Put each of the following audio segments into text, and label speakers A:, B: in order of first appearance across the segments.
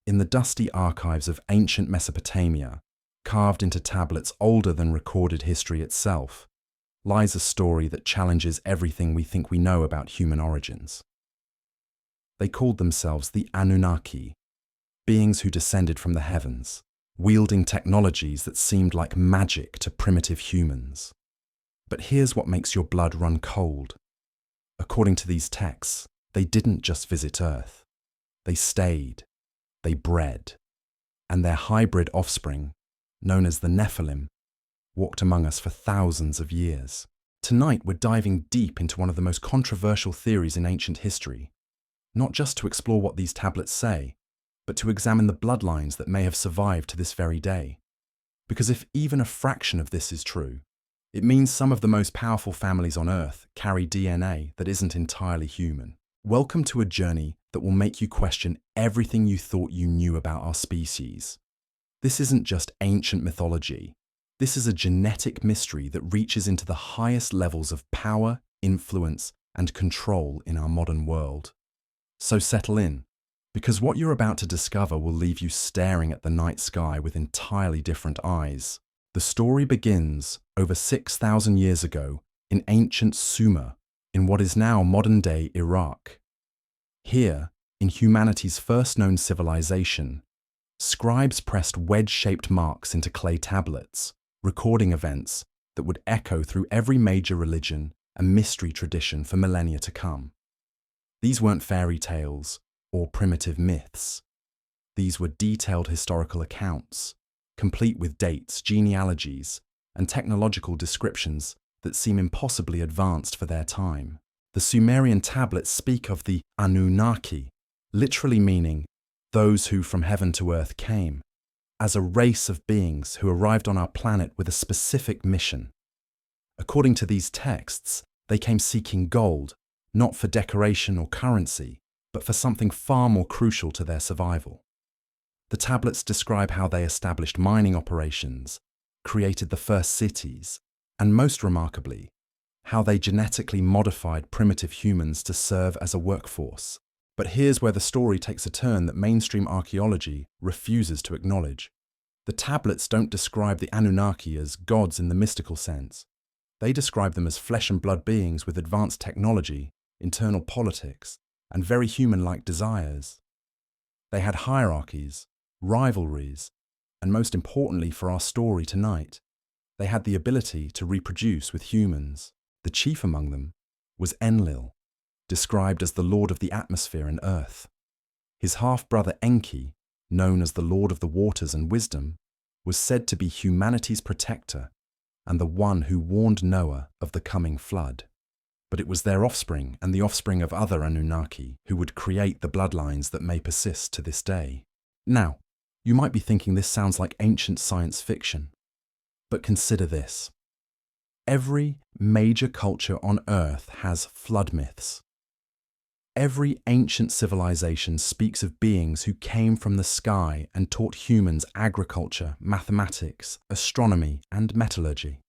A: In the dusty archives of ancient Mesopotamia, carved into tablets older than recorded history itself, lies a story that challenges everything we think we know about human origins. They called themselves the Anunnaki, beings who descended from the heavens, wielding technologies that seemed like magic to primitive humans. But here's what makes your blood run cold. According to these texts, they didn't just visit Earth. They stayed, they bred, and their hybrid offspring, known as the Nephilim, walked among us for thousands of years. Tonight, we're diving deep into one of the most controversial theories in ancient history, not just to explore what these tablets say, but to examine the bloodlines that may have survived to this very day. Because if even a fraction of this is true, it means some of the most powerful families on Earth carry DNA that isn't entirely human. Welcome to a journey that will make you question everything you thought you knew about our species. This isn't just ancient mythology. This is a genetic mystery that reaches into the highest levels of power, influence, and control in our modern world. So settle in, because what you're about to discover will leave you staring at the night sky with entirely different eyes. The story begins over 6,000 years ago in ancient Sumer, in what is now modern-day Iraq. Here, in humanity's first known civilization, scribes pressed wedge-shaped marks into clay tablets, recording events that would echo through every major religion and mystery tradition for millennia to come. These weren't fairy tales or primitive myths. These were detailed historical accounts, complete with dates, genealogies, and technological descriptions that seem impossibly advanced for their time. The Sumerian tablets speak of the Anunnaki, literally meaning those who from heaven to earth came, as a race of beings who arrived on our planet with a specific mission. According to these texts, they came seeking gold, not for decoration or currency, but for something far more crucial to their survival. The tablets describe how they established mining operations, created the first cities, and most remarkably, how they genetically modified primitive humans to serve as a workforce. But here's where the story takes a turn that mainstream archaeology refuses to acknowledge. The tablets don't describe the Anunnaki as gods in the mystical sense. They describe them as flesh and blood beings with advanced technology, internal politics, and very human-like desires. They had hierarchies, rivalries, and most importantly for our story tonight, they had the ability to reproduce with humans. The chief among them was Enlil, described as the Lord of the Atmosphere and Earth. His half-brother Enki, known as the Lord of the Waters and Wisdom, was said to be humanity's protector and the one who warned Noah of the coming flood. But it was their offspring and the offspring of other Anunnaki who would create the bloodlines that may persist to this day. Now, you might be thinking this sounds like ancient science fiction, but consider this. Every major culture on Earth has flood myths. Every ancient civilization speaks of beings who came from the sky and taught humans agriculture, mathematics, astronomy, and metallurgy.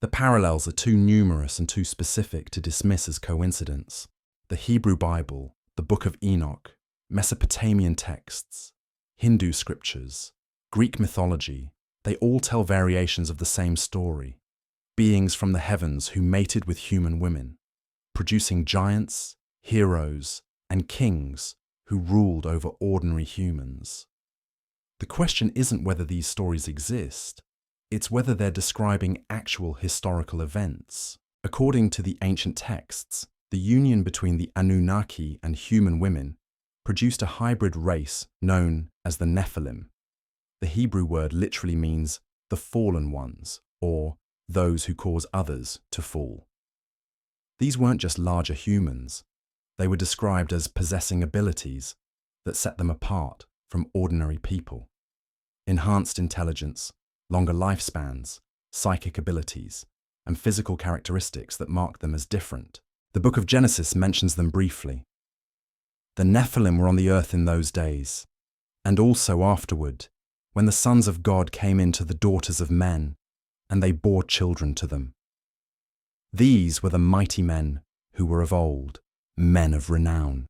A: The parallels are too numerous and too specific to dismiss as coincidence. The Hebrew Bible, the Book of Enoch, Mesopotamian texts, Hindu scriptures, Greek mythology, they all tell variations of the same story. Beings from the heavens who mated with human women, producing giants, heroes, and kings who ruled over ordinary humans. The question isn't whether these stories exist, it's whether they're describing actual historical events. According to the ancient texts, the union between the Anunnaki and human women produced a hybrid race known as the Nephilim. The Hebrew word literally means the fallen ones, or those who cause others to fall. These weren't just larger humans. They were described as possessing abilities that set them apart from ordinary people. Enhanced intelligence, longer lifespans, psychic abilities, and physical characteristics that mark them as different. The book of Genesis mentions them briefly. The Nephilim were on the earth in those days, and also afterward, when the sons of God came into the daughters of men, and they bore children to them. These were the mighty men who were of old, men of renown.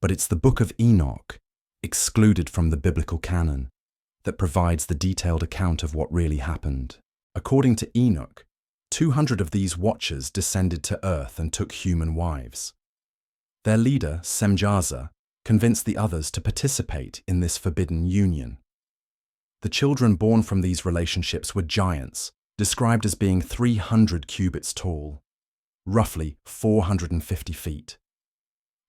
A: But it's the book of Enoch, excluded from the biblical canon, that provides the detailed account of what really happened. According to Enoch, 200 of these watchers descended to earth and took human wives. Their leader, Semjaza, convinced the others to participate in this forbidden union. The children born from these relationships were giants, described as being 300 cubits tall, roughly 450 feet.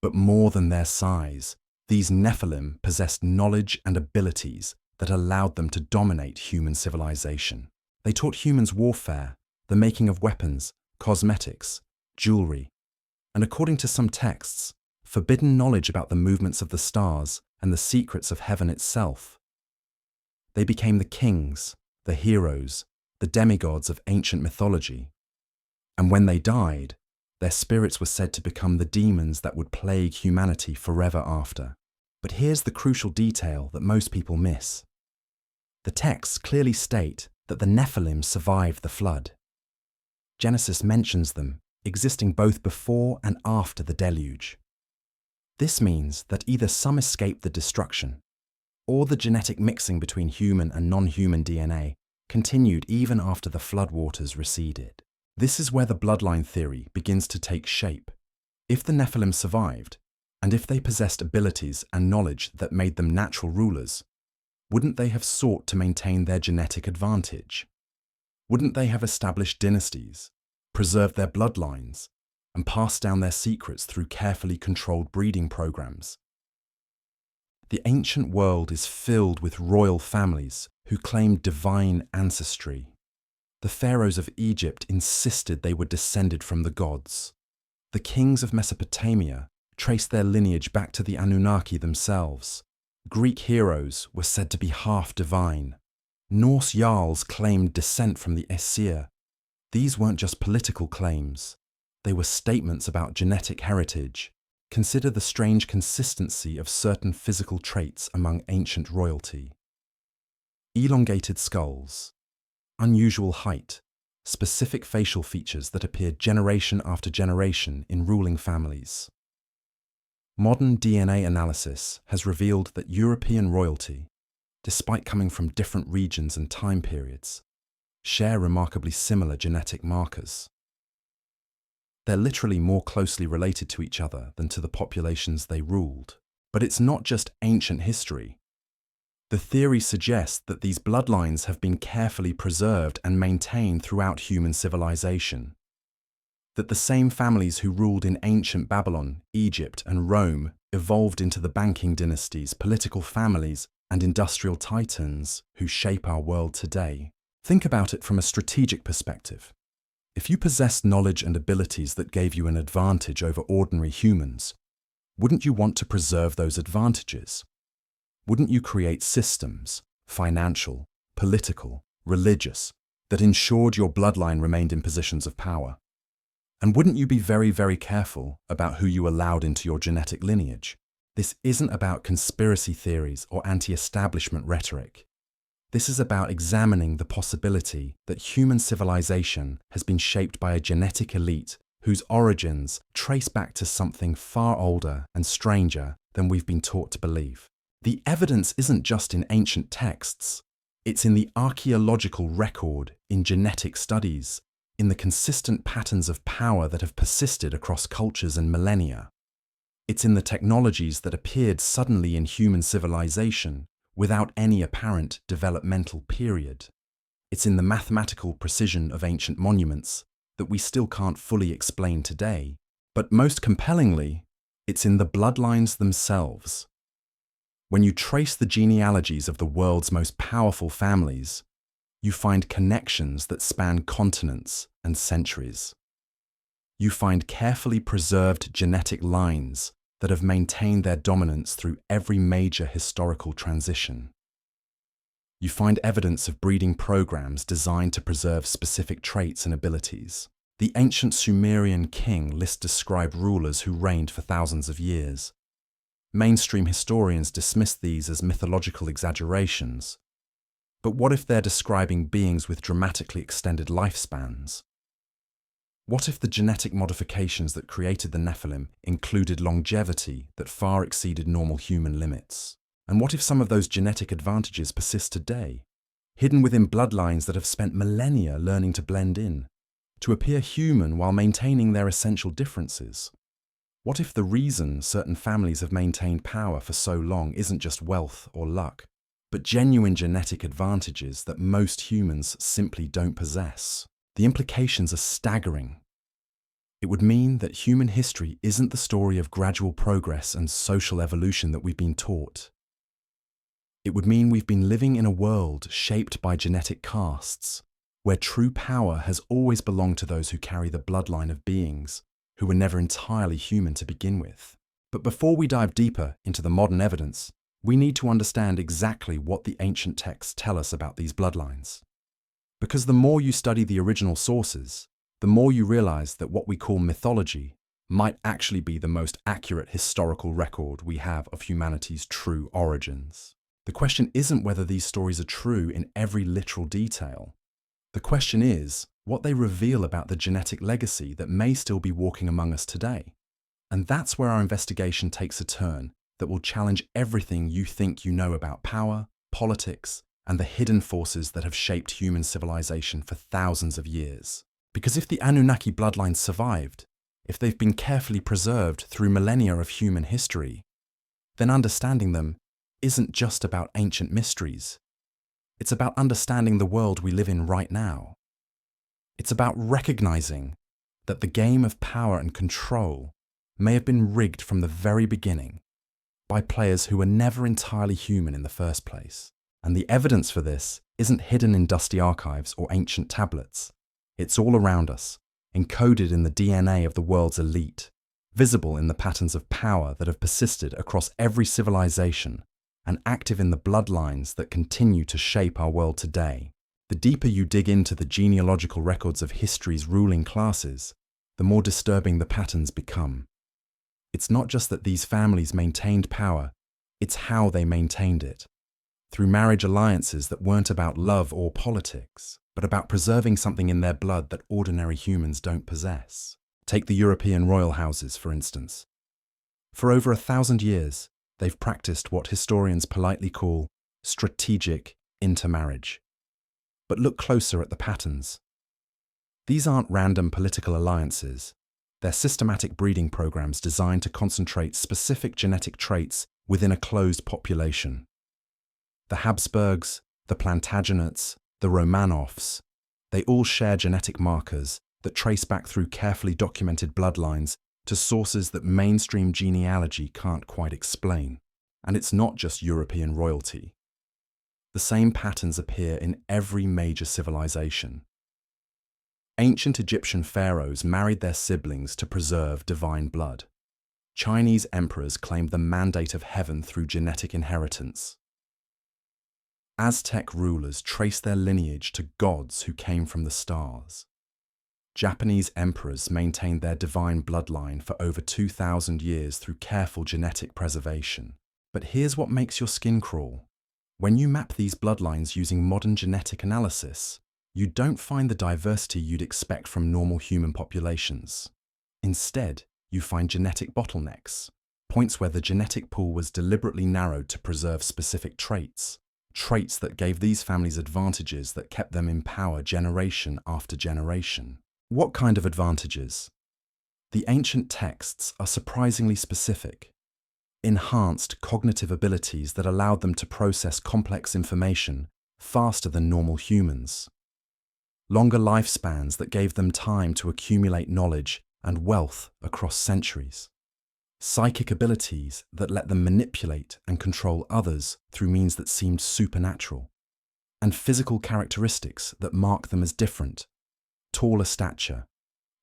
A: But more than their size, these Nephilim possessed knowledge and abilities that allowed them to dominate human civilization. They taught humans warfare, the making of weapons, cosmetics, jewelry, and according to some texts, forbidden knowledge about the movements of the stars and the secrets of heaven itself. They became the kings, the heroes, the demigods of ancient mythology. And when they died, their spirits were said to become the demons that would plague humanity forever after. But here's the crucial detail that most people miss. The texts clearly state that the Nephilim survived the flood. Genesis mentions them existing both before and after the deluge. This means that either some escaped the destruction, or the genetic mixing between human and non-human DNA continued even after the floodwaters receded. This is where the bloodline theory begins to take shape. If the Nephilim survived, and if they possessed abilities and knowledge that made them natural rulers, wouldn't they have sought to maintain their genetic advantage? Wouldn't they have established dynasties, preserved their bloodlines, and passed down their secrets through carefully controlled breeding programs? The ancient world is filled with royal families who claimed divine ancestry. The pharaohs of Egypt insisted they were descended from the gods. The kings of Mesopotamia traced their lineage back to the Anunnaki themselves. Greek heroes were said to be half divine. Norse jarls claimed descent from the Aesir. These weren't just political claims. They were statements about genetic heritage. Consider the strange consistency of certain physical traits among ancient royalty. Elongated skulls, unusual height, specific facial features that appeared generation after generation in ruling families. Modern DNA analysis has revealed that European royalty, despite coming from different regions and time periods, share remarkably similar genetic markers. They're literally more closely related to each other than to the populations they ruled. But it's not just ancient history. The theory suggests that these bloodlines have been carefully preserved and maintained throughout human civilization. That the same families who ruled in ancient Babylon, Egypt, and Rome evolved into the banking dynasties, political families, and industrial titans who shape our world today. Think about it from a strategic perspective. If you possessed knowledge and abilities that gave you an advantage over ordinary humans, wouldn't you want to preserve those advantages? Wouldn't you create systems, financial, political, religious, that ensured your bloodline remained in positions of power? And wouldn't you be very, very careful about who you allowed into your genetic lineage? This isn't about conspiracy theories or anti-establishment rhetoric. This is about examining the possibility that human civilization has been shaped by a genetic elite whose origins trace back to something far older and stranger than we've been taught to believe. The evidence isn't just in ancient texts. It's in the archaeological record, in genetic studies, in the consistent patterns of power that have persisted across cultures and millennia. It's in the technologies that appeared suddenly in human civilization without any apparent developmental period. It's in the mathematical precision of ancient monuments that we still can't fully explain today. But most compellingly, it's in the bloodlines themselves. When you trace the genealogies of the world's most powerful families, you find connections that span continents and centuries. You find carefully preserved genetic lines that have maintained their dominance through every major historical transition. You find evidence of breeding programs designed to preserve specific traits and abilities. The ancient Sumerian king lists describe rulers who reigned for thousands of years. Mainstream historians dismiss these as mythological exaggerations. But what if they're describing beings with dramatically extended lifespans? What if the genetic modifications that created the Nephilim included longevity that far exceeded normal human limits? And what if some of those genetic advantages persist today, hidden within bloodlines that have spent millennia learning to blend in, to appear human while maintaining their essential differences? What if the reason certain families have maintained power for so long isn't just wealth or luck, but genuine genetic advantages that most humans simply don't possess? The implications are staggering. It would mean that human history isn't the story of gradual progress and social evolution that we've been taught. It would mean we've been living in a world shaped by genetic castes, where true power has always belonged to those who carry the bloodline of beings who were never entirely human to begin with. But before we dive deeper into the modern evidence, we need to understand exactly what the ancient texts tell us about these bloodlines. Because the more you study the original sources, the more you realize that what we call mythology might actually be the most accurate historical record we have of humanity's true origins. The question isn't whether these stories are true in every literal detail. The question is what they reveal about the genetic legacy that may still be walking among us today. And that's where our investigation takes a turn that will challenge everything you think you know about power, politics, and the hidden forces that have shaped human civilization for thousands of years. Because if the Anunnaki bloodlines survived, if they've been carefully preserved through millennia of human history, then understanding them isn't just about ancient mysteries. It's about understanding the world we live in right now. It's about recognizing that the game of power and control may have been rigged from the very beginning by players who were never entirely human in the first place. And the evidence for this isn't hidden in dusty archives or ancient tablets. It's all around us, encoded in the DNA of the world's elite, visible in the patterns of power that have persisted across every civilization, and active in the bloodlines that continue to shape our world today. The deeper you dig into the genealogical records of history's ruling classes, the more disturbing the patterns become. It's not just that these families maintained power, it's how they maintained it. Through marriage alliances that weren't about love or politics, but about preserving something in their blood that ordinary humans don't possess. Take the European royal houses, for instance. For over 1,000 years, they've practiced what historians politely call strategic intermarriage. But look closer at the patterns. These aren't random political alliances. They're systematic breeding programs designed to concentrate specific genetic traits within a closed population. The Habsburgs, the Plantagenets, the Romanovs, they all share genetic markers that trace back through carefully documented bloodlines to sources that mainstream genealogy can't quite explain. And it's not just European royalty. The same patterns appear in every major civilization. Ancient Egyptian pharaohs married their siblings to preserve divine blood. Chinese emperors claimed the mandate of heaven through genetic inheritance. Aztec rulers traced their lineage to gods who came from the stars. Japanese emperors maintained their divine bloodline for over 2,000 years through careful genetic preservation. But here's what makes your skin crawl. When you map these bloodlines using modern genetic analysis, you don't find the diversity you'd expect from normal human populations. Instead, you find genetic bottlenecks, points where the genetic pool was deliberately narrowed to preserve specific traits that gave these families advantages that kept them in power generation after generation. What kind of advantages? The ancient texts are surprisingly specific. Enhanced cognitive abilities that allowed them to process complex information faster than normal humans. Longer lifespans that gave them time to accumulate knowledge and wealth across centuries. Psychic abilities that let them manipulate and control others through means that seemed supernatural. And physical characteristics that mark them as different. Taller stature,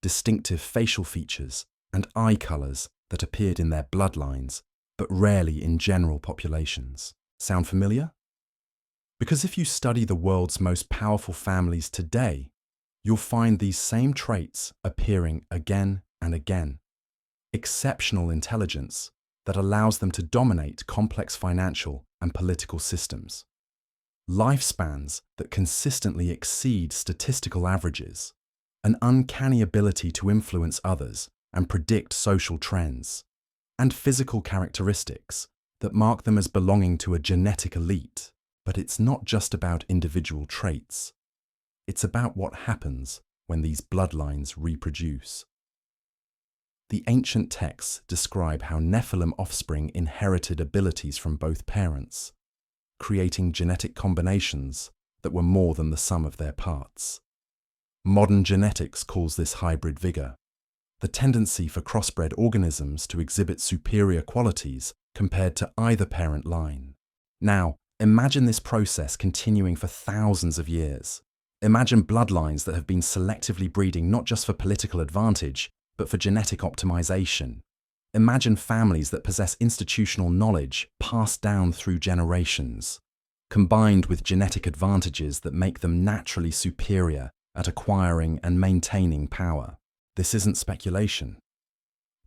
A: distinctive facial features, and eye colors that appeared in their bloodlines, but rarely in general populations. Sound familiar? Because if you study the world's most powerful families today, you'll find these same traits appearing again and again. Exceptional intelligence that allows them to dominate complex financial and political systems. Lifespans that consistently exceed statistical averages. An uncanny ability to influence others and predict social trends. And physical characteristics that mark them as belonging to a genetic elite. But it's not just about individual traits. It's about what happens when these bloodlines reproduce. The ancient texts describe how Nephilim offspring inherited abilities from both parents, creating genetic combinations that were more than the sum of their parts. Modern genetics calls this hybrid vigor, the tendency for crossbred organisms to exhibit superior qualities compared to either parent line. Now, imagine this process continuing for thousands of years. Imagine bloodlines that have been selectively breeding not just for political advantage, but for genetic optimization. Imagine families that possess institutional knowledge passed down through generations, combined with genetic advantages that make them naturally superior at acquiring and maintaining power. This isn't speculation.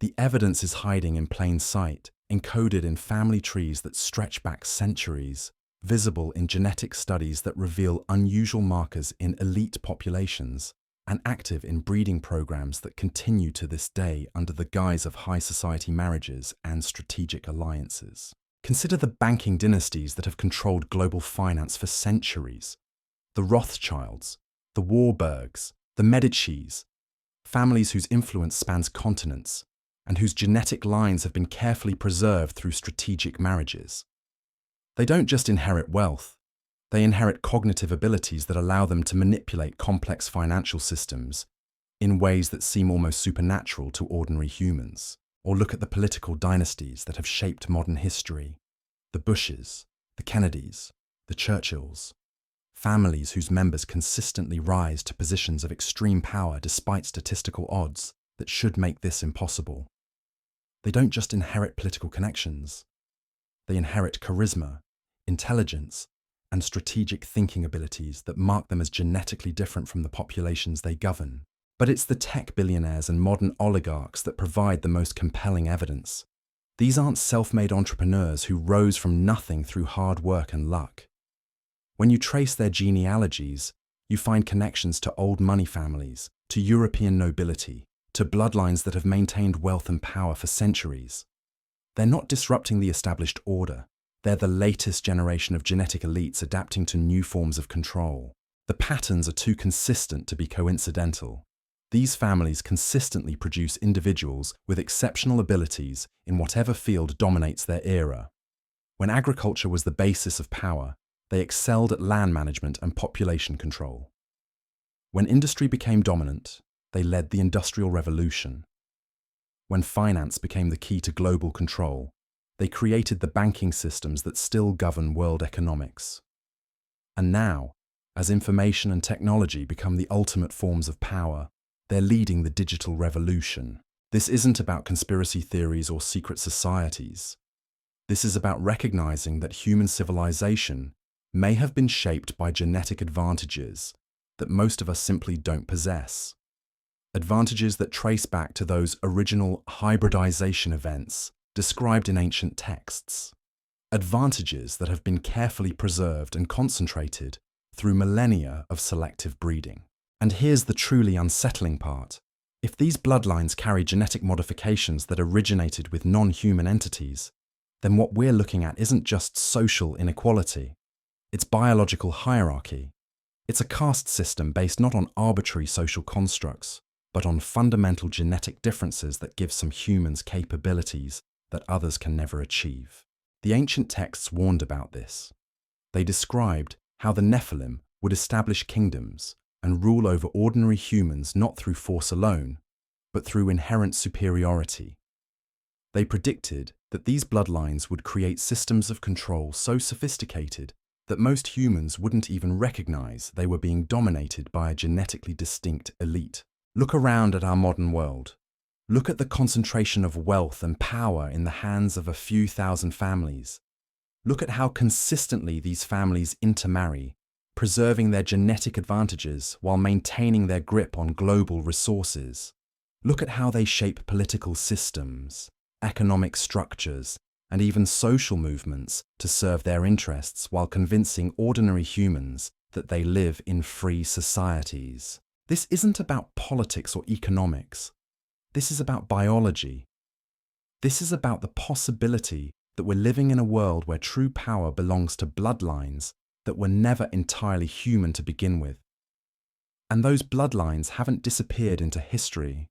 A: The evidence is hiding in plain sight, encoded in family trees that stretch back centuries, visible in genetic studies that reveal unusual markers in elite populations, and active in breeding programs that continue to this day under the guise of high society marriages and strategic alliances. Consider the banking dynasties that have controlled global finance for centuries. The Rothschilds, the Warburgs, the Medicis, families whose influence spans continents and whose genetic lines have been carefully preserved through strategic marriages. They don't just inherit wealth, they inherit cognitive abilities that allow them to manipulate complex financial systems in ways that seem almost supernatural to ordinary humans. Or look at the political dynasties that have shaped modern history. The Bushes, the Kennedys, the Churchills. Families whose members consistently rise to positions of extreme power despite statistical odds that should make this impossible. They don't just inherit political connections. They inherit charisma, intelligence, and strategic thinking abilities that mark them as genetically different from the populations they govern. But it's the tech billionaires and modern oligarchs that provide the most compelling evidence. These aren't self-made entrepreneurs who rose from nothing through hard work and luck. When you trace their genealogies, you find connections to old money families, to European nobility, to bloodlines that have maintained wealth and power for centuries. They're not disrupting the established order. They're the latest generation of genetic elites adapting to new forms of control. The patterns are too consistent to be coincidental. These families consistently produce individuals with exceptional abilities in whatever field dominates their era. When agriculture was the basis of power, they excelled at land management and population control. When industry became dominant, they led the Industrial Revolution. When finance became the key to global control, they created the banking systems that still govern world economics. And now, as information and technology become the ultimate forms of power, they're leading the digital revolution. This isn't about conspiracy theories or secret societies. This is about recognizing that human civilization may have been shaped by genetic advantages that most of us simply don't possess. Advantages that trace back to those original hybridization events described in ancient texts. Advantages that have been carefully preserved and concentrated through millennia of selective breeding. And here's the truly unsettling part. If these bloodlines carry genetic modifications that originated with non-human entities, then what we're looking at isn't just social inequality. It's biological hierarchy. It's a caste system based not on arbitrary social constructs, but on fundamental genetic differences that give some humans capabilities that others can never achieve. The ancient texts warned about this. They described how the Nephilim would establish kingdoms and rule over ordinary humans not through force alone, but through inherent superiority. They predicted that these bloodlines would create systems of control so sophisticated that most humans wouldn't even recognize they were being dominated by a genetically distinct elite. Look around at our modern world. Look at the concentration of wealth and power in the hands of a few thousand families. Look at how consistently these families intermarry, preserving their genetic advantages while maintaining their grip on global resources. Look at how they shape political systems, economic structures, and even social movements to serve their interests while convincing ordinary humans that they live in free societies. This isn't about politics or economics. This is about biology. This is about the possibility that we're living in a world where true power belongs to bloodlines that were never entirely human to begin with. And those bloodlines haven't disappeared into history.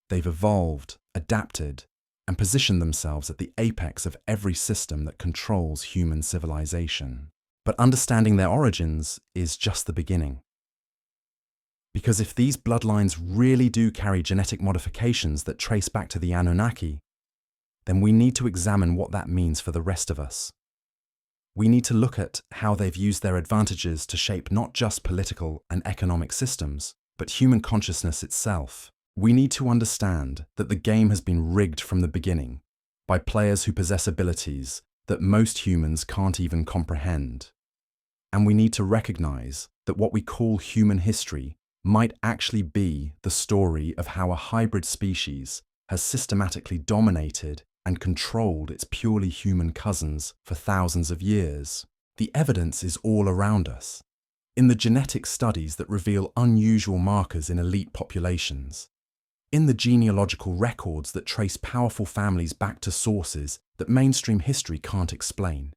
A: They've evolved, adapted, and positioned themselves at the apex of every system that controls human civilization. But understanding their origins is just the beginning. Because if these bloodlines really do carry genetic modifications that trace back to the Anunnaki, then we need to examine what that means for the rest of us. We need to look at how they've used their advantages to shape not just political and economic systems, but human consciousness itself. We need to understand that the game has been rigged from the beginning by players who possess abilities that most humans can't even comprehend. And we need to recognize that what we call human history might actually be the story of how a hybrid species has systematically dominated and controlled its purely human cousins for thousands of years. The evidence is all around us. In the genetic studies that reveal unusual markers in elite populations, in the genealogical records that trace powerful families back to sources that mainstream history can't explain,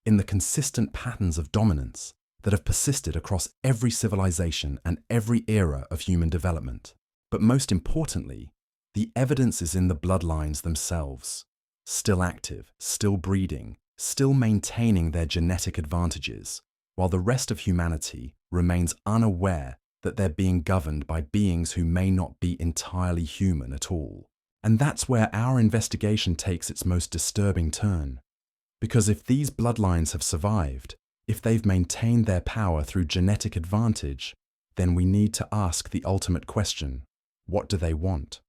A: in the consistent patterns of dominance that have persisted across every civilization and every era of human development. But most importantly, the evidence is in the bloodlines themselves, still active, still breeding, still maintaining their genetic advantages, while the rest of humanity remains unaware that they're being governed by beings who may not be entirely human at all. And that's where our investigation takes its most disturbing turn. Because if these bloodlines have survived, if they've maintained their power through genetic advantage, then we need to ask the ultimate question: what do they want?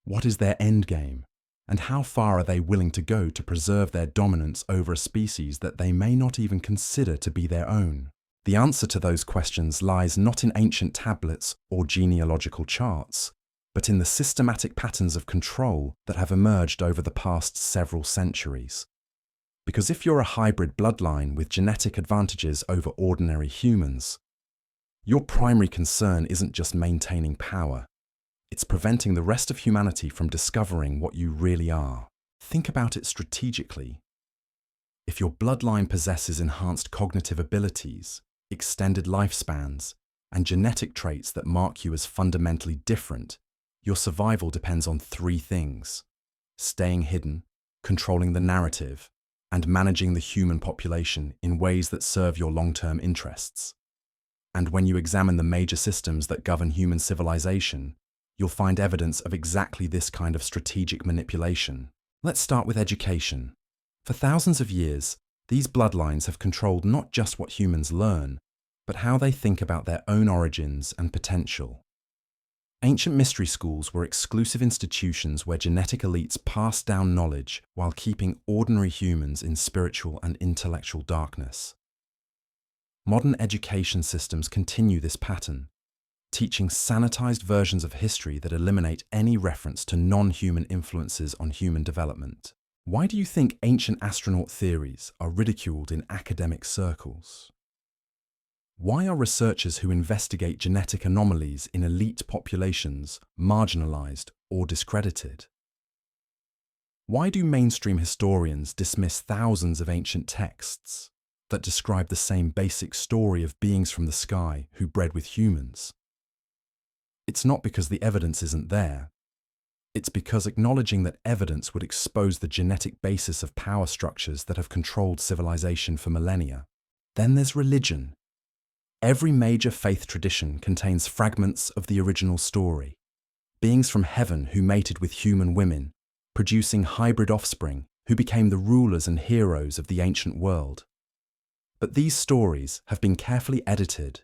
A: What is their endgame? And how far are they willing to go to preserve their dominance over a species that they may not even consider to be their own? The answer to those questions lies not in ancient tablets or genealogical charts, but in the systematic patterns of control that have emerged over the past several centuries. Because if you're a hybrid bloodline with genetic advantages over ordinary humans, your primary concern isn't just maintaining power. It's preventing the rest of humanity from discovering what you really are. Think about it strategically. If your bloodline possesses enhanced cognitive abilities, extended lifespans, and genetic traits that mark you as fundamentally different, your survival depends on three things: staying hidden, controlling the narrative, and managing the human population in ways that serve your long-term interests. And when you examine the major systems that govern human civilization, you'll find evidence of exactly this kind of strategic manipulation. Let's start with education. For thousands of years, these bloodlines have controlled not just what humans learn, but how they think about their own origins and potential. Ancient mystery schools were exclusive institutions where genetic elites passed down knowledge while keeping ordinary humans in spiritual and intellectual darkness. Modern education systems continue this pattern, teaching sanitized versions of history that eliminate any reference to non-human influences on human development. Why do you think ancient astronaut theories are ridiculed in academic circles? Why are researchers who investigate genetic anomalies in elite populations marginalized or discredited? Why do mainstream historians dismiss thousands of ancient texts that describe the same basic story of beings from the sky who bred with humans? It's not because the evidence isn't there. It's because acknowledging that evidence would expose the genetic basis of power structures that have controlled civilization for millennia. Then there's religion. Every major faith tradition contains fragments of the original story. Beings from heaven who mated with human women, producing hybrid offspring who became the rulers and heroes of the ancient world. But these stories have been carefully edited,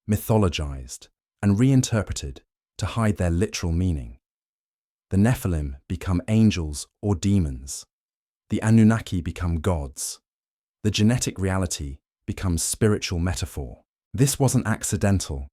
A: mythologized, and reinterpreted to hide their literal meaning. The Nephilim become angels or demons. The Anunnaki become gods. The genetic reality becomes spiritual metaphor. This wasn't accidental.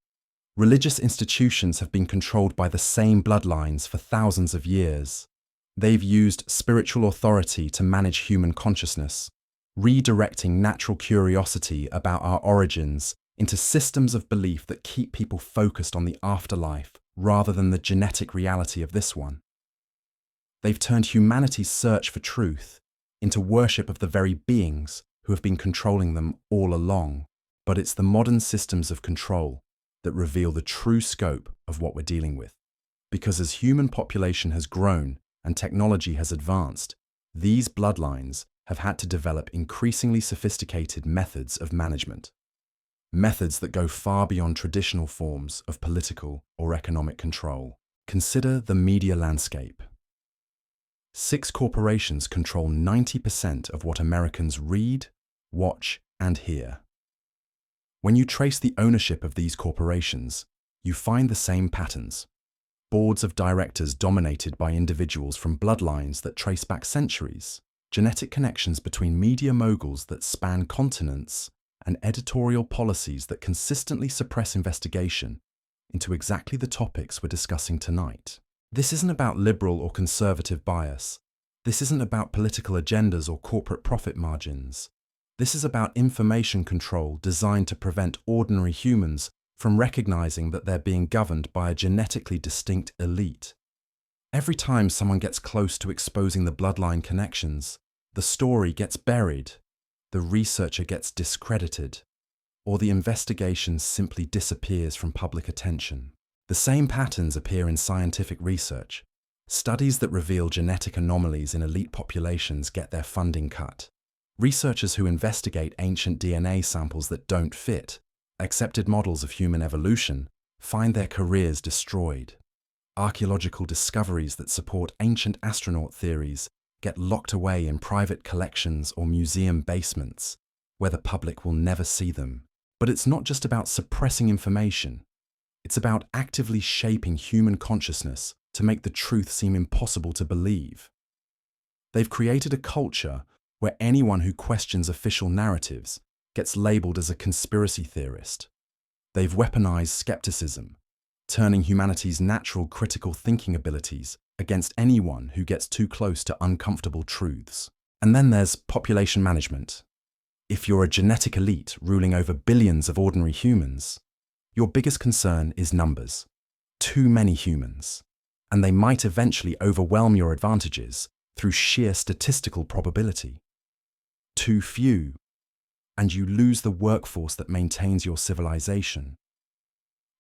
A: Religious institutions have been controlled by the same bloodlines for thousands of years. They've used spiritual authority to manage human consciousness, redirecting natural curiosity about our origins into systems of belief that keep people focused on the afterlife rather than the genetic reality of this one. They've turned humanity's search for truth into worship of the very beings who have been controlling them all along. But it's the modern systems of control that reveal the true scope of what we're dealing with. Because as human population has grown and technology has advanced, these bloodlines have had to develop increasingly sophisticated methods of management. Methods that go far beyond traditional forms of political or economic control. Consider the media landscape. 6 corporations control 90% of what Americans read, watch, and hear. When you trace the ownership of these corporations, you find the same patterns. Boards of directors dominated by individuals from bloodlines that trace back centuries, genetic connections between media moguls that span continents, and editorial policies that consistently suppress investigation into exactly the topics we're discussing tonight. This isn't about liberal or conservative bias. This isn't about political agendas or corporate profit margins. This is about information control designed to prevent ordinary humans from recognizing that they're being governed by a genetically distinct elite. Every time someone gets close to exposing the bloodline connections, the story gets buried, the researcher gets discredited, or the investigation simply disappears from public attention. The same patterns appear in scientific research. Studies that reveal genetic anomalies in elite populations get their funding cut. Researchers who investigate ancient DNA samples that don't fit accepted models of human evolution find their careers destroyed. Archaeological discoveries that support ancient astronaut theories get locked away in private collections or museum basements, where the public will never see them. But it's not just about suppressing information. It's about actively shaping human consciousness to make the truth seem impossible to believe. They've created a culture where anyone who questions official narratives gets labeled as a conspiracy theorist. They've weaponized skepticism, turning humanity's natural critical thinking abilities against anyone who gets too close to uncomfortable truths. And then there's population management. If you're a genetic elite ruling over billions of ordinary humans, your biggest concern is numbers. Too many humans. And they might eventually overwhelm your advantages through sheer statistical probability. Too few, and you lose the workforce that maintains your civilization.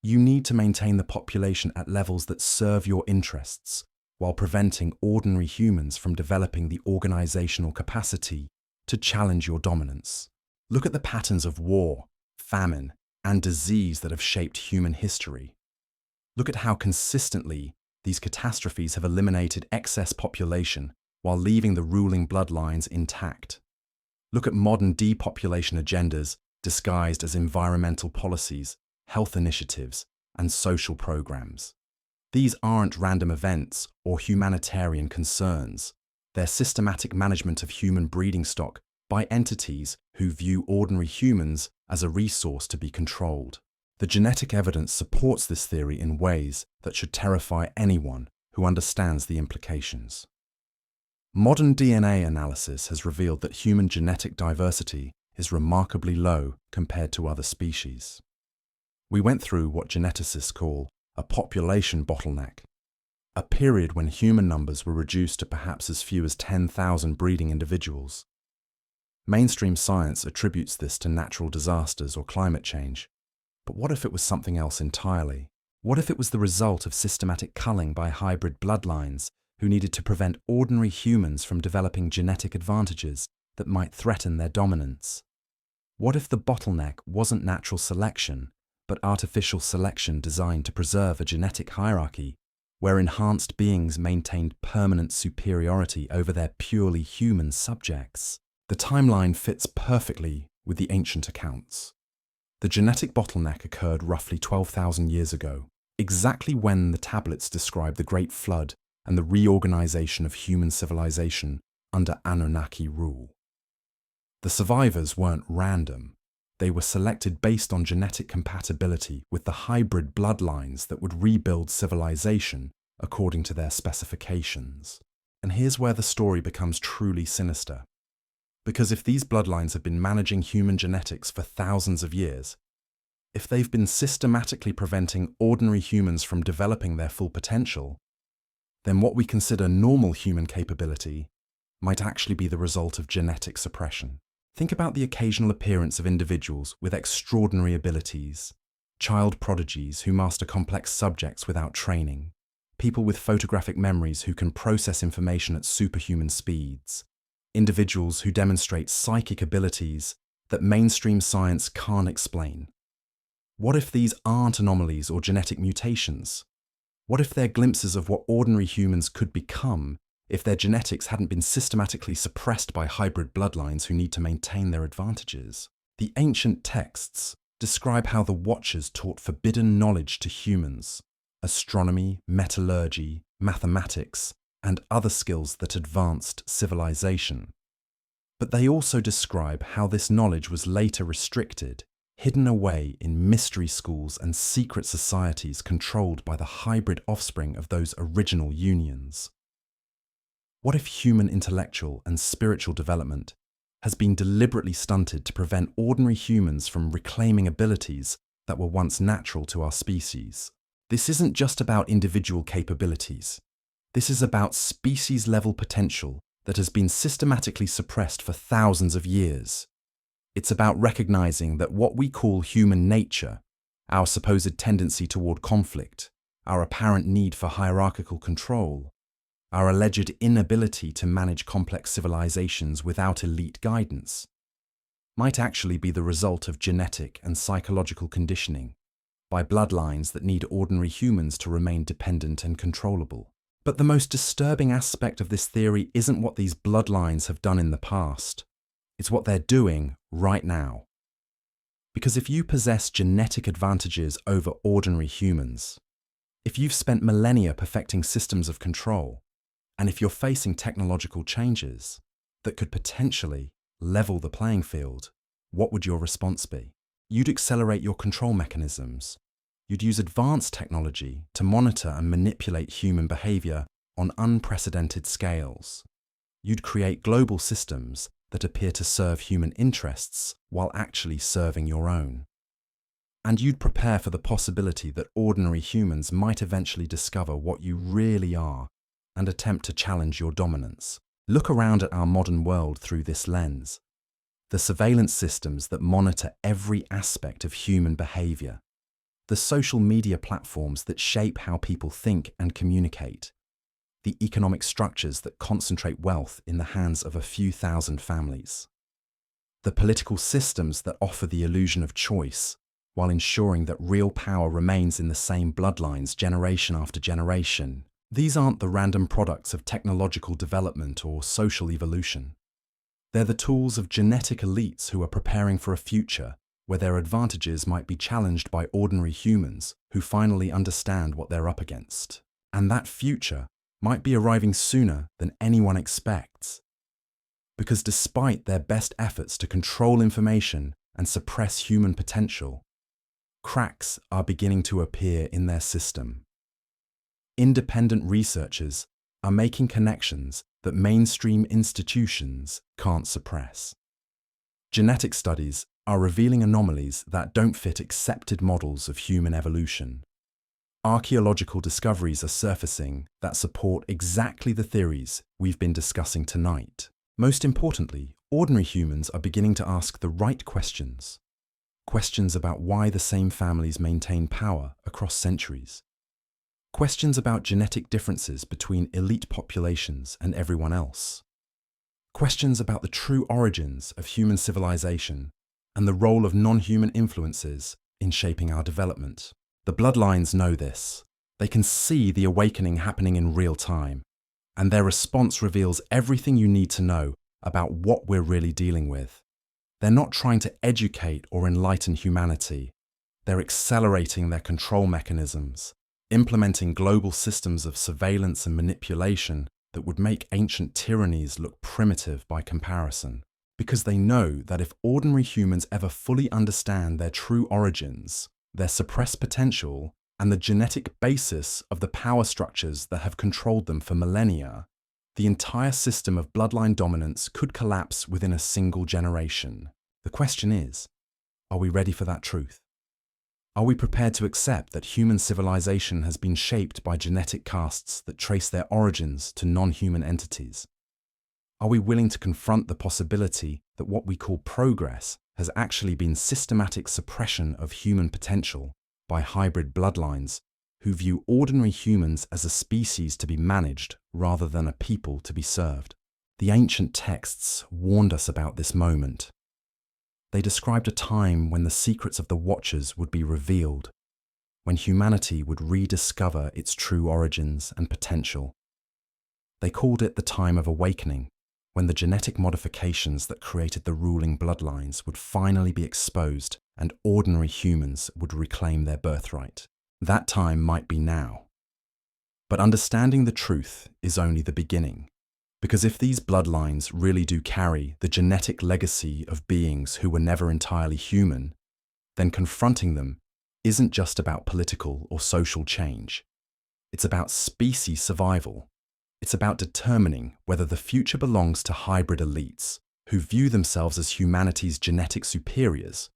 A: You need to maintain the population at levels that serve your interests, while preventing ordinary humans from developing the organizational capacity to challenge your dominance. Look at the patterns of war, famine, and disease that have shaped human history. Look at how consistently these catastrophes have eliminated excess population while leaving the ruling bloodlines intact. Look at modern depopulation agendas disguised as environmental policies, health initiatives, and social programs. These aren't random events or humanitarian concerns. They're systematic management of human breeding stock by entities who view ordinary humans as a resource to be controlled. The genetic evidence supports this theory in ways that should terrify anyone who understands the implications. Modern DNA analysis has revealed that human genetic diversity is remarkably low compared to other species. We went through what geneticists call a population bottleneck, a period when human numbers were reduced to perhaps as few as 10,000 breeding individuals. Mainstream science attributes this to natural disasters or climate change. But what if it was something else entirely? What if it was the result of systematic culling by hybrid bloodlines who needed to prevent ordinary humans from developing genetic advantages that might threaten their dominance? What if the bottleneck wasn't natural selection, but artificial selection designed to preserve a genetic hierarchy where enhanced beings maintained permanent superiority over their purely human subjects? The timeline fits perfectly with the ancient accounts. The genetic bottleneck occurred roughly 12,000 years ago, exactly when the tablets describe the Great Flood and the reorganization of human civilization under Anunnaki rule. The survivors weren't random. They were selected based on genetic compatibility with the hybrid bloodlines that would rebuild civilization according to their specifications. And here's where the story becomes truly sinister. Because if these bloodlines have been managing human genetics for thousands of years, if they've been systematically preventing ordinary humans from developing their full potential, then what we consider normal human capability might actually be the result of genetic suppression. Think about the occasional appearance of individuals with extraordinary abilities, child prodigies who master complex subjects without training, people with photographic memories who can process information at superhuman speeds, individuals who demonstrate psychic abilities that mainstream science can't explain. What if these aren't anomalies or genetic mutations? What if they're glimpses of what ordinary humans could become if their genetics hadn't been systematically suppressed by hybrid bloodlines who need to maintain their advantages? The ancient texts describe how the Watchers taught forbidden knowledge to humans: astronomy, metallurgy, mathematics, and other skills that advanced civilization. But they also describe how this knowledge was later restricted, hidden away in mystery schools and secret societies controlled by the hybrid offspring of those original unions. What if human intellectual and spiritual development has been deliberately stunted to prevent ordinary humans from reclaiming abilities that were once natural to our species? This isn't just about individual capabilities. This is about species-level potential that has been systematically suppressed for thousands of years. It's about recognizing that what we call human nature, our supposed tendency toward conflict, our apparent need for hierarchical control, our alleged inability to manage complex civilizations without elite guidance, might actually be the result of genetic and psychological conditioning by bloodlines that need ordinary humans to remain dependent and controllable. But the most disturbing aspect of this theory isn't what these bloodlines have done in the past. It's what they're doing right now. Because if you possess genetic advantages over ordinary humans, if you've spent millennia perfecting systems of control, and if you're facing technological changes that could potentially level the playing field, what would your response be? You'd accelerate your control mechanisms. You'd use advanced technology to monitor and manipulate human behavior on unprecedented scales. You'd create global systems that appear to serve human interests while actually serving your own. And you'd prepare for the possibility that ordinary humans might eventually discover what you really are and attempt to challenge your dominance. Look around at our modern world through this lens. The surveillance systems that monitor every aspect of human behavior, the social media platforms that shape how people think and communicate, the economic structures that concentrate wealth in the hands of a few thousand families, the political systems that offer the illusion of choice while ensuring that real power remains in the same bloodlines generation after generation. These aren't the random products of technological development or social evolution. They're the tools of genetic elites who are preparing for a future where their advantages might be challenged by ordinary humans who finally understand what they're up against. And that future might be arriving sooner than anyone expects. Because despite their best efforts to control information and suppress human potential, cracks are beginning to appear in their system. Independent researchers are making connections that mainstream institutions can't suppress. Genetic studies are revealing anomalies that don't fit accepted models of human evolution. Archaeological discoveries are surfacing that support exactly the theories we've been discussing tonight. Most importantly, ordinary humans are beginning to ask the right questions. Questions about why the same families maintain power across centuries. Questions about genetic differences between elite populations and everyone else. Questions about the true origins of human civilization and the role of non-human influences in shaping our development. The bloodlines know this. They can see the awakening happening in real time, and their response reveals everything you need to know about what we're really dealing with. They're not trying to educate or enlighten humanity. They're accelerating their control mechanisms, implementing global systems of surveillance and manipulation that would make ancient tyrannies look primitive by comparison. Because they know that if ordinary humans ever fully understand their true origins, their suppressed potential, and the genetic basis of the power structures that have controlled them for millennia, the entire system of bloodline dominance could collapse within a single generation. The question is, are we ready for that truth? Are we prepared to accept that human civilization has been shaped by genetic castes that trace their origins to non-human entities? Are we willing to confront the possibility that what we call progress has actually been systematic suppression of human potential by hybrid bloodlines who view ordinary humans as a species to be managed rather than a people to be served? The ancient texts warned us about this moment. They described a time when the secrets of the Watchers would be revealed, when humanity would rediscover its true origins and potential. They called it the time of awakening, when the genetic modifications that created the ruling bloodlines would finally be exposed and ordinary humans would reclaim their birthright. That time might be now. But understanding the truth is only the beginning, because if these bloodlines really do carry the genetic legacy of beings who were never entirely human, then confronting them isn't just about political or social change. It's about species survival. It's about determining whether the future belongs to hybrid elites who view themselves as humanity's genetic superiors,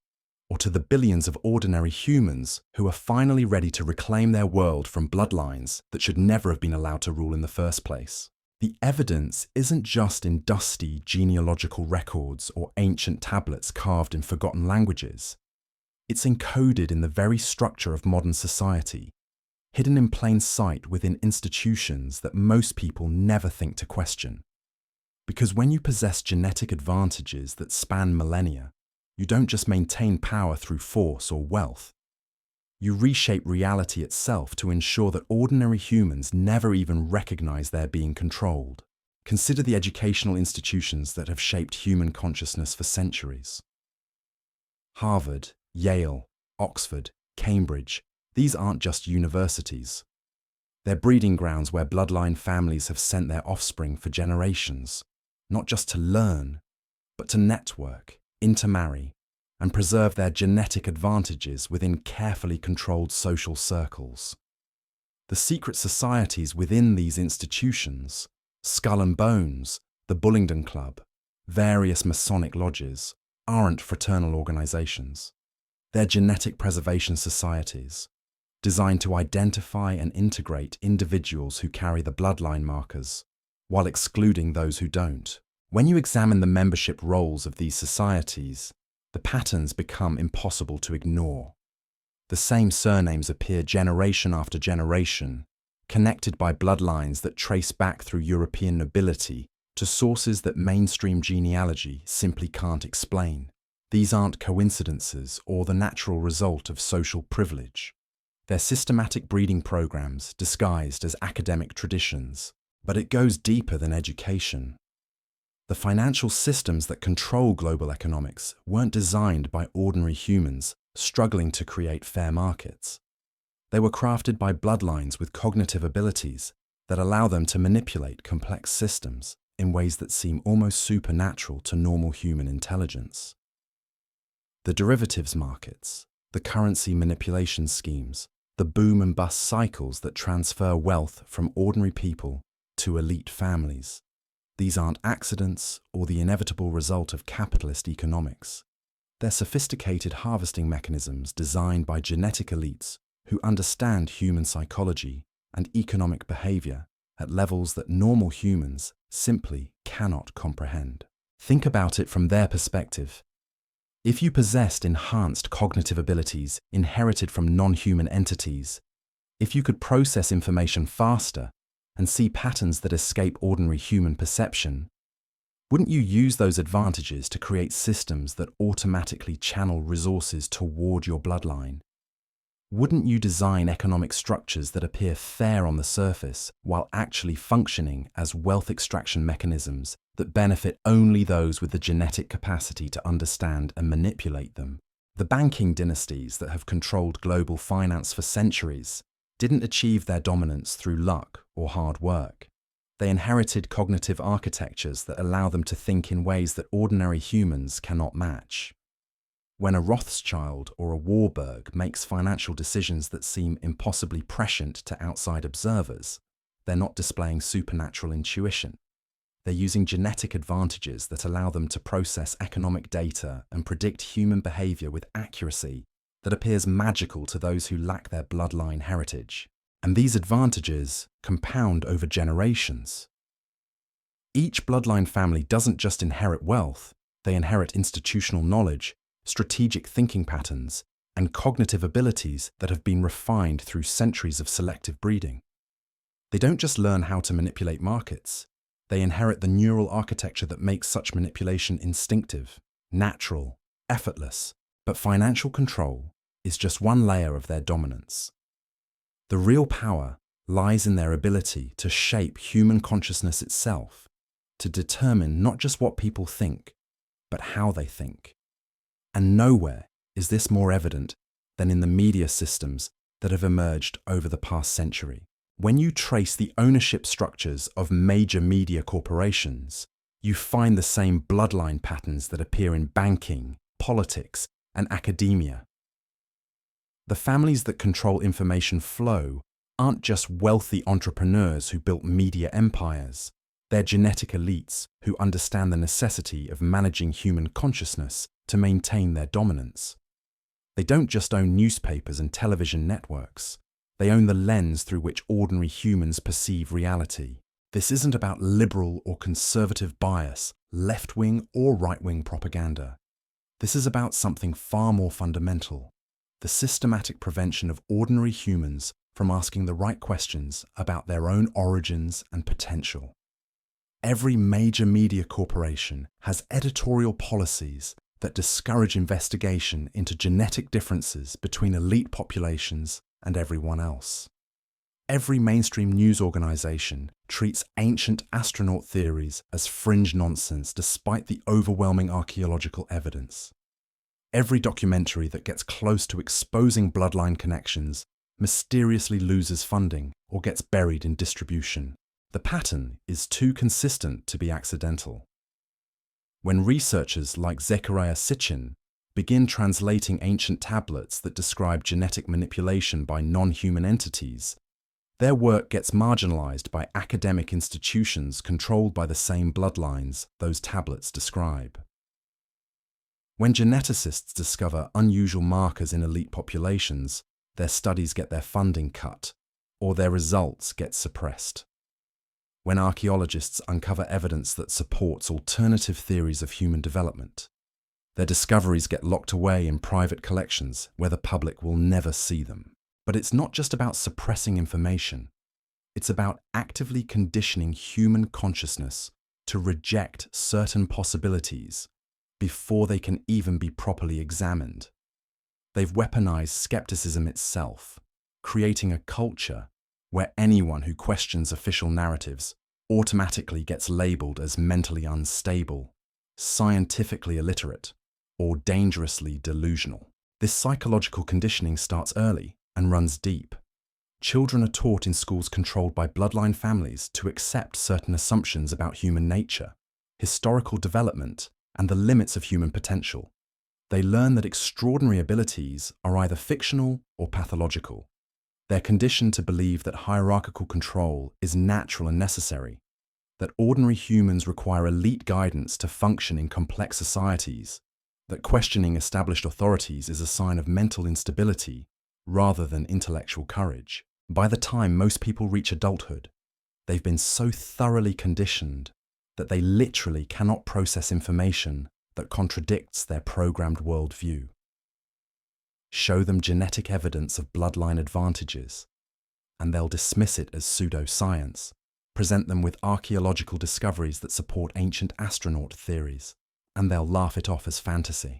A: or to the billions of ordinary humans who are finally ready to reclaim their world from bloodlines that should never have been allowed to rule in the first place. The evidence isn't just in dusty genealogical records or ancient tablets carved in forgotten languages. It's encoded in the very structure of modern society, hidden in plain sight within institutions that most people never think to question. Because when you possess genetic advantages that span millennia, you don't just maintain power through force or wealth. You reshape reality itself to ensure that ordinary humans never even recognize they're being controlled. Consider the educational institutions that have shaped human consciousness for centuries. Harvard, Yale, Oxford, Cambridge, these aren't just universities. They're breeding grounds where bloodline families have sent their offspring for generations, not just to learn, but to network, intermarry, and preserve their genetic advantages within carefully controlled social circles. The secret societies within these institutions, Skull and Bones, the Bullingdon Club, various Masonic lodges, aren't fraternal organizations. They're genetic preservation societies, designed to identify and integrate individuals who carry the bloodline markers, while excluding those who don't. When you examine the membership rolls of these societies, the patterns become impossible to ignore. The same surnames appear generation after generation, connected by bloodlines that trace back through European nobility to sources that mainstream genealogy simply can't explain. These aren't coincidences or the natural result of social privilege. They're systematic breeding programs disguised as academic traditions, but it goes deeper than education. The financial systems that control global economics weren't designed by ordinary humans struggling to create fair markets. They were crafted by bloodlines with cognitive abilities that allow them to manipulate complex systems in ways that seem almost supernatural to normal human intelligence. The derivatives markets, the currency manipulation schemes, the boom and bust cycles that transfer wealth from ordinary people to elite families. These aren't accidents or the inevitable result of capitalist economics. They're sophisticated harvesting mechanisms designed by genetic elites who understand human psychology and economic behavior at levels that normal humans simply cannot comprehend. Think about it from their perspective. If you possessed enhanced cognitive abilities inherited from non-human entities, if you could process information faster and see patterns that escape ordinary human perception, wouldn't you use those advantages to create systems that automatically channel resources toward your bloodline? Wouldn't you design economic structures that appear fair on the surface while actually functioning as wealth extraction mechanisms that benefit only those with the genetic capacity to understand and manipulate them? The banking dynasties that have controlled global finance for centuries didn't achieve their dominance through luck or hard work. They inherited cognitive architectures that allow them to think in ways that ordinary humans cannot match. When a Rothschild or a Warburg makes financial decisions that seem impossibly prescient to outside observers, they're not displaying supernatural intuition. They're using genetic advantages that allow them to process economic data and predict human behavior with accuracy that appears magical to those who lack their bloodline heritage. And these advantages compound over generations. Each bloodline family doesn't just inherit wealth, they inherit institutional knowledge, strategic thinking patterns, and cognitive abilities that have been refined through centuries of selective breeding. They don't just learn how to manipulate markets, they inherit the neural architecture that makes such manipulation instinctive, natural, effortless. But financial control is just one layer of their dominance. The real power lies in their ability to shape human consciousness itself, to determine not just what people think, but how they think. And nowhere is this more evident than in the media systems that have emerged over the past century. When you trace the ownership structures of major media corporations, you find the same bloodline patterns that appear in banking, politics, and academia. The families that control information flow aren't just wealthy entrepreneurs who built media empires. They're genetic elites who understand the necessity of managing human consciousness to maintain their dominance. They don't just own newspapers and television networks. They own the lens through which ordinary humans perceive reality. This isn't about liberal or conservative bias, left-wing or right-wing propaganda. This is about something far more fundamental: the systematic prevention of ordinary humans from asking the right questions about their own origins and potential. Every major media corporation has editorial policies that discourage investigation into genetic differences between elite populations and everyone else. Every mainstream news organization treats ancient astronaut theories as fringe nonsense despite the overwhelming archaeological evidence. Every documentary that gets close to exposing bloodline connections mysteriously loses funding or gets buried in distribution. The pattern is too consistent to be accidental. When researchers like Zecharia Sitchin begin translating ancient tablets that describe genetic manipulation by non-human entities, their work gets marginalized by academic institutions controlled by the same bloodlines those tablets describe. When geneticists discover unusual markers in elite populations, their studies get their funding cut, or their results get suppressed. When archaeologists uncover evidence that supports alternative theories of human development, their discoveries get locked away in private collections where the public will never see them. But it's not just about suppressing information. It's about actively conditioning human consciousness to reject certain possibilities before they can even be properly examined. They've weaponized skepticism itself, creating a culture where anyone who questions official narratives automatically gets labeled as mentally unstable, scientifically illiterate, or dangerously delusional. This psychological conditioning starts early and runs deep. Children are taught in schools controlled by bloodline families to accept certain assumptions about human nature, historical development, and the limits of human potential. They learn that extraordinary abilities are either fictional or pathological. They're conditioned to believe that hierarchical control is natural and necessary, that ordinary humans require elite guidance to function in complex societies, that questioning established authorities is a sign of mental instability rather than intellectual courage. By the time most people reach adulthood, they've been so thoroughly conditioned that they literally cannot process information that contradicts their programmed worldview. Show them genetic evidence of bloodline advantages, and they'll dismiss it as pseudoscience. Present them with archaeological discoveries that support ancient astronaut theories, and they'll laugh it off as fantasy.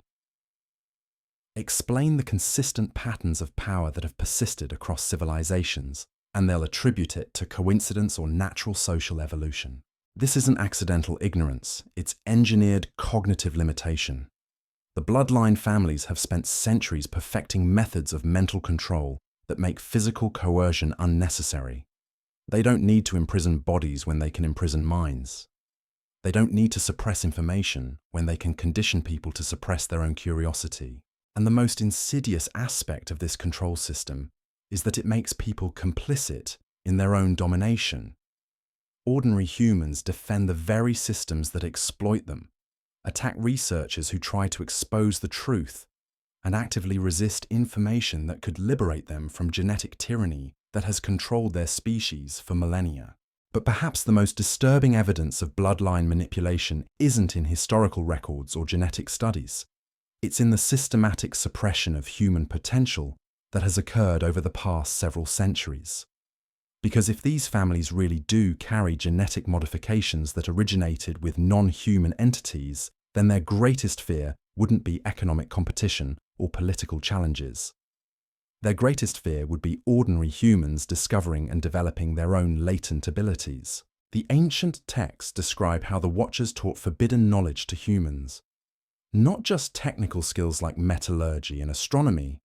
A: Explain the consistent patterns of power that have persisted across civilizations, and they'll attribute it to coincidence or natural social evolution. This isn't accidental ignorance, it's engineered cognitive limitation. The bloodline families have spent centuries perfecting methods of mental control that make physical coercion unnecessary. They don't need to imprison bodies when they can imprison minds. They don't need to suppress information when they can condition people to suppress their own curiosity. And the most insidious aspect of this control system is that it makes people complicit in their own domination. Ordinary humans defend the very systems that exploit them, attack researchers who try to expose the truth, and actively resist information that could liberate them from genetic tyranny that has controlled their species for millennia. But perhaps the most disturbing evidence of bloodline manipulation isn't in historical records or genetic studies. It's in the systematic suppression of human potential that has occurred over the past several centuries. Because if these families really do carry genetic modifications that originated with non-human entities, then their greatest fear wouldn't be economic competition or political challenges. Their greatest fear would be ordinary humans discovering and developing their own latent abilities. The ancient texts describe how the Watchers taught forbidden knowledge to humans. Not just technical skills like metallurgy and astronomy,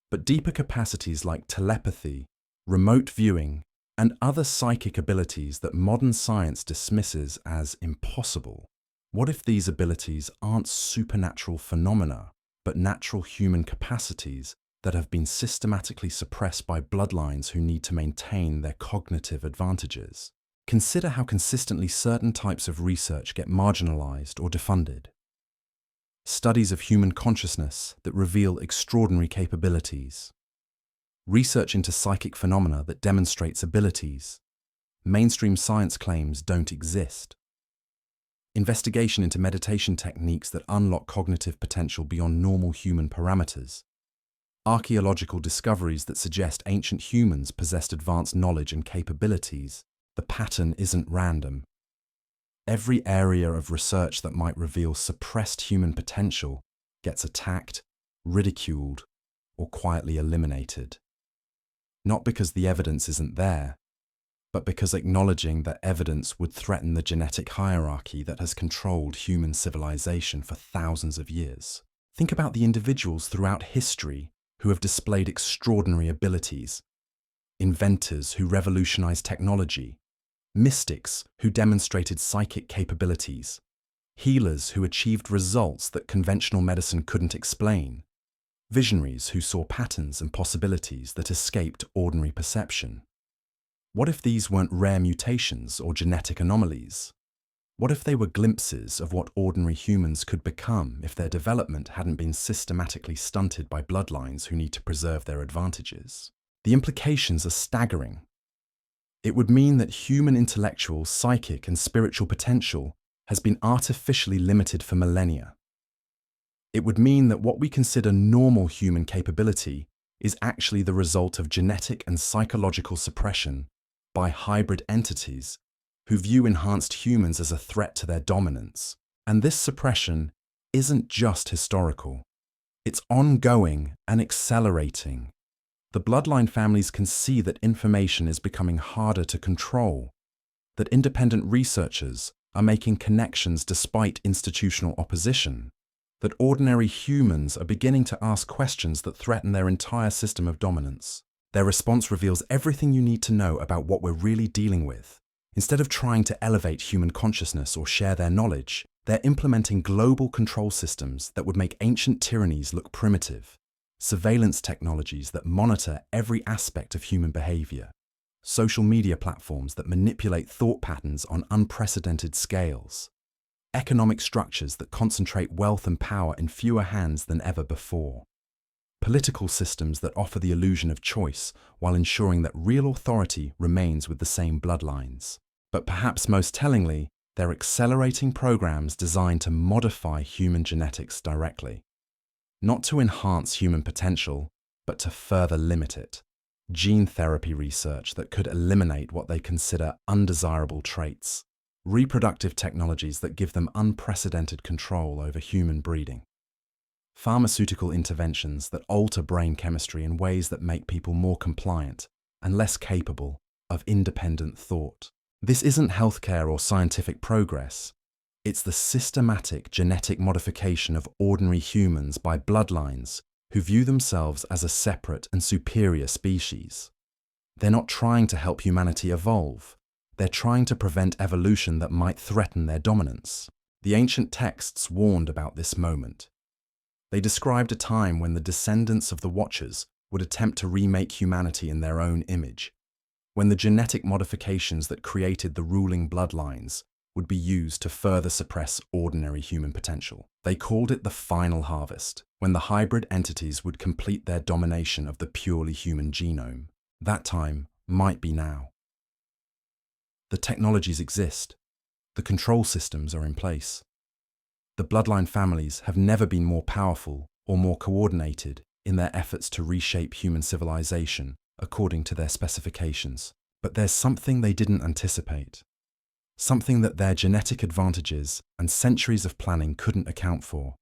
A: but deeper capacities like telepathy, remote viewing, and other psychic abilities that modern science dismisses as impossible. What if these abilities aren't supernatural phenomena, but natural human capacities that have been systematically suppressed by bloodlines who need to maintain their cognitive advantages? Consider how consistently certain types of research get marginalized or defunded. Studies of human consciousness that reveal extraordinary capabilities. Research into psychic phenomena that demonstrates abilities. Mainstream science claims don't exist. Investigation into meditation techniques that unlock cognitive potential beyond normal human parameters. Archaeological discoveries that suggest ancient humans possessed advanced knowledge and capabilities. The pattern isn't random. Every area of research that might reveal suppressed human potential gets attacked, ridiculed, or quietly eliminated. Not because the evidence isn't there, but because acknowledging that evidence would threaten the genetic hierarchy that has controlled human civilization for thousands of years. Think about the individuals throughout history who have displayed extraordinary abilities. Inventors who revolutionized technology. Mystics who demonstrated psychic capabilities. Healers who achieved results that conventional medicine couldn't explain. Visionaries who saw patterns and possibilities that escaped ordinary perception. What if these weren't rare mutations or genetic anomalies? What if they were glimpses of what ordinary humans could become if their development hadn't been systematically stunted by bloodlines who need to preserve their advantages? The implications are staggering. It would mean that human intellectual, psychic, and spiritual potential has been artificially limited for millennia. It would mean that what we consider normal human capability is actually the result of genetic and psychological suppression by hybrid entities who view enhanced humans as a threat to their dominance. And this suppression isn't just historical. It's ongoing and accelerating. The bloodline families can see that information is becoming harder to control, that independent researchers are making connections despite institutional opposition, that ordinary humans are beginning to ask questions that threaten their entire system of dominance. Their response reveals everything you need to know about what we're really dealing with. Instead of trying to elevate human consciousness or share their knowledge, they're implementing global control systems that would make ancient tyrannies look primitive. Surveillance technologies that monitor every aspect of human behavior. Social media platforms that manipulate thought patterns on unprecedented scales. Economic structures that concentrate wealth and power in fewer hands than ever before. Political systems that offer the illusion of choice while ensuring that real authority remains with the same bloodlines. But perhaps most tellingly, they're accelerating programs designed to modify human genetics directly. Not to enhance human potential, but to further limit it. Gene therapy research that could eliminate what they consider undesirable traits. Reproductive technologies that give them unprecedented control over human breeding. Pharmaceutical interventions that alter brain chemistry in ways that make people more compliant and less capable of independent thought. This isn't healthcare or scientific progress. It's the systematic genetic modification of ordinary humans by bloodlines who view themselves as a separate and superior species. They're not trying to help humanity evolve. They're trying to prevent evolution that might threaten their dominance. The ancient texts warned about this moment. They described a time when the descendants of the Watchers would attempt to remake humanity in their own image, when the genetic modifications that created the ruling bloodlines would be used to further suppress ordinary human potential. They called it the final harvest, when the hybrid entities would complete their domination of the purely human genome. That time might be now. The technologies exist. The control systems are in place. The bloodline families have never been more powerful or more coordinated in their efforts to reshape human civilization according to their specifications. But there's something they didn't anticipate. Something that their genetic advantages and centuries of planning couldn't account for.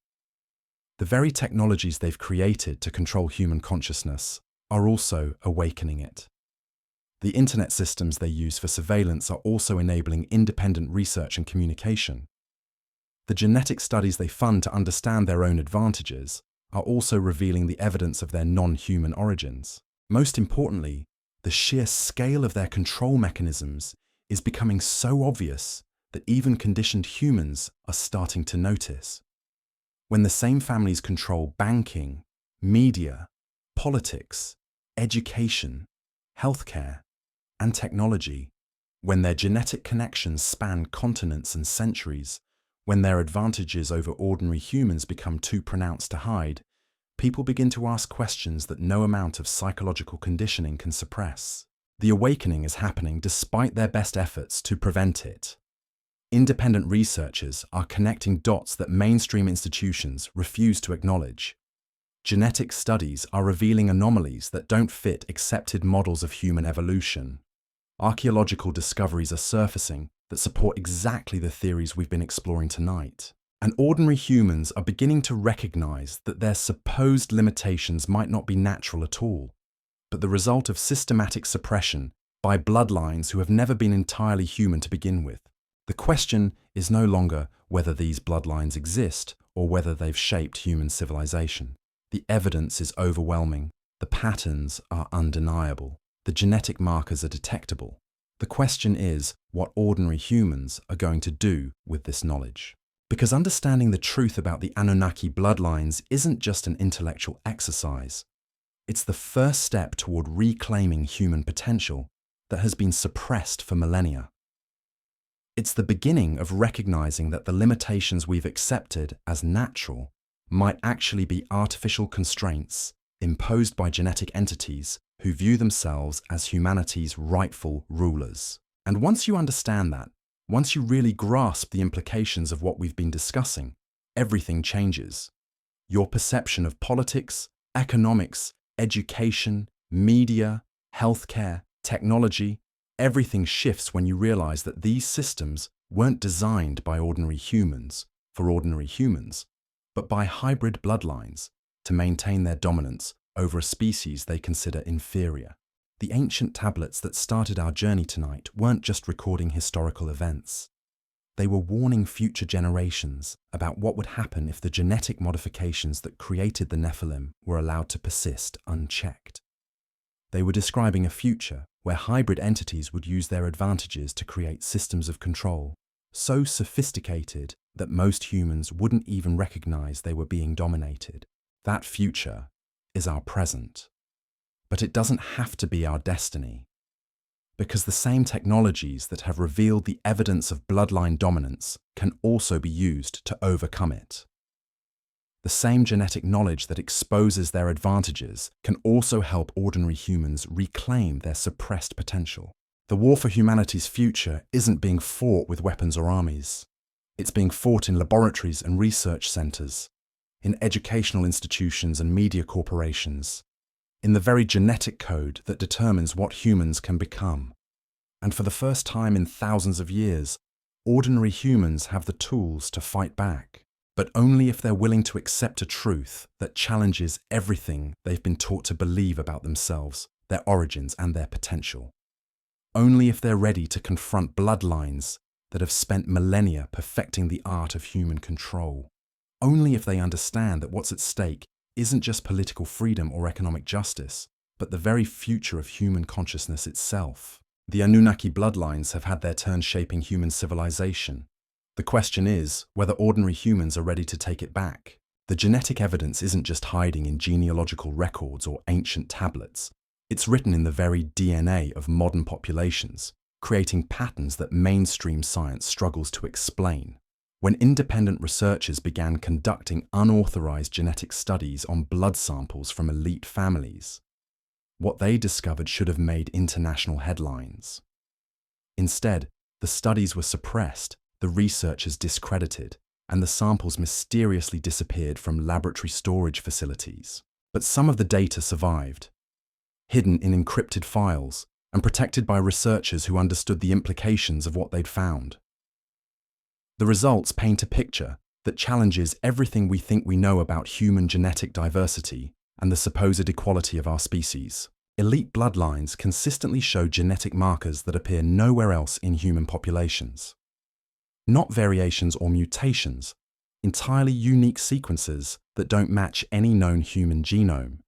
A: The very technologies they've created to control human consciousness are also awakening it. The internet systems they use for surveillance are also enabling independent research and communication. The genetic studies they fund to understand their own advantages are also revealing the evidence of their non-human origins. Most importantly, the sheer scale of their control mechanisms is becoming so obvious that even conditioned humans are starting to notice. When the same families control banking, media, politics, education, healthcare, and technology, when their genetic connections span continents and centuries, when their advantages over ordinary humans become too pronounced to hide, people begin to ask questions that no amount of psychological conditioning can suppress. The awakening is happening despite their best efforts to prevent it. Independent researchers are connecting dots that mainstream institutions refuse to acknowledge. Genetic studies are revealing anomalies that don't fit accepted models of human evolution. Archaeological discoveries are surfacing that support exactly the theories we've been exploring tonight. And ordinary humans are beginning to recognize that their supposed limitations might not be natural at all, but the result of systematic suppression by bloodlines who have never been entirely human to begin with. The question is no longer whether these bloodlines exist or whether they've shaped human civilization. The evidence is overwhelming. The patterns are undeniable. The genetic markers are detectable. The question is what ordinary humans are going to do with this knowledge. Because understanding the truth about the Anunnaki bloodlines isn't just an intellectual exercise. It's the first step toward reclaiming human potential that has been suppressed for millennia. It's the beginning of recognizing that the limitations we've accepted as natural might actually be artificial constraints imposed by genetic entities who view themselves as humanity's rightful rulers. And once you understand that, once you really grasp the implications of what we've been discussing, everything changes. Your perception of politics, economics, education, media, healthcare, technology, everything shifts when you realize that these systems weren't designed by ordinary humans for ordinary humans, but by hybrid bloodlines to maintain their dominance over a species they consider inferior. The ancient tablets that started our journey tonight weren't just recording historical events. They were warning future generations about what would happen if the genetic modifications that created the Nephilim were allowed to persist unchecked. They were describing a future where hybrid entities would use their advantages to create systems of control, so sophisticated that most humans wouldn't even recognize they were being dominated. That future is our present. But it doesn't have to be our destiny, because the same technologies that have revealed the evidence of bloodline dominance can also be used to overcome it. The same genetic knowledge that exposes their advantages can also help ordinary humans reclaim their suppressed potential. The war for humanity's future isn't being fought with weapons or armies. It's being fought in laboratories and research centers, in educational institutions and media corporations, in the very genetic code that determines what humans can become. And for the first time in thousands of years, ordinary humans have the tools to fight back, but only if they're willing to accept a truth that challenges everything they've been taught to believe about themselves, their origins, and their potential. Only if they're ready to confront bloodlines that have spent millennia perfecting the art of human control. Only if they understand that what's at stake isn't just political freedom or economic justice, but the very future of human consciousness itself. The Anunnaki bloodlines have had their turn shaping human civilization. The question is whether ordinary humans are ready to take it back. The genetic evidence isn't just hiding in genealogical records or ancient tablets. It's written in the very DNA of modern populations, creating patterns that mainstream science struggles to explain. When independent researchers began conducting unauthorized genetic studies on blood samples from elite families, what they discovered should have made international headlines. Instead, The studies were suppressed, the researchers discredited, and the samples mysteriously disappeared from laboratory storage facilities. But some of the data survived, hidden in encrypted files and protected by researchers who understood the implications of what they'd found. The results paint a picture that challenges everything we think we know about human genetic diversity and the supposed equality of our species. Elite bloodlines consistently show genetic markers that appear nowhere else in human populations. Not variations or mutations, entirely unique sequences that don't match any known human genome.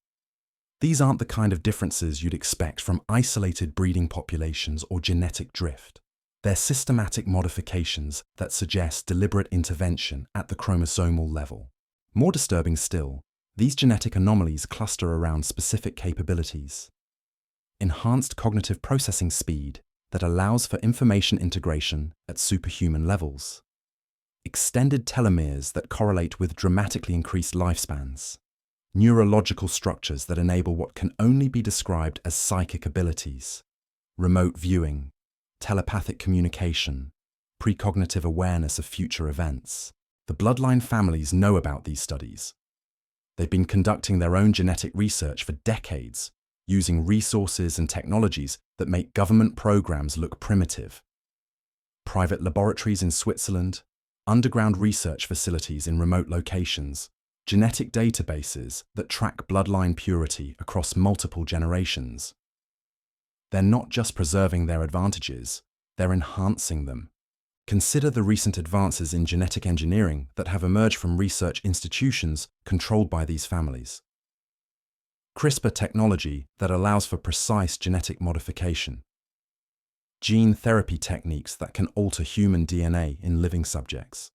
A: These aren't the kind of differences you'd expect from isolated breeding populations or genetic drift. They're systematic modifications that suggest deliberate intervention at the chromosomal level. More disturbing still, these genetic anomalies cluster around specific capabilities. Enhanced cognitive processing speed that allows for information integration at superhuman levels. Extended telomeres that correlate with dramatically increased lifespans. Neurological structures that enable what can only be described as psychic abilities. Remote viewing, telepathic communication, precognitive awareness of future events. The bloodline families know about these studies. They've been conducting their own genetic research for decades, using resources and technologies that make government programs look primitive. Private laboratories in Switzerland, underground research facilities in remote locations, genetic databases that track bloodline purity across multiple generations. They're not just preserving their advantages, they're enhancing them. Consider the recent advances in genetic engineering that have emerged from research institutions controlled by these families. CRISPR technology that allows for precise genetic modification. Gene therapy techniques that can alter human DNA in living subjects.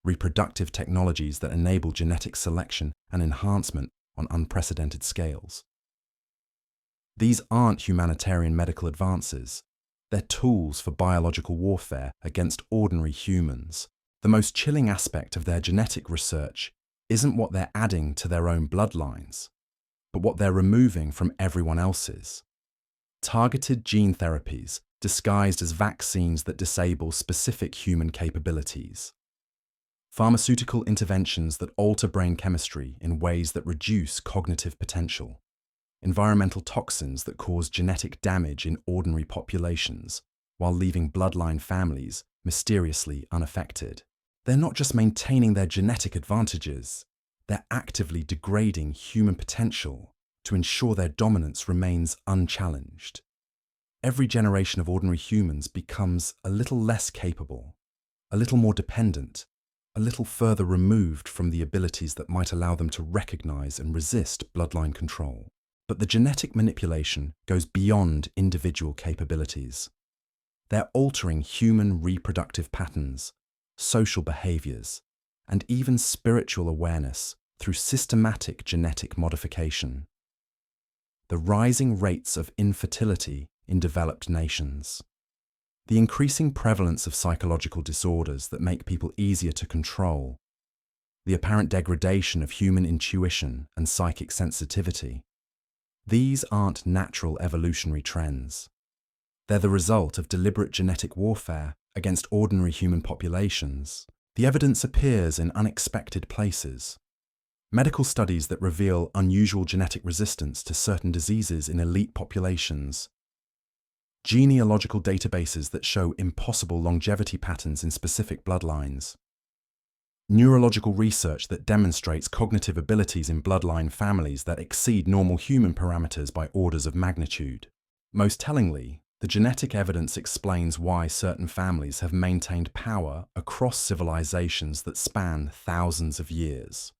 A: Reproductive technologies that enable genetic selection and enhancement on unprecedented scales. These aren't humanitarian medical advances. They're tools for biological warfare against ordinary humans. The most chilling aspect of their genetic research isn't what they're adding to their own bloodlines, but what they're removing from everyone else's. Targeted gene therapies disguised as vaccines that disable specific human capabilities. Pharmaceutical interventions that alter brain chemistry in ways that reduce cognitive potential. Environmental toxins that cause genetic damage in ordinary populations, while leaving bloodline families mysteriously unaffected. They're not just maintaining their genetic advantages, they're actively degrading human potential to ensure their dominance remains unchallenged. Every generation of ordinary humans becomes a little less capable, a little more dependent, a little further removed from the abilities that might allow them to recognize and resist bloodline control. But the genetic manipulation goes beyond individual capabilities. They're altering human reproductive patterns, social behaviors, and even spiritual awareness through systematic genetic modification. The rising rates of infertility in developed nations. The increasing prevalence of psychological disorders that make people easier to control. The apparent degradation of human intuition and psychic sensitivity. These aren't natural evolutionary trends. They're the result of deliberate genetic warfare against ordinary human populations. The evidence appears in unexpected places. Medical studies that reveal unusual genetic resistance to certain diseases in elite populations. Genealogical databases that show impossible longevity patterns in specific bloodlines. Neurological research that demonstrates cognitive abilities in bloodline families that exceed normal human parameters by orders of magnitude. Most tellingly, the genetic evidence explains why certain families have maintained power across civilizations that span thousands of years.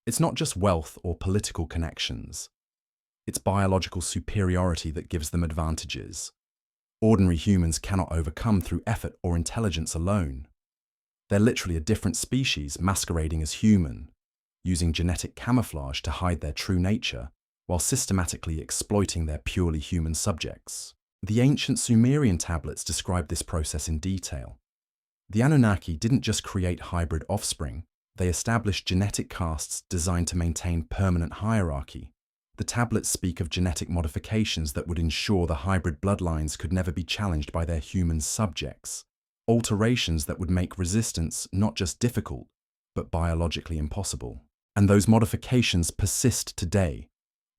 A: It's not just wealth or political connections. It's biological superiority that gives them advantages. Ordinary humans cannot overcome through effort or intelligence alone. They're literally a different species masquerading as human, using genetic camouflage to hide their true nature, while systematically exploiting their purely human subjects. The ancient Sumerian tablets describe this process in detail. The Anunnaki didn't just create hybrid offspring, they established genetic castes designed to maintain permanent hierarchy, The tablets speak of genetic modifications that would ensure the hybrid bloodlines could never be challenged by their human subjects, alterations that would make resistance not just difficult, but biologically impossible. And those modifications persist today,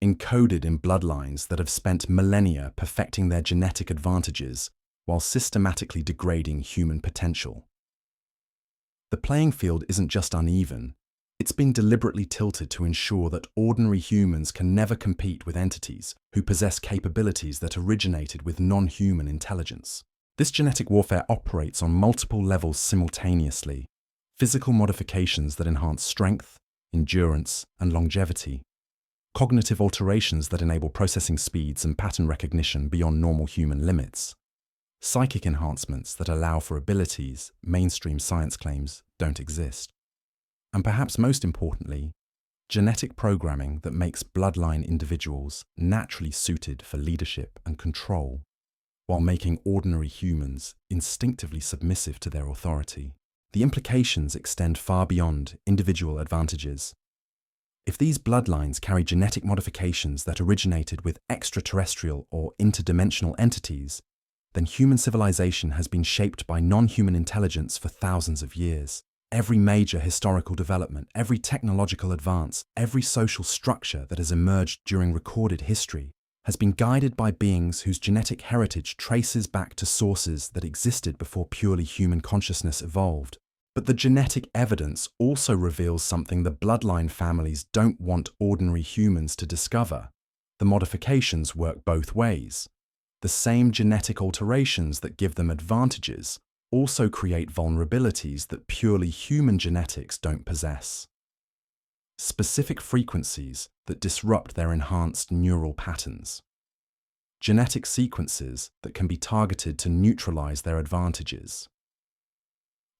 A: encoded in bloodlines that have spent millennia perfecting their genetic advantages while systematically degrading human potential. The playing field isn't just uneven, it's been deliberately tilted to ensure that ordinary humans can never compete with entities who possess capabilities that originated with non-human intelligence. This genetic warfare operates on multiple levels simultaneously: physical modifications that enhance strength, endurance, and longevity; cognitive alterations that enable processing speeds and pattern recognition beyond normal human limits; psychic enhancements that allow for abilities mainstream science claims don't exist; and perhaps most importantly, genetic programming that makes bloodline individuals naturally suited for leadership and control, while making ordinary humans instinctively submissive to their authority. The implications extend far beyond individual advantages. If these bloodlines carry genetic modifications that originated with extraterrestrial or interdimensional entities, then human civilization has been shaped by non-human intelligence for thousands of years. Every major historical development, every technological advance, every social structure that has emerged during recorded history has been guided by beings whose genetic heritage traces back to sources that existed before purely human consciousness evolved. But the genetic evidence also reveals something the bloodline families don't want ordinary humans to discover. The modifications work both ways. The same genetic alterations that give them advantages also create vulnerabilities that purely human genetics don't possess. Specific frequencies that disrupt their enhanced neural patterns. Genetic sequences that can be targeted to neutralize their advantages.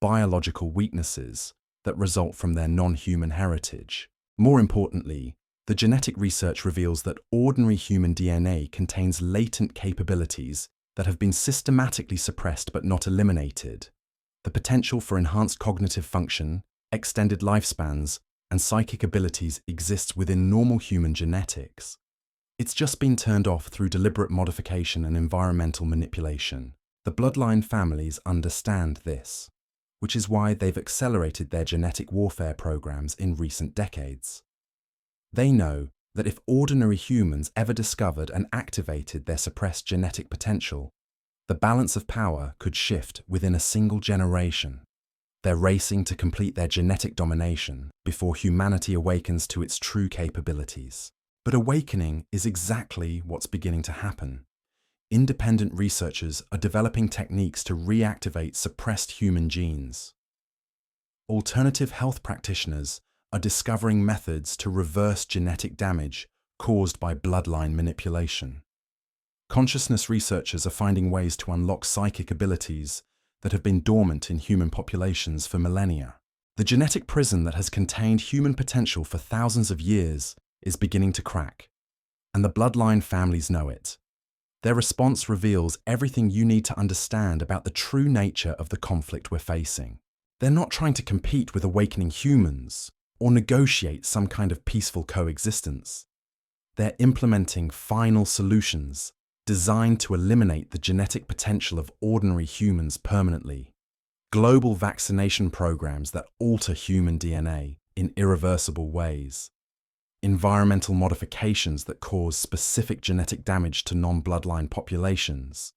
A: Biological weaknesses that result from their non-human heritage. More importantly, the genetic research reveals that ordinary human DNA contains latent capabilities that have been systematically suppressed but not eliminated. The potential for enhanced cognitive function, extended lifespans, and psychic abilities exists within normal human genetics. It's just been turned off through deliberate modification and environmental manipulation. The bloodline families understand this, which is why they've accelerated their genetic warfare programs in recent decades. They know that if ordinary humans ever discovered and activated their suppressed genetic potential, the balance of power could shift within a single generation. They're racing to complete their genetic domination before humanity awakens to its true capabilities. But awakening is exactly what's beginning to happen. Independent researchers are developing techniques to reactivate suppressed human genes. Alternative health practitioners are discovering methods to reverse genetic damage caused by bloodline manipulation. Consciousness researchers are finding ways to unlock psychic abilities that have been dormant in human populations for millennia. The genetic prison that has contained human potential for thousands of years is beginning to crack, and the bloodline families know it. Their response reveals everything you need to understand about the true nature of the conflict we're facing. They're not trying to compete with awakening humans or negotiate some kind of peaceful coexistence. They're implementing final solutions designed to eliminate the genetic potential of ordinary humans permanently. Global vaccination programs that alter human DNA in irreversible ways. Environmental modifications that cause specific genetic damage to non-bloodline populations.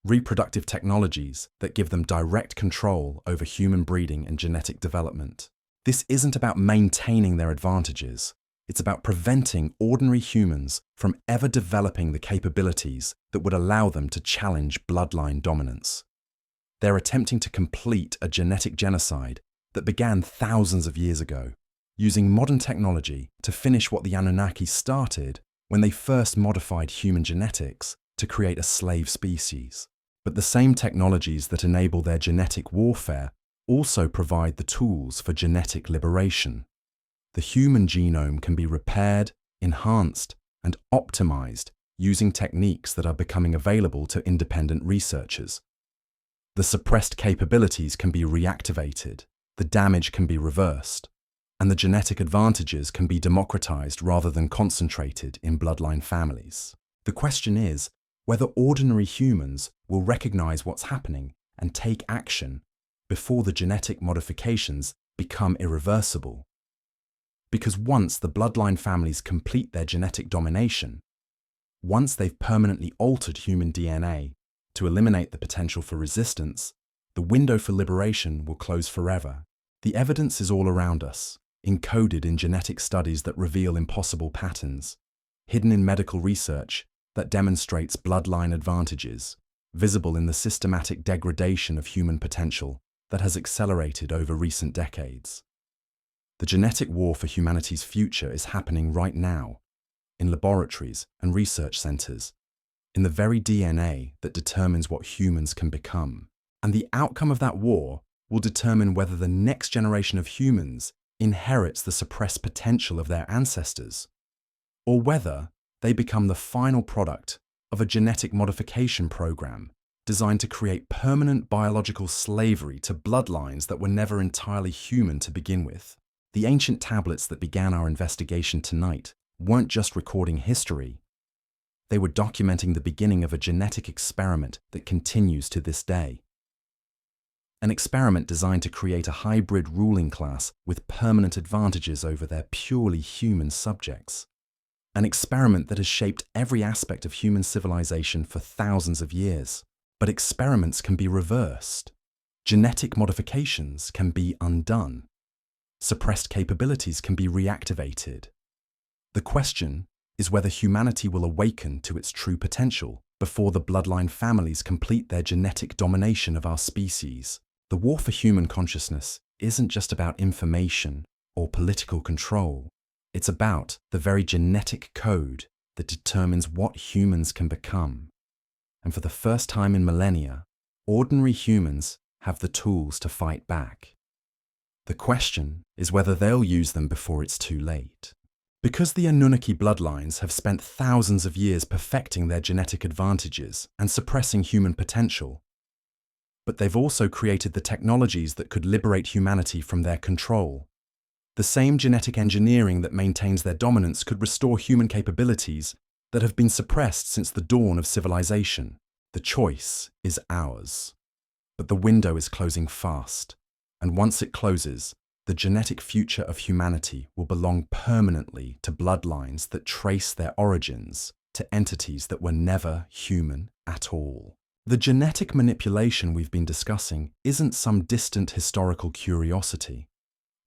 A: Reproductive technologies that give them direct control over human breeding and genetic development. This isn't about maintaining their advantages. It's about preventing ordinary humans from ever developing the capabilities that would allow them to challenge bloodline dominance. They're attempting to complete a genetic genocide that began thousands of years ago, using modern technology to finish what the Anunnaki started when they first modified human genetics to create a slave species. But the same technologies that enable their genetic warfare also provide the tools for genetic liberation. The human genome can be repaired, enhanced, and optimized using techniques that are becoming available to independent researchers. The suppressed capabilities can be reactivated, the damage can be reversed, and the genetic advantages can be democratized rather than concentrated in bloodline families. The question is whether ordinary humans will recognize what's happening and take action before the genetic modifications become irreversible. Because once the bloodline families complete their genetic domination, once they've permanently altered human DNA to eliminate the potential for resistance, the window for liberation will close forever. The evidence is all around us, encoded in genetic studies that reveal impossible patterns, hidden in medical research that demonstrates bloodline advantages, visible in the systematic degradation of human potential that has accelerated over recent decades. The genetic war for humanity's future is happening right now, in laboratories and research centers, in the very DNA that determines what humans can become. And the outcome of that war will determine whether the next generation of humans inherits the suppressed potential of their ancestors, or whether they become the final product of a genetic modification program designed to create permanent biological slavery to bloodlines that were never entirely human to begin with. The ancient tablets that began our investigation tonight weren't just recording history. They were documenting the beginning of a genetic experiment that continues to this day. An experiment designed to create a hybrid ruling class with permanent advantages over their purely human subjects. An experiment that has shaped every aspect of human civilization for thousands of years. But experiments can be reversed. Genetic modifications can be undone. Suppressed capabilities can be reactivated. The question is whether humanity will awaken to its true potential before the bloodline families complete their genetic domination of our species. The war for human consciousness isn't just about information or political control. It's about the very genetic code that determines what humans can become. And for the first time in millennia, ordinary humans have the tools to fight back. The question is whether they'll use them before it's too late. Because the Anunnaki Bloodlines have spent thousands of years perfecting their genetic advantages and suppressing human potential, but they've also created the technologies that could liberate humanity from their control. The same genetic engineering that maintains their dominance could restore human capabilities that have been suppressed since the dawn of civilization. The choice is ours. But the window is closing fast, and once it closes, the genetic future of humanity will belong permanently to bloodlines that trace their origins to entities that were never human at all. The genetic manipulation we've been discussing isn't some distant historical curiosity.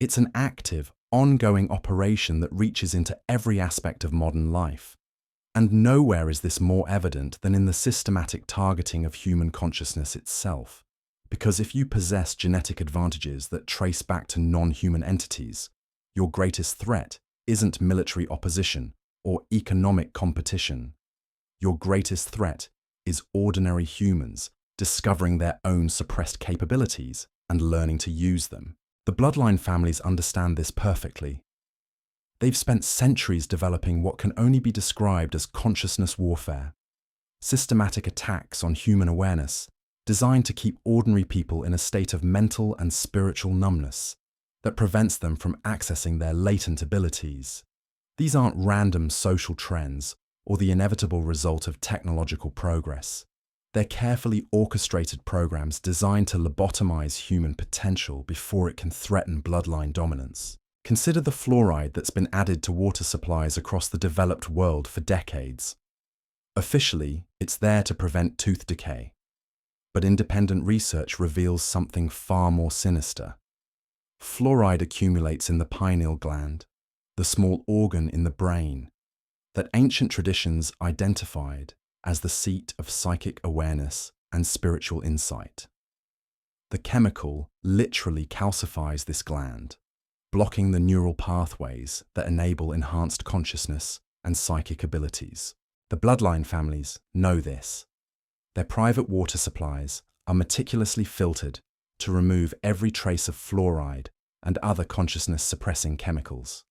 A: It's an active, ongoing operation that reaches into every aspect of modern life. And nowhere is this more evident than in the systematic targeting of human consciousness itself. Because if you possess genetic advantages that trace back to non-human entities, your greatest threat isn't military opposition or economic competition. Your greatest threat is ordinary humans discovering their own suppressed capabilities and learning to use them. The bloodline families understand this perfectly. They've spent centuries developing what can only be described as consciousness warfare, systematic attacks on human awareness designed to keep ordinary people in a state of mental and spiritual numbness that prevents them from accessing their latent abilities. These aren't random social trends or the inevitable result of technological progress. They're carefully orchestrated programs designed to lobotomize human potential before it can threaten bloodline dominance. Consider the fluoride that's been added to water supplies across the developed world for decades. Officially, it's there to prevent tooth decay. But independent research reveals something far more sinister. Fluoride accumulates in the pineal gland, the small organ in the brain, that ancient traditions identified as the seat of psychic awareness and spiritual insight. The chemical literally calcifies this gland, blocking the neural pathways that enable enhanced consciousness and psychic abilities. The bloodline families know this. Their private water supplies are meticulously filtered to remove every trace of fluoride and other consciousness-suppressing chemicals.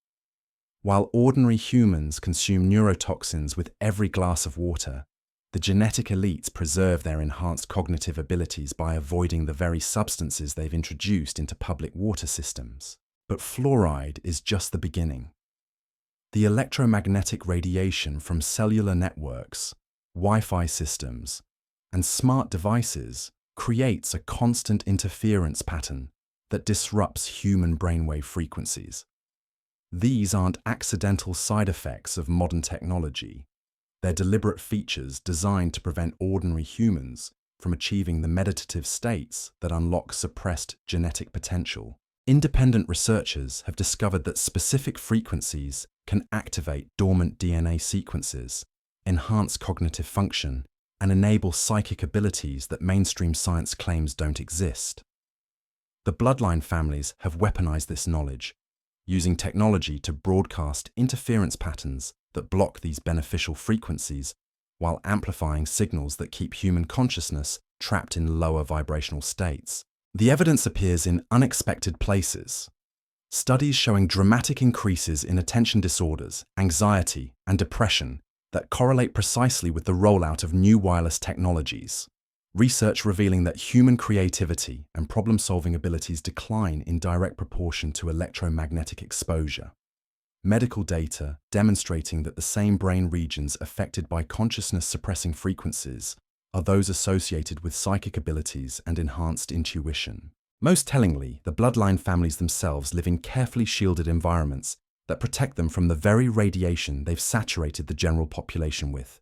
A: While ordinary humans consume neurotoxins with every glass of water, the genetic elites preserve their enhanced cognitive abilities by avoiding the very substances they've introduced into public water systems. But fluoride is just the beginning. The electromagnetic radiation from cellular networks, Wi-Fi systems, and smart devices creates a constant interference pattern that disrupts human brainwave frequencies. These aren't accidental side effects of modern technology. They're deliberate features designed to prevent ordinary humans from achieving the meditative states that unlock suppressed genetic potential. Independent researchers have discovered that specific frequencies can activate dormant DNA sequences, enhance cognitive function, and enable psychic abilities that mainstream science claims don't exist. The bloodline families have weaponized this knowledge, using technology to broadcast interference patterns that block these beneficial frequencies while amplifying signals that keep human consciousness trapped in lower vibrational states. The evidence appears in unexpected places. Studies showing dramatic increases in attention disorders, anxiety, and depression that correlate precisely with the rollout of new wireless technologies. Research revealing that human creativity and problem-solving abilities decline in direct proportion to electromagnetic exposure. Medical data demonstrating that the same brain regions affected by consciousness-suppressing frequencies are those associated with psychic abilities and enhanced intuition. Most tellingly, the bloodline families themselves live in carefully shielded environments that protect them from the very radiation they've saturated the general population with.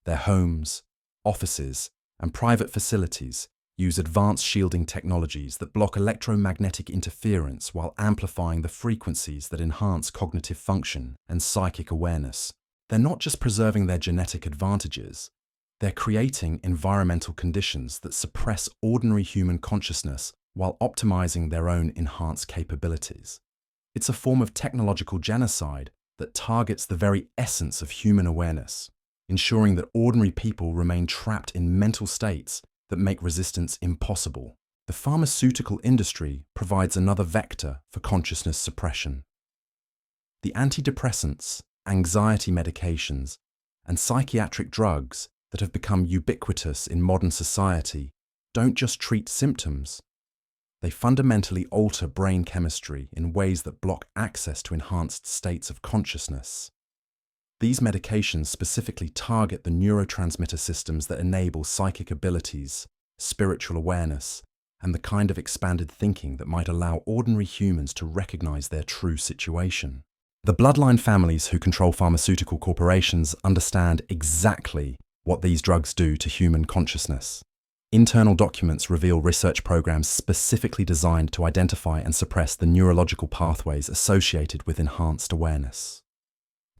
A: Their homes, offices, and private facilities use advanced shielding technologies that block electromagnetic interference while amplifying the frequencies that enhance cognitive function and psychic awareness. They're not just preserving their genetic advantages, they're creating environmental conditions that suppress ordinary human consciousness while optimizing their own enhanced capabilities. It's a form of technological genocide that targets the very essence of human awareness, ensuring that ordinary people remain trapped in mental states that make resistance impossible. The pharmaceutical industry provides another vector for consciousness suppression. The antidepressants, anxiety medications, and psychiatric drugs that have become ubiquitous in modern society don't just treat symptoms. They fundamentally alter brain chemistry in ways that block access to enhanced states of consciousness. These medications specifically target the neurotransmitter systems that enable psychic abilities, spiritual awareness, and the kind of expanded thinking that might allow ordinary humans to recognize their true situation. The bloodline families who control pharmaceutical corporations understand exactly what these drugs do to human consciousness. Internal documents reveal research programs specifically designed to identify and suppress the neurological pathways associated with enhanced awareness.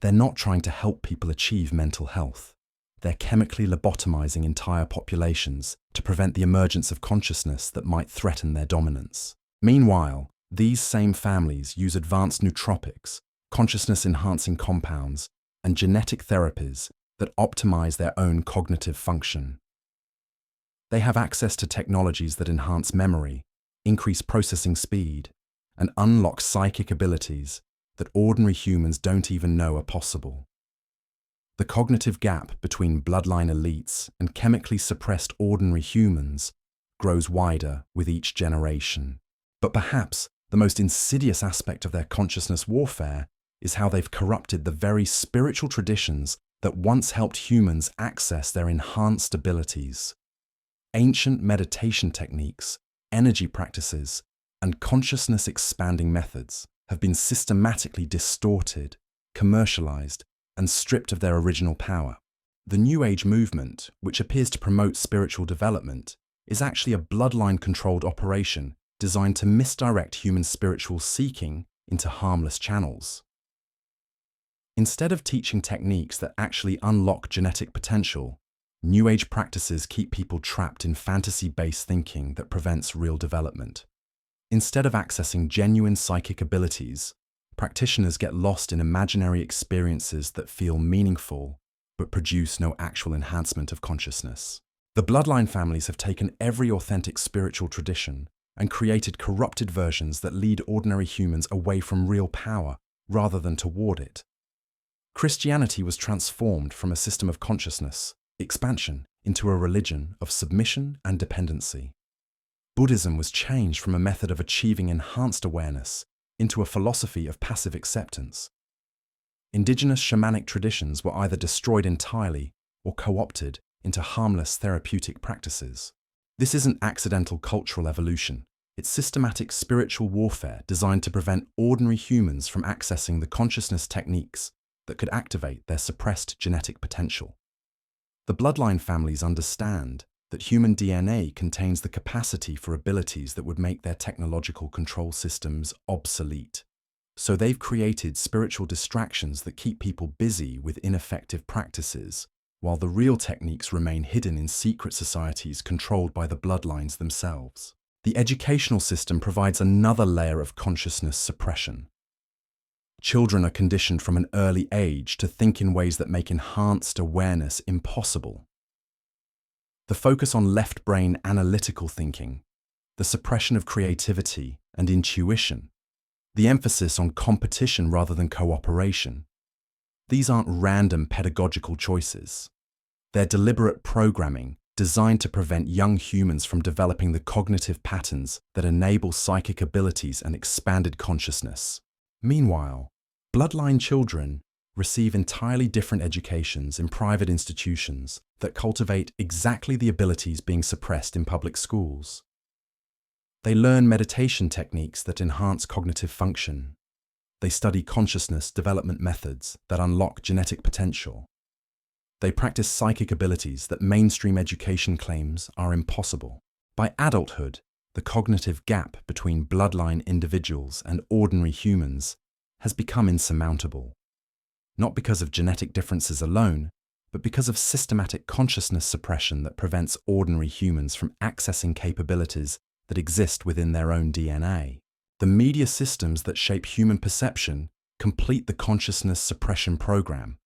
A: They're not trying to help people achieve mental health. They're chemically lobotomizing entire populations to prevent the emergence of consciousness that might threaten their dominance. Meanwhile, these same families use advanced nootropics, consciousness-enhancing compounds, and genetic therapies that optimize their own cognitive function. They have access to technologies that enhance memory, increase processing speed, and unlock psychic abilities that ordinary humans don't even know are possible. The cognitive gap between bloodline elites and chemically suppressed ordinary humans grows wider with each generation. But perhaps the most insidious aspect of their consciousness warfare is how they've corrupted the very spiritual traditions that once helped humans access their enhanced abilities. Ancient meditation techniques, energy practices, and consciousness-expanding methods have been systematically distorted, commercialized, and stripped of their original power. The New Age movement, which appears to promote spiritual development, is actually a bloodline-controlled operation designed to misdirect human spiritual seeking into harmless channels. Instead of teaching techniques that actually unlock genetic potential, New Age practices keep people trapped in fantasy-based thinking that prevents real development. Instead of accessing genuine psychic abilities, practitioners get lost in imaginary experiences that feel meaningful but produce no actual enhancement of consciousness. The bloodline families have taken every authentic spiritual tradition and created corrupted versions that lead ordinary humans away from real power rather than toward it. Christianity was transformed from a system of consciousness expansion into a religion of submission and dependency. Buddhism was changed from a method of achieving enhanced awareness into a philosophy of passive acceptance. Indigenous shamanic traditions were either destroyed entirely or co-opted into harmless therapeutic practices. This isn't accidental cultural evolution. It's systematic spiritual warfare designed to prevent ordinary humans from accessing the consciousness techniques that could activate their suppressed genetic potential. The bloodline families understand that human DNA contains the capacity for abilities that would make their technological control systems obsolete. So they've created spiritual distractions that keep people busy with ineffective practices, while the real techniques remain hidden in secret societies controlled by the bloodlines themselves. The educational system provides another layer of consciousness suppression. Children are conditioned from an early age to think in ways that make enhanced awareness impossible. The focus on left-brain analytical thinking, the suppression of creativity and intuition, the emphasis on competition rather than cooperation. These aren't random pedagogical choices. They're deliberate programming designed to prevent young humans from developing the cognitive patterns that enable psychic abilities and expanded consciousness. Meanwhile, bloodline children receive entirely different educations in private institutions that cultivate exactly the abilities being suppressed in public schools. They learn meditation techniques that enhance cognitive function. They study consciousness development methods that unlock genetic potential. They practice psychic abilities that mainstream education claims are impossible. By adulthood, the cognitive gap between bloodline individuals and ordinary humans has become insurmountable. Not because of genetic differences alone, but because of systematic consciousness suppression that prevents ordinary humans from accessing capabilities that exist within their own DNA. The media systems that shape human perception complete the consciousness suppression program.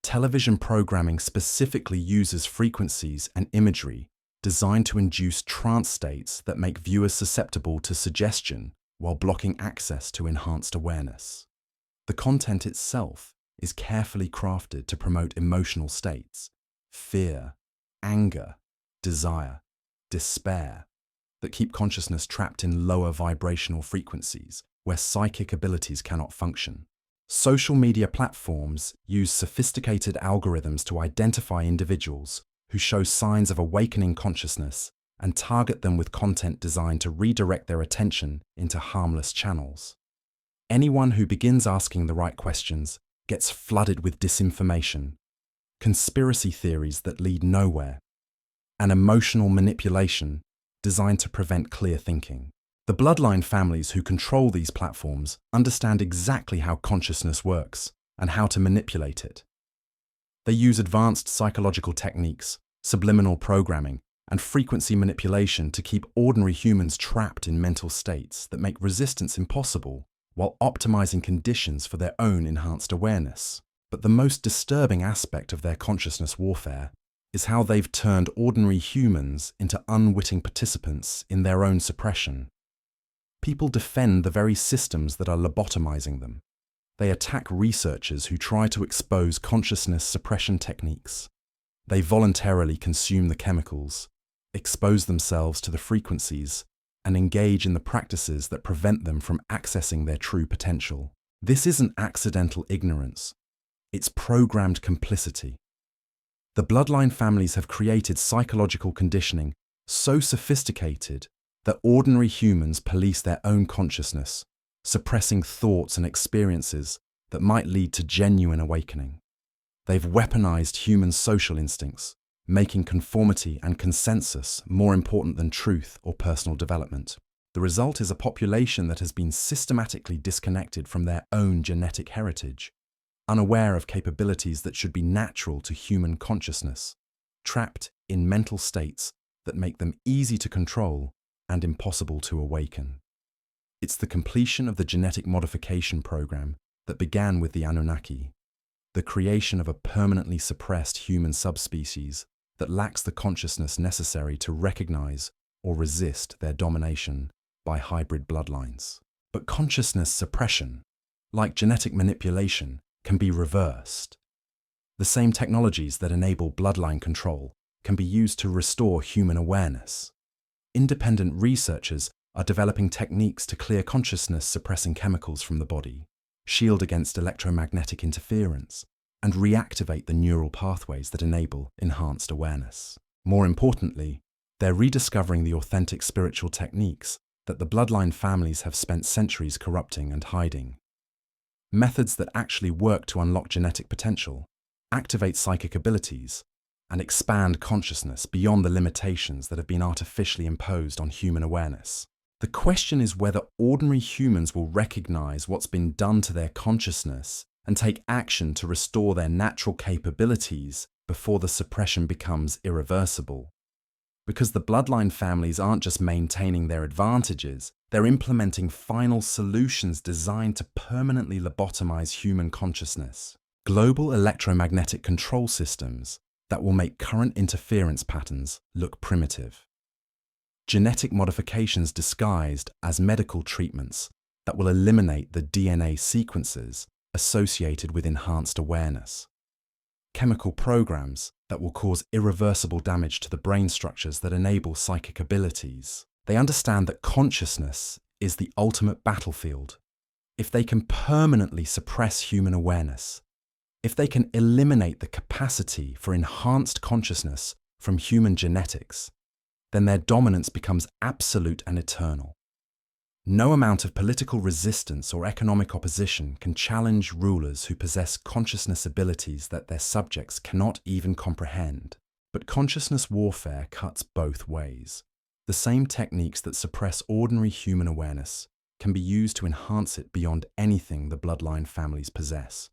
A: Television programming specifically uses frequencies and imagery designed to induce trance states that make viewers susceptible to suggestion while blocking access to enhanced awareness. The content itself is carefully crafted to promote emotional states, fear, anger, desire, despair, that keep consciousness trapped in lower vibrational frequencies where psychic abilities cannot function. Social media platforms use sophisticated algorithms to identify individuals who show signs of awakening consciousness and target them with content designed to redirect their attention into harmless channels. Anyone who begins asking the right questions gets flooded with disinformation, conspiracy theories that lead nowhere, and emotional manipulation designed to prevent clear thinking. The bloodline families who control these platforms understand exactly how consciousness works and how to manipulate it. They use advanced psychological techniques, subliminal programming, and frequency manipulation to keep ordinary humans trapped in mental states that make resistance impossible while optimizing conditions for their own enhanced awareness. But the most disturbing aspect of their consciousness warfare is how they've turned ordinary humans into unwitting participants in their own suppression. People defend the very systems that are lobotomizing them. They attack researchers who try to expose consciousness suppression techniques. They voluntarily consume the chemicals, expose themselves to the frequencies, and engage in the practices that prevent them from accessing their true potential. This isn't accidental ignorance. It's programmed complicity. The bloodline families have created psychological conditioning so sophisticated that ordinary humans police their own consciousness, suppressing thoughts and experiences that might lead to genuine awakening. They've weaponized human social instincts, making conformity and consensus more important than truth or personal development. The result is a population that has been systematically disconnected from their own genetic heritage, unaware of capabilities that should be natural to human consciousness, trapped in mental states that make them easy to control and impossible to awaken. It's the completion of the genetic modification program that began with the Anunnaki, the creation of a permanently suppressed human subspecies that lacks the consciousness necessary to recognize or resist their domination by hybrid bloodlines. But consciousness suppression, like genetic manipulation, can be reversed. The same technologies that enable bloodline control can be used to restore human awareness. Independent researchers are developing techniques to clear consciousness-suppressing chemicals from the body, shield against electromagnetic interference, and reactivate the neural pathways that enable enhanced awareness. More importantly, they're rediscovering the authentic spiritual techniques that the bloodline families have spent centuries corrupting and hiding. Methods that actually work to unlock genetic potential, activate psychic abilities, and expand consciousness beyond the limitations that have been artificially imposed on human awareness. The question is whether ordinary humans will recognize what's been done to their consciousness and take action to restore their natural capabilities before the suppression becomes irreversible. Because the bloodline families aren't just maintaining their advantages, they're implementing final solutions designed to permanently lobotomize human consciousness. Global electromagnetic control systems that will make current interference patterns look primitive. Genetic modifications disguised as medical treatments that will eliminate the DNA sequences associated with enhanced awareness. Chemical programs that will cause irreversible damage to the brain structures that enable psychic abilities. They understand that consciousness is the ultimate battlefield. If they can permanently suppress human awareness, if they can eliminate the capacity for enhanced consciousness from human genetics, then their dominance becomes absolute and eternal. No amount of political resistance or economic opposition can challenge rulers who possess consciousness abilities that their subjects cannot even comprehend. But consciousness warfare cuts both ways. The same techniques that suppress ordinary human awareness can be used to enhance it beyond anything the bloodline families possess.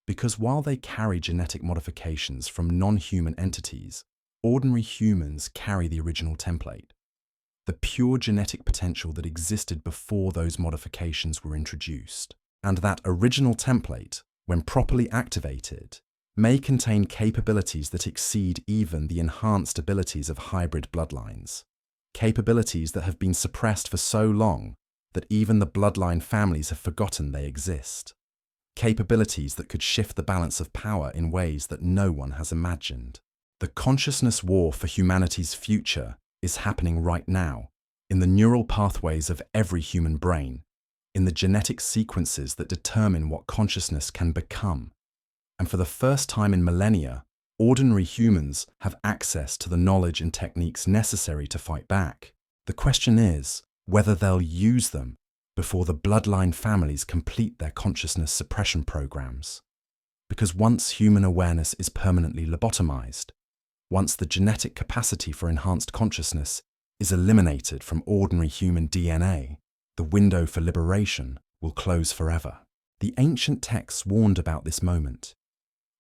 A: Because while they carry genetic modifications from non-human entities, ordinary humans carry the original template. The pure genetic potential that existed before those modifications were introduced. And that original template, when properly activated, may contain capabilities that exceed even the enhanced abilities of hybrid bloodlines. Capabilities that have been suppressed for so long that even the bloodline families have forgotten they exist. Capabilities that could shift the balance of power in ways that no one has imagined. The consciousness war for humanity's future is happening right now, in the neural pathways of every human brain, in the genetic sequences that determine what consciousness can become. And for the first time in millennia, ordinary humans have access to the knowledge and techniques necessary to fight back. The question is whether they'll use them before the bloodline families complete their consciousness suppression programs. Because once human awareness is permanently lobotomized, once the genetic capacity for enhanced consciousness is eliminated from ordinary human DNA, the window for liberation will close forever. The ancient texts warned about this moment.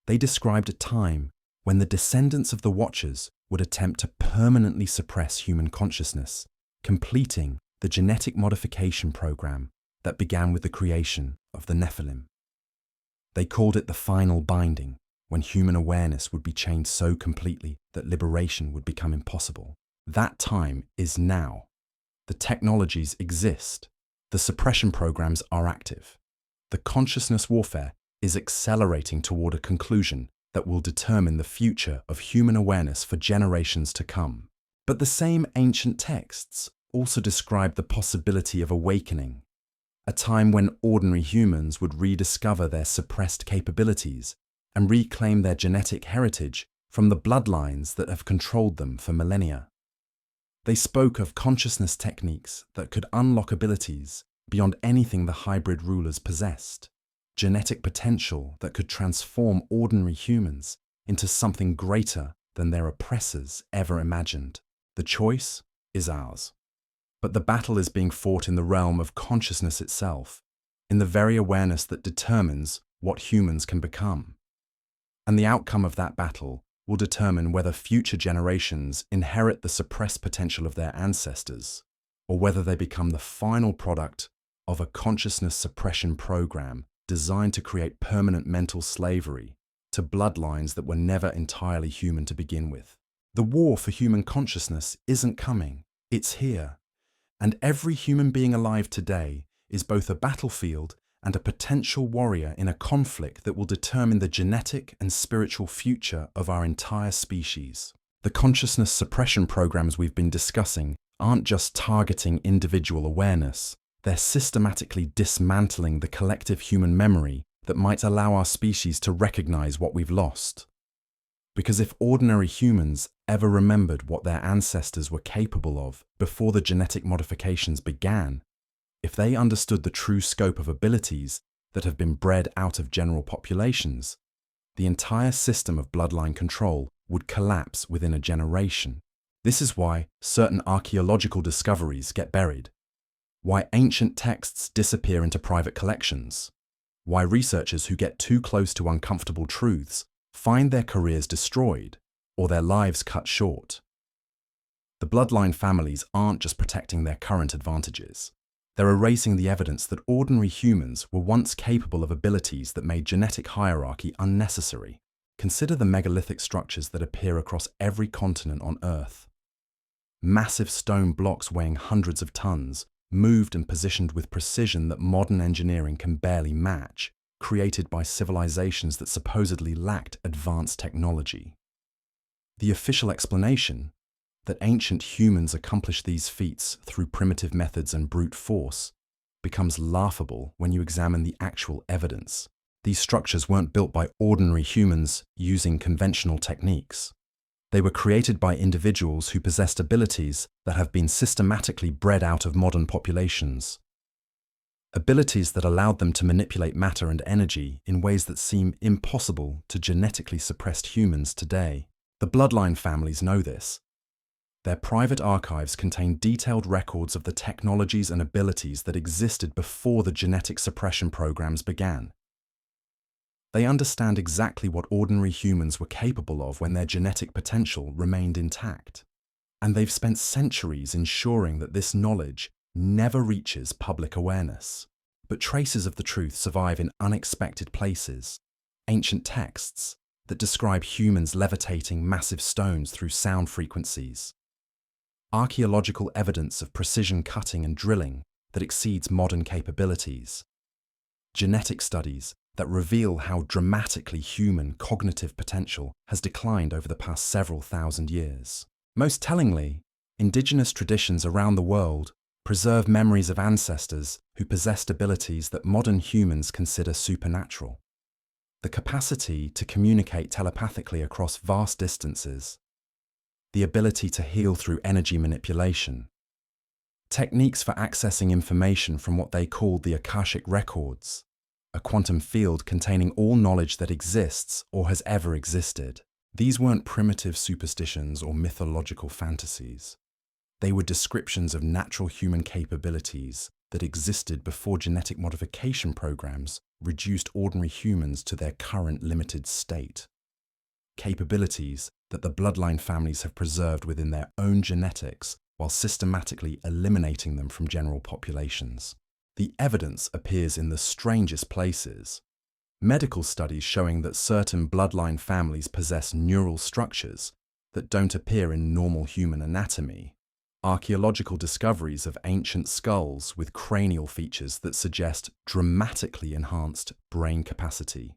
A: They described a time when the descendants of the Watchers would attempt to permanently suppress human consciousness, completing the genetic modification program that began with the creation of the Nephilim. They called it the final binding, when human awareness would be chained so completely that liberation would become impossible. That time is now. The technologies exist. The suppression programs are active. The consciousness warfare is accelerating toward a conclusion that will determine the future of human awareness for generations to come. But the same ancient texts also describe the possibility of awakening, a time when ordinary humans would rediscover their suppressed capabilities and reclaim their genetic heritage from the bloodlines that have controlled them for millennia. They spoke of consciousness techniques that could unlock abilities beyond anything the hybrid rulers possessed, genetic potential that could transform ordinary humans into something greater than their oppressors ever imagined. The choice is ours. But the battle is being fought in the realm of consciousness itself, in the very awareness that determines what humans can become. And the outcome of that battle will determine whether future generations inherit the suppressed potential of their ancestors, or whether they become the final product of a consciousness suppression program designed to create permanent mental slavery to bloodlines that were never entirely human to begin with. The war for human consciousness isn't coming, it's here. And every human being alive today is both a battlefield and a potential warrior in a conflict that will determine the genetic and spiritual future of our entire species. The consciousness suppression programs we've been discussing aren't just targeting individual awareness, they're systematically dismantling the collective human memory that might allow our species to recognize what we've lost. Because if ordinary humans ever remembered what their ancestors were capable of before the genetic modifications began, if they understood the true scope of abilities that have been bred out of general populations, the entire system of bloodline control would collapse within a generation. This is why certain archaeological discoveries get buried, why ancient texts disappear into private collections, why researchers who get too close to uncomfortable truths find their careers destroyed or their lives cut short. The bloodline families aren't just protecting their current advantages. They're erasing the evidence that ordinary humans were once capable of abilities that made genetic hierarchy unnecessary. Consider the megalithic structures that appear across every continent on Earth. Massive stone blocks weighing hundreds of tons, moved and positioned with precision that modern engineering can barely match, created by civilizations that supposedly lacked advanced technology. The official explanation, that ancient humans accomplished these feats through primitive methods and brute force, becomes laughable when you examine the actual evidence. These structures weren't built by ordinary humans using conventional techniques. They were created by individuals who possessed abilities that have been systematically bred out of modern populations. Abilities that allowed them to manipulate matter and energy in ways that seem impossible to genetically suppressed humans today. The bloodline families know this. Their private archives contain detailed records of the technologies and abilities that existed before the genetic suppression programs began. They understand exactly what ordinary humans were capable of when their genetic potential remained intact. And they've spent centuries ensuring that this knowledge never reaches public awareness. But traces of the truth survive in unexpected places. Ancient texts that describe humans levitating massive stones through sound frequencies. Archaeological evidence of precision cutting and drilling that exceeds modern capabilities. Genetic studies that reveal how dramatically human cognitive potential has declined over the past several thousand years. Most tellingly, indigenous traditions around the world preserve memories of ancestors who possessed abilities that modern humans consider supernatural. The capacity to communicate telepathically across vast distances, the ability to heal through energy manipulation, techniques for accessing information from what they called the Akashic Records, a quantum field containing all knowledge that exists or has ever existed. These weren't primitive superstitions or mythological fantasies. They were descriptions of natural human capabilities that existed before genetic modification programs reduced ordinary humans to their current limited state. Capabilities that the bloodline families have preserved within their own genetics while systematically eliminating them from general populations. The evidence appears in the strangest places. Medical studies showing that certain bloodline families possess neural structures that don't appear in normal human anatomy. Archaeological discoveries of ancient skulls with cranial features that suggest dramatically enhanced brain capacity.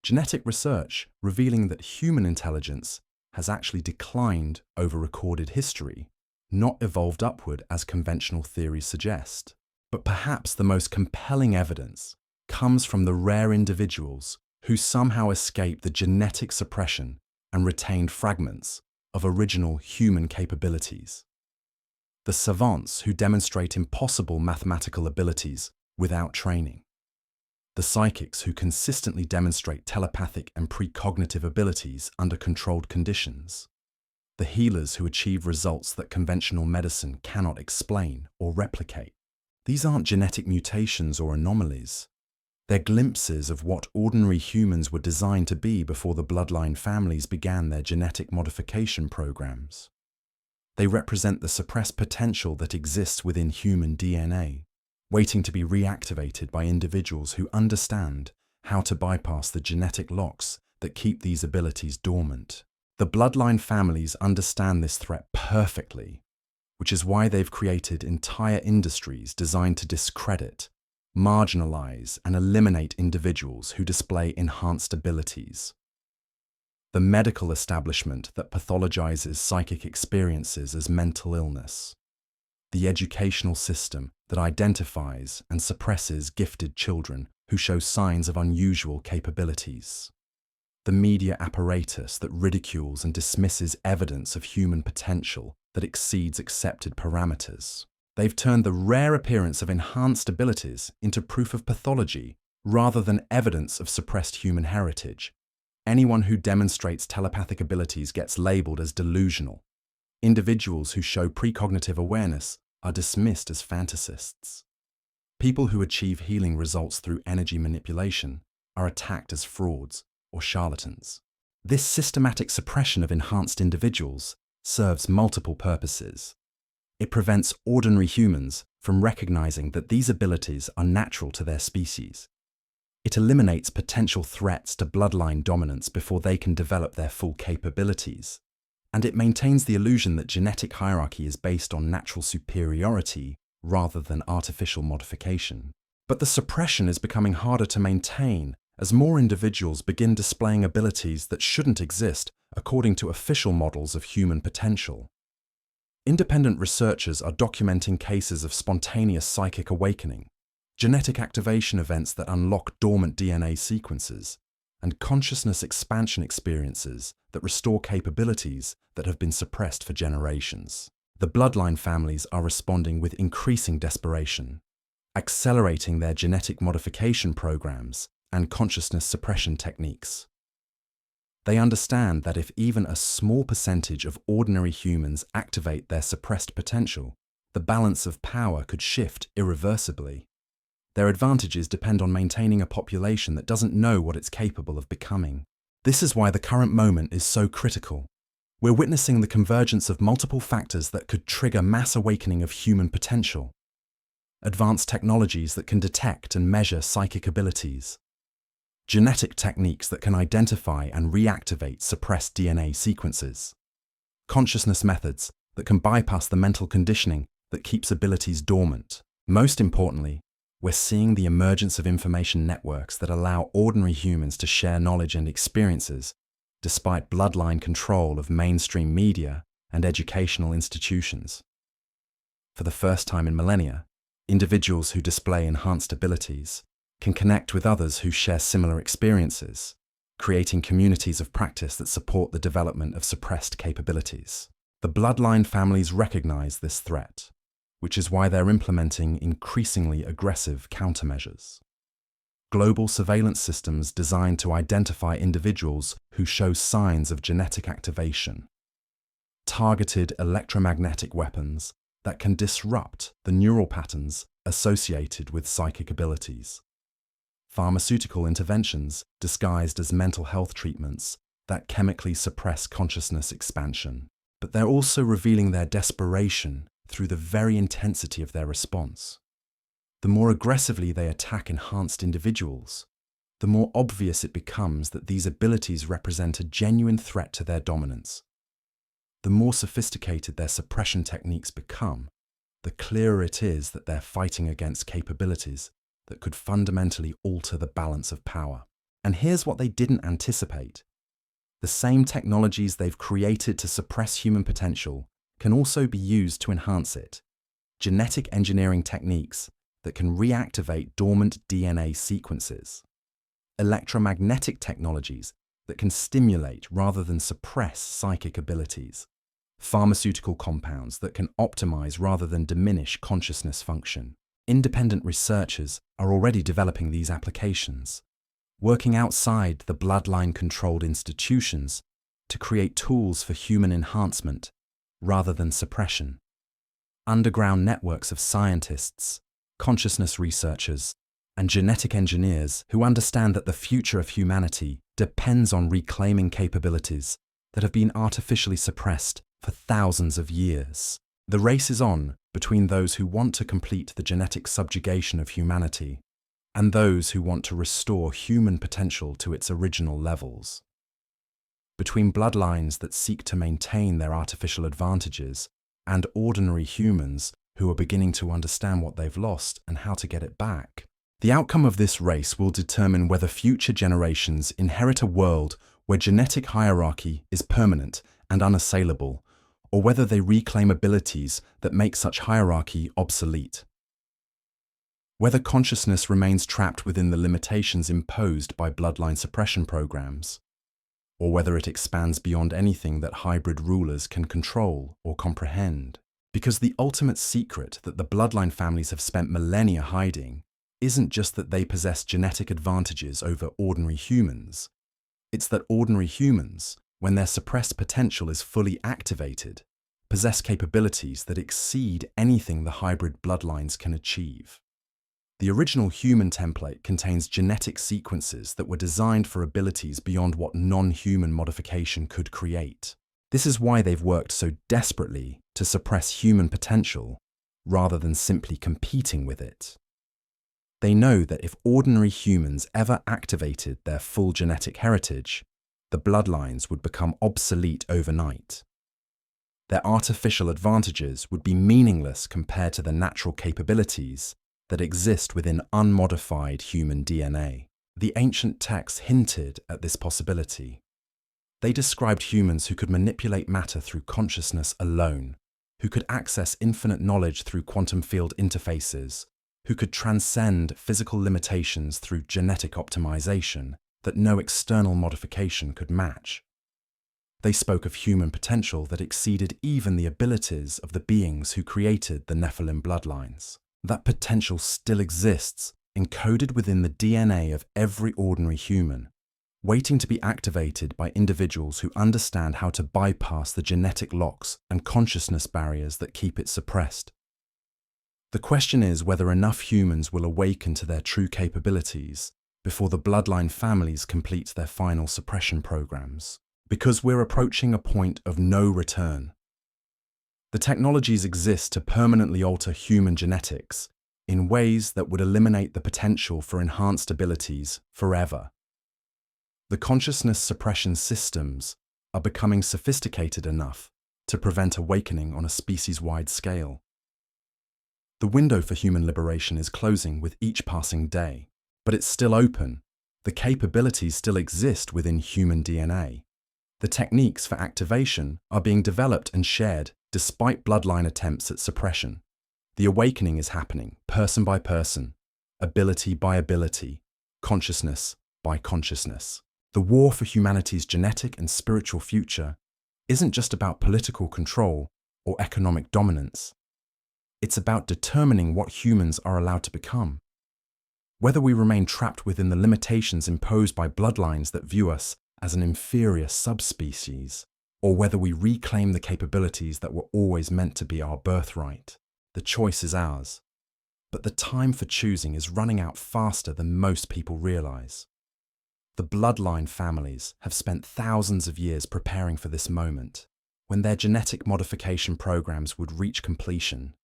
A: Genetic research revealing that human intelligence has actually declined over recorded history, not evolved upward as conventional theories suggest. But perhaps the most compelling evidence comes from the rare individuals who somehow escaped the genetic suppression and retained fragments of original human capabilities. The savants who demonstrate impossible mathematical abilities without training. The psychics who consistently demonstrate telepathic and precognitive abilities under controlled conditions. The healers who achieve results that conventional medicine cannot explain or replicate. These aren't genetic mutations or anomalies. They're glimpses of what ordinary humans were designed to be before the bloodline families began their genetic modification programs. They represent the suppressed potential that exists within human DNA, waiting to be reactivated by individuals who understand how to bypass the genetic locks that keep these abilities dormant. The bloodline families understand this threat perfectly, which is why they've created entire industries designed to discredit, marginalize, and eliminate individuals who display enhanced abilities. The medical establishment that pathologizes psychic experiences as mental illness. the educational system that identifies and suppresses gifted children who show signs of unusual capabilities, the media apparatus that ridicules and dismisses evidence of human potential that exceeds accepted parameters. They've turned the rare appearance of enhanced abilities into proof of pathology rather than evidence of suppressed human heritage. Anyone who demonstrates telepathic abilities gets labeled as delusional. Individuals who show precognitive awareness are dismissed as fantasists. People who achieve healing results through energy manipulation are attacked as frauds or charlatans. This systematic suppression of enhanced individuals serves multiple purposes. It prevents ordinary humans from recognizing that these abilities are natural to their species. It eliminates potential threats to bloodline dominance before they can develop their full capabilities. And it maintains the illusion that genetic hierarchy is based on natural superiority rather than artificial modification. But the suppression is becoming harder to maintain as more individuals begin displaying abilities that shouldn't exist according to official models of human potential. Independent researchers are documenting cases of spontaneous psychic awakening, genetic activation events that unlock dormant DNA sequences, and consciousness expansion experiences that restore capabilities that have been suppressed for generations. The bloodline families are responding with increasing desperation, accelerating their genetic modification programs and consciousness suppression techniques. They understand that if even a small percentage of ordinary humans activate their suppressed potential, the balance of power could shift irreversibly. Their advantages depend on maintaining a population that doesn't know what it's capable of becoming. This is why the current moment is so critical. We're witnessing the convergence of multiple factors that could trigger mass awakening of human potential. Advanced technologies that can detect and measure psychic abilities. Genetic techniques that can identify and reactivate suppressed DNA sequences. Consciousness methods that can bypass the mental conditioning that keeps abilities dormant. Most importantly, we're seeing the emergence of information networks that allow ordinary humans to share knowledge and experiences despite bloodline control of mainstream media and educational institutions. For the first time in millennia, individuals who display enhanced abilities can connect with others who share similar experiences, creating communities of practice that support the development of suppressed capabilities. The bloodline families recognize this threat, which is why they're implementing increasingly aggressive countermeasures. Global surveillance systems designed to identify individuals who show signs of genetic activation. Targeted electromagnetic weapons that can disrupt the neural patterns associated with psychic abilities. Pharmaceutical interventions disguised as mental health treatments that chemically suppress consciousness expansion. But they're also revealing their desperation through the very intensity of their response. The more aggressively they attack enhanced individuals, the more obvious it becomes that these abilities represent a genuine threat to their dominance. The more sophisticated their suppression techniques become, the clearer it is that they're fighting against capabilities that could fundamentally alter the balance of power. And here's what they didn't anticipate. The same technologies they've created to suppress human potential can also be used to enhance it. Genetic engineering techniques that can reactivate dormant DNA sequences. Electromagnetic technologies that can stimulate rather than suppress psychic abilities. Pharmaceutical compounds that can optimize rather than diminish consciousness function. Independent researchers are already developing these applications, working outside the bloodline-controlled institutions to create tools for human enhancement rather than suppression. Underground networks of scientists, consciousness researchers, and genetic engineers who understand that the future of humanity depends on reclaiming capabilities that have been artificially suppressed for thousands of years. The race is on between those who want to complete the genetic subjugation of humanity and those who want to restore human potential to its original levels. Between bloodlines that seek to maintain their artificial advantages and ordinary humans who are beginning to understand what they've lost and how to get it back. The outcome of this race will determine whether future generations inherit a world where genetic hierarchy is permanent and unassailable, or whether they reclaim abilities that make such hierarchy obsolete. Whether consciousness remains trapped within the limitations imposed by bloodline suppression programs, or whether it expands beyond anything that hybrid rulers can control or comprehend. Because the ultimate secret that the bloodline families have spent millennia hiding isn't just that they possess genetic advantages over ordinary humans. It's that ordinary humans, when their suppressed potential is fully activated, possess capabilities that exceed anything the hybrid bloodlines can achieve. The original human template contains genetic sequences that were designed for abilities beyond what non-human modification could create. This is why they've worked so desperately to suppress human potential rather than simply competing with it. They know that if ordinary humans ever activated their full genetic heritage, the bloodlines would become obsolete overnight. Their artificial advantages would be meaningless compared to the natural capabilities that exist within unmodified human DNA. The ancient texts hinted at this possibility. They described humans who could manipulate matter through consciousness alone, who could access infinite knowledge through quantum field interfaces, who could transcend physical limitations through genetic optimization that no external modification could match. They spoke of human potential that exceeded even the abilities of the beings who created the Nephilim bloodlines. That potential still exists, encoded within the DNA of every ordinary human, waiting to be activated by individuals who understand how to bypass the genetic locks and consciousness barriers that keep it suppressed. The question is whether enough humans will awaken to their true capabilities before the bloodline families complete their final suppression programs, because we're approaching a point of no return. The technologies exist to permanently alter human genetics in ways that would eliminate the potential for enhanced abilities forever. The consciousness suppression systems are becoming sophisticated enough to prevent awakening on a species-wide scale. The window for human liberation is closing with each passing day, but it's still open. The capabilities still exist within human DNA. The techniques for activation are being developed and shared despite bloodline attempts at suppression. The awakening is happening, person by person, ability by ability, consciousness by consciousness. The war for humanity's genetic and spiritual future isn't just about political control or economic dominance. It's about determining what humans are allowed to become. Whether we remain trapped within the limitations imposed by bloodlines that view us as an inferior subspecies, or whether we reclaim the capabilities that were always meant to be our birthright. The choice is ours. But the time for choosing is running out faster than most people realize. The bloodline families have spent thousands of years preparing for this moment, when their genetic modification programs would reach completion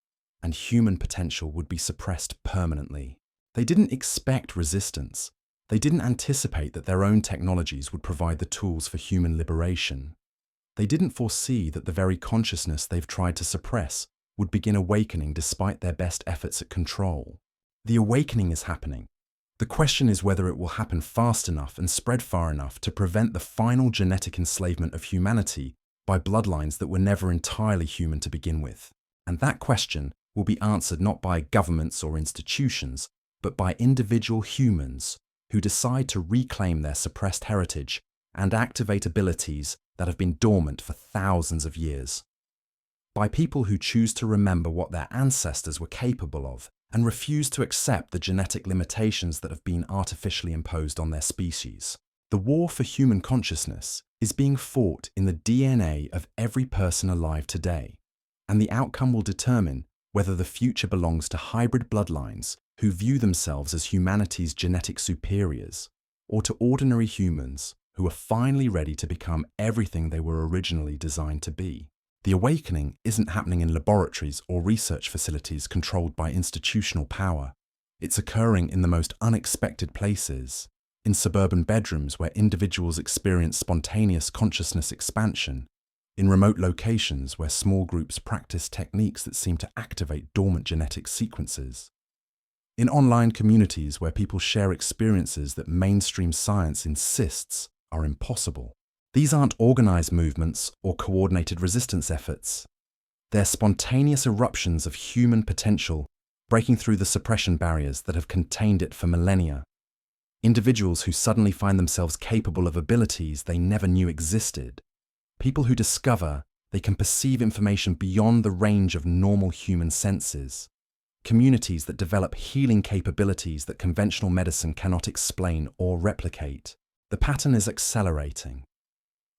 A: and human potential would be suppressed permanently. They didn't expect resistance. They didn't anticipate that their own technologies would provide the tools for human liberation. They didn't foresee that the very consciousness they've tried to suppress would begin awakening despite their best efforts at control. The awakening is happening. The question is whether it will happen fast enough and spread far enough to prevent the final genetic enslavement of humanity by bloodlines that were never entirely human to begin with. And that question will be answered not by governments or institutions, but by individual humans who decide to reclaim their suppressed heritage and activate abilities that have been dormant for thousands of years. By people who choose to remember what their ancestors were capable of and refuse to accept the genetic limitations that have been artificially imposed on their species. The war for human consciousness is being fought in the DNA of every person alive today, and the outcome will determine whether the future belongs to hybrid bloodlines who view themselves as humanity's genetic superiors, or to ordinary humans who are finally ready to become everything they were originally designed to be. The awakening isn't happening in laboratories or research facilities controlled by institutional power. It's occurring in the most unexpected places, in suburban bedrooms where individuals experience spontaneous consciousness expansion, in remote locations where small groups practice techniques that seem to activate dormant genetic sequences, in online communities where people share experiences that mainstream science insists are impossible. These aren't organized movements or coordinated resistance efforts. They're spontaneous eruptions of human potential, breaking through the suppression barriers that have contained it for millennia. Individuals who suddenly find themselves capable of abilities they never knew existed. People who discover they can perceive information beyond the range of normal human senses. Communities that develop healing capabilities that conventional medicine cannot explain or replicate. The pattern is accelerating.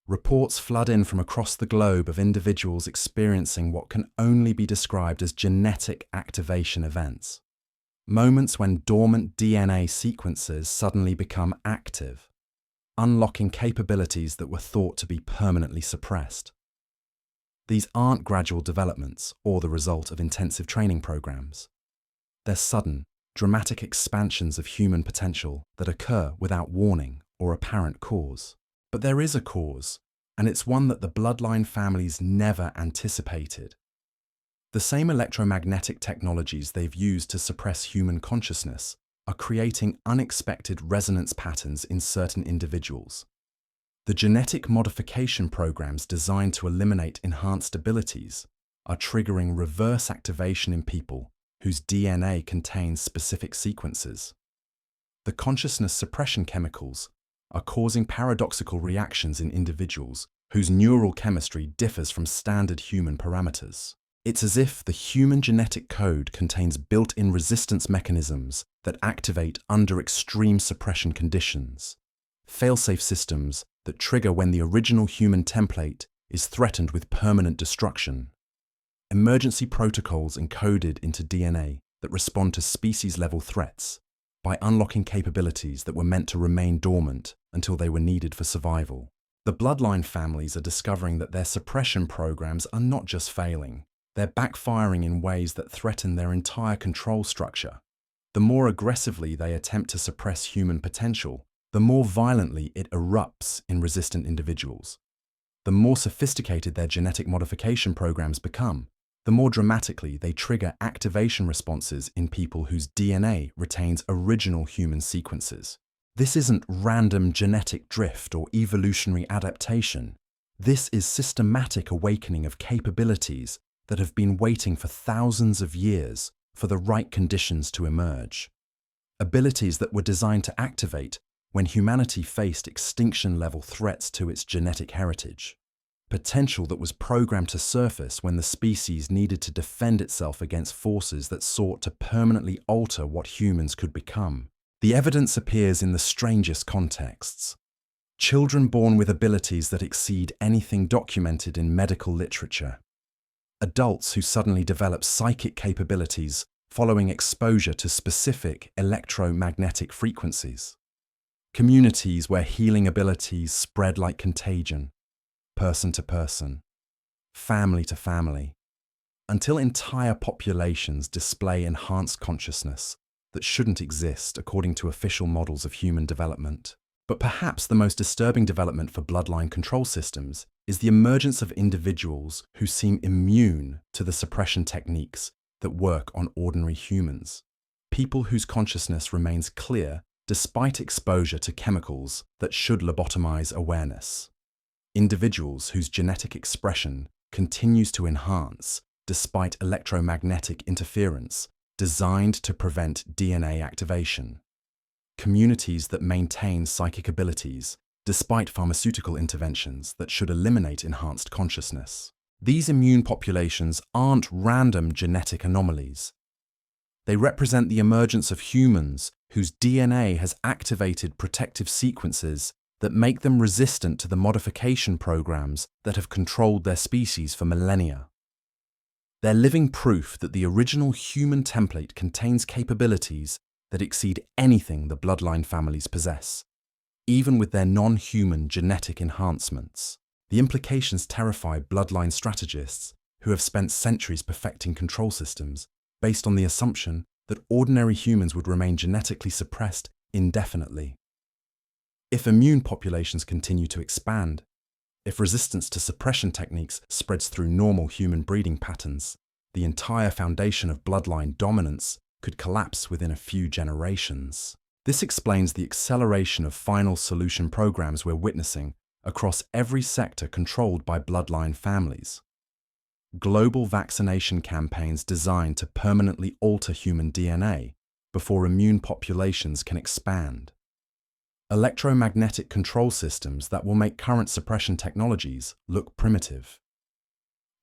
A: Reports flood in from across the globe of individuals experiencing what can only be described as genetic activation events. Moments when dormant DNA sequences suddenly become active, unlocking capabilities that were thought to be permanently suppressed. These aren't gradual developments or the result of intensive training programs. They're sudden, dramatic expansions of human potential that occur without warning or apparent cause. But there is a cause, and it's one that the bloodline families never anticipated. The same electromagnetic technologies they've used to suppress human consciousness are creating unexpected resonance patterns in certain individuals. The genetic modification programs designed to eliminate enhanced abilities are triggering reverse activation in people whose DNA contains specific sequences. The consciousness suppression chemicals are causing paradoxical reactions in individuals whose neural chemistry differs from standard human parameters. It's as if the human genetic code contains built-in resistance mechanisms that activate under extreme suppression conditions, fail-safe systems that trigger when the original human template is threatened with permanent destruction, emergency protocols encoded into DNA that respond to species-level threats by unlocking capabilities that were meant to remain dormant until they were needed for survival. The bloodline families are discovering that their suppression programs are not just failing, they're backfiring in ways that threaten their entire control structure. The more aggressively they attempt to suppress human potential, the more violently it erupts in resistant individuals. The more sophisticated their genetic modification programs become, the more dramatically they trigger activation responses in people whose DNA retains original human sequences. This isn't random genetic drift or evolutionary adaptation. This is systematic awakening of capabilities that have been waiting for thousands of years for the right conditions to emerge. Abilities that were designed to activate when humanity faced extinction-level threats to its genetic heritage. Potential that was programmed to surface when the species needed to defend itself against forces that sought to permanently alter what humans could become. The evidence appears in the strangest contexts. Children born with abilities that exceed anything documented in medical literature. Adults who suddenly develop psychic capabilities following exposure to specific electromagnetic frequencies. Communities where healing abilities spread like contagion, person to person, family to family, until entire populations display enhanced consciousness that shouldn't exist according to official models of human development. But perhaps the most disturbing development for bloodline control systems is the emergence of individuals who seem immune to the suppression techniques that work on ordinary humans. People whose consciousness remains clear despite exposure to chemicals that should lobotomize awareness. Individuals whose genetic expression continues to enhance despite electromagnetic interference designed to prevent DNA activation. Communities that maintain psychic abilities despite pharmaceutical interventions that should eliminate enhanced consciousness. These immune populations aren't random genetic anomalies. They represent the emergence of humans whose DNA has activated protective sequences that make them resistant to the modification programs that have controlled their species for millennia. They're living proof that the original human template contains capabilities that exceed anything the bloodline families possess, even with their non-human genetic enhancements. The implications terrify bloodline strategists who have spent centuries perfecting control systems based on the assumption that ordinary humans would remain genetically suppressed indefinitely. If immune populations continue to expand, if resistance to suppression techniques spreads through normal human breeding patterns, the entire foundation of bloodline dominance could collapse within a few generations. This explains the acceleration of final solution programs we're witnessing across every sector controlled by bloodline families. Global vaccination campaigns designed to permanently alter human DNA before immune populations can expand. Electromagnetic control systems that will make current suppression technologies look primitive.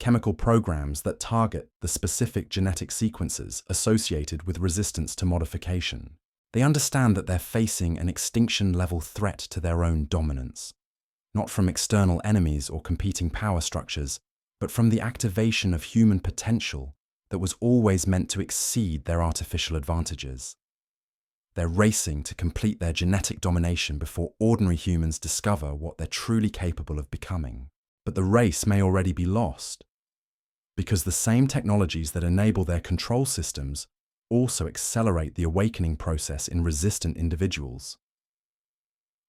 A: Chemical programs that target the specific genetic sequences associated with resistance to modification. They understand that they're facing an extinction-level threat to their own dominance, not from external enemies or competing power structures, but from the activation of human potential that was always meant to exceed their artificial advantages. They're racing to complete their genetic domination before ordinary humans discover what they're truly capable of becoming. But the race may already be lost, because the same technologies that enable their control systems also accelerate the awakening process in resistant individuals.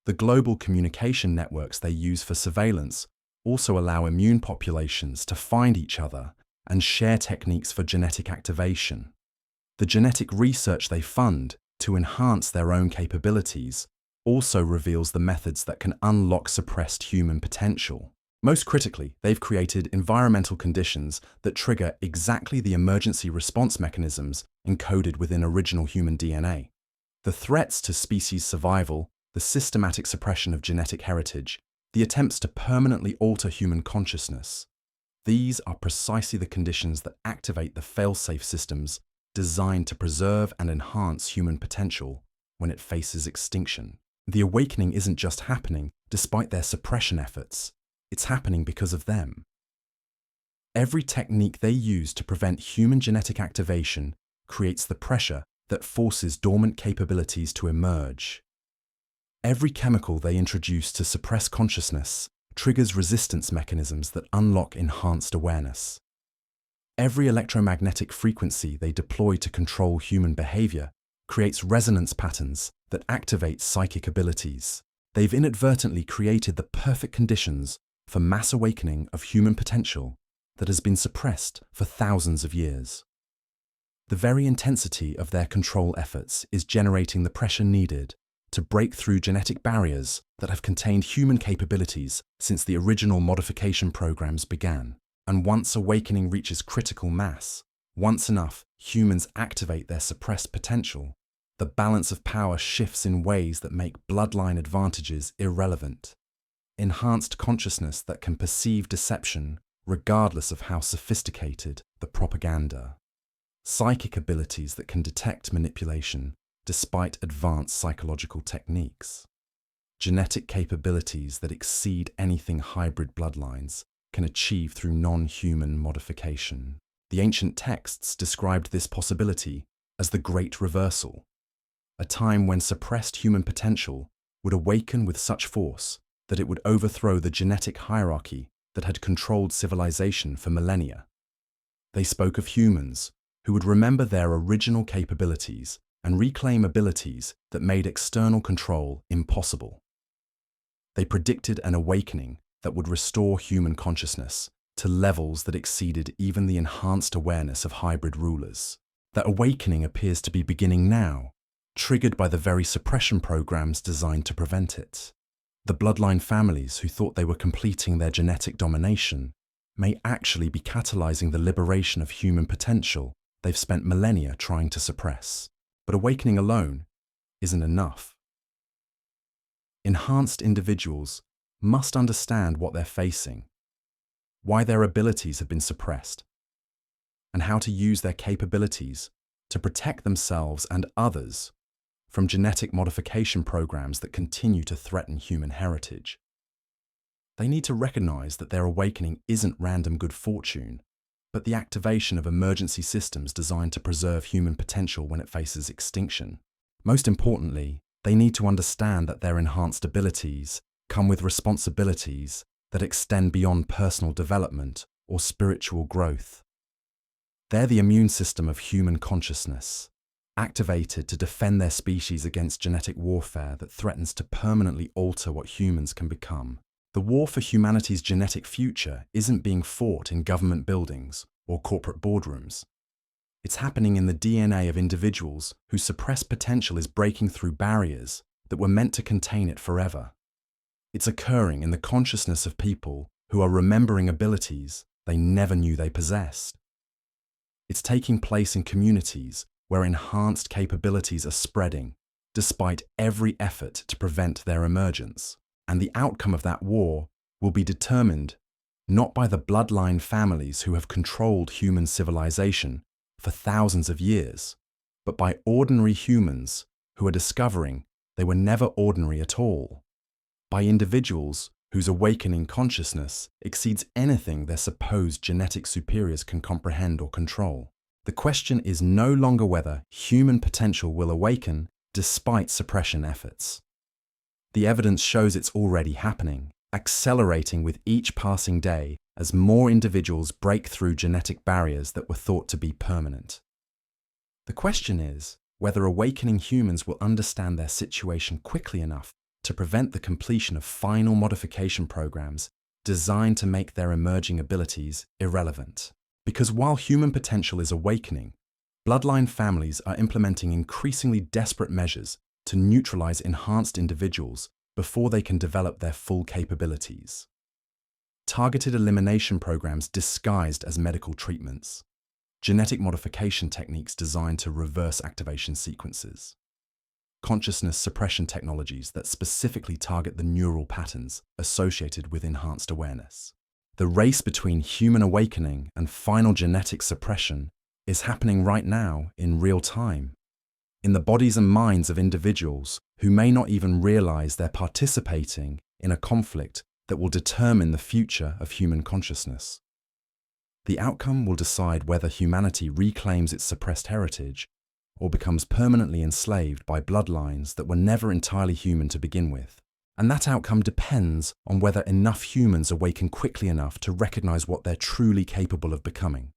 A: The global communication networks they use for surveillance also allow immune populations to find each other and share techniques for genetic activation. The genetic research they fund to enhance their own capabilities also reveals the methods that can unlock suppressed human potential. Most critically, they've created environmental conditions that trigger exactly the emergency response mechanisms encoded within original human DNA. The threats to species survival, the systematic suppression of genetic heritage, the attempts to permanently alter human consciousness. These are precisely the conditions that activate the fail-safe systems designed to preserve and enhance human potential when it faces extinction. The awakening isn't just happening despite their suppression efforts. It's happening because of them. Every technique they use to prevent human genetic activation creates the pressure that forces dormant capabilities to emerge. Every chemical they introduce to suppress consciousness triggers resistance mechanisms that unlock enhanced awareness. Every electromagnetic frequency they deploy to control human behavior creates resonance patterns that activate psychic abilities. They've inadvertently created the perfect conditions for mass awakening of human potential that has been suppressed for thousands of years. The very intensity of their control efforts is generating the pressure needed to break through genetic barriers that have contained human capabilities since the original modification programs began. And once awakening reaches critical mass, once enough humans activate their suppressed potential, the balance of power shifts in ways that make bloodline advantages irrelevant. Enhanced consciousness that can perceive deception regardless of how sophisticated the propaganda. Psychic abilities that can detect manipulation despite advanced psychological techniques. Genetic capabilities that exceed anything hybrid bloodlines can achieve through non-human modification. The ancient texts described this possibility as the Great Reversal, a time when suppressed human potential would awaken with such force that it would overthrow the genetic hierarchy that had controlled civilization for millennia. They spoke of humans who would remember their original capabilities and reclaim abilities that made external control impossible. They predicted an awakening that would restore human consciousness to levels that exceeded even the enhanced awareness of hybrid rulers. That awakening appears to be beginning now, triggered by the very suppression programs designed to prevent it. The bloodline families who thought they were completing their genetic domination may actually be catalyzing the liberation of human potential they've spent millennia trying to suppress. But awakening alone isn't enough. Enhanced individuals must understand what they're facing, why their abilities have been suppressed, and how to use their capabilities to protect themselves and others from genetic modification programs that continue to threaten human heritage. They need to recognize that their awakening isn't random good fortune, but the activation of emergency systems designed to preserve human potential when it faces extinction. Most importantly, they need to understand that their enhanced abilities come with responsibilities that extend beyond personal development or spiritual growth. They're the immune system of human consciousness, activated to defend their species against genetic warfare that threatens to permanently alter what humans can become. The war for humanity's genetic future isn't being fought in government buildings or corporate boardrooms. It's happening in the DNA of individuals whose suppressed potential is breaking through barriers that were meant to contain it forever. It's occurring in the consciousness of people who are remembering abilities they never knew they possessed. It's taking place in communities where enhanced capabilities are spreading, despite every effort to prevent their emergence. And the outcome of that war will be determined not by the bloodline families who have controlled human civilization for thousands of years, but by ordinary humans who are discovering they were never ordinary at all. By individuals whose awakening consciousness exceeds anything their supposed genetic superiors can comprehend or control. The question is no longer whether human potential will awaken despite suppression efforts. The evidence shows it's already happening, accelerating with each passing day as more individuals break through genetic barriers that were thought to be permanent. The question is whether awakening humans will understand their situation quickly enough to prevent the completion of final modification programs designed to make their emerging abilities irrelevant. Because while human potential is awakening, bloodline families are implementing increasingly desperate measures to neutralize enhanced individuals before they can develop their full capabilities. Targeted elimination programs disguised as medical treatments, genetic modification techniques designed to reverse activation sequences, consciousness suppression technologies that specifically target the neural patterns associated with enhanced awareness. The race between human awakening and final genetic suppression is happening right now in real time, in the bodies and minds of individuals who may not even realize they're participating in a conflict that will determine the future of human consciousness. The outcome will decide whether humanity reclaims its suppressed heritage or becomes permanently enslaved by bloodlines that were never entirely human to begin with. And that outcome depends on whether enough humans awaken quickly enough to recognize what they're truly capable of becoming,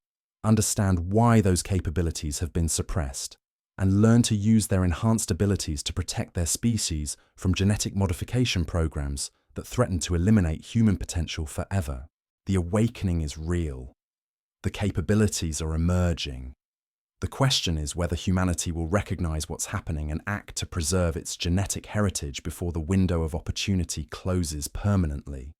A: understand why those capabilities have been suppressed, and learn to use their enhanced abilities to protect their species from genetic modification programs that threaten to eliminate human potential forever. The awakening is real. The capabilities are emerging. The question is whether humanity will recognize what's happening and act to preserve its genetic heritage before the window of opportunity closes permanently.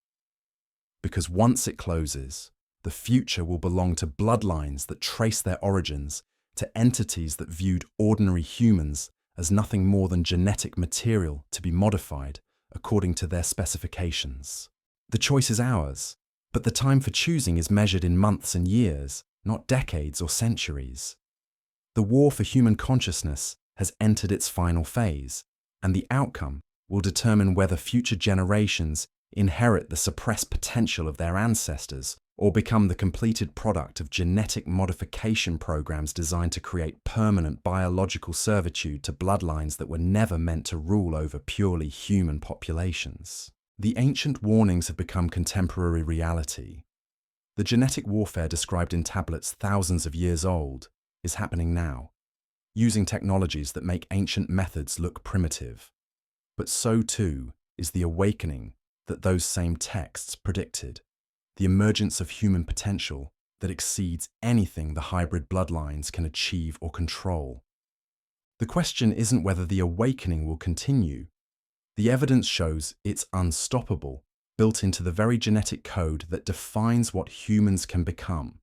A: Because once it closes, the future will belong to bloodlines that trace their origins to entities that viewed ordinary humans as nothing more than genetic material to be modified according to their specifications. The choice is ours, but the time for choosing is measured in months and years, not decades or centuries. The war for human consciousness has entered its final phase, and the outcome will determine whether future generations inherit the suppressed potential of their ancestors or become the completed product of genetic modification programs designed to create permanent biological servitude to bloodlines that were never meant to rule over purely human populations. The ancient warnings have become contemporary reality. The genetic warfare described in tablets thousands of years old is happening now, using technologies that make ancient methods look primitive. But so too is the awakening that those same texts predicted, the emergence of human potential that exceeds anything the hybrid bloodlines can achieve or control. The question isn't whether the awakening will continue. The evidence shows it's unstoppable, built into the very genetic code that defines what humans can become.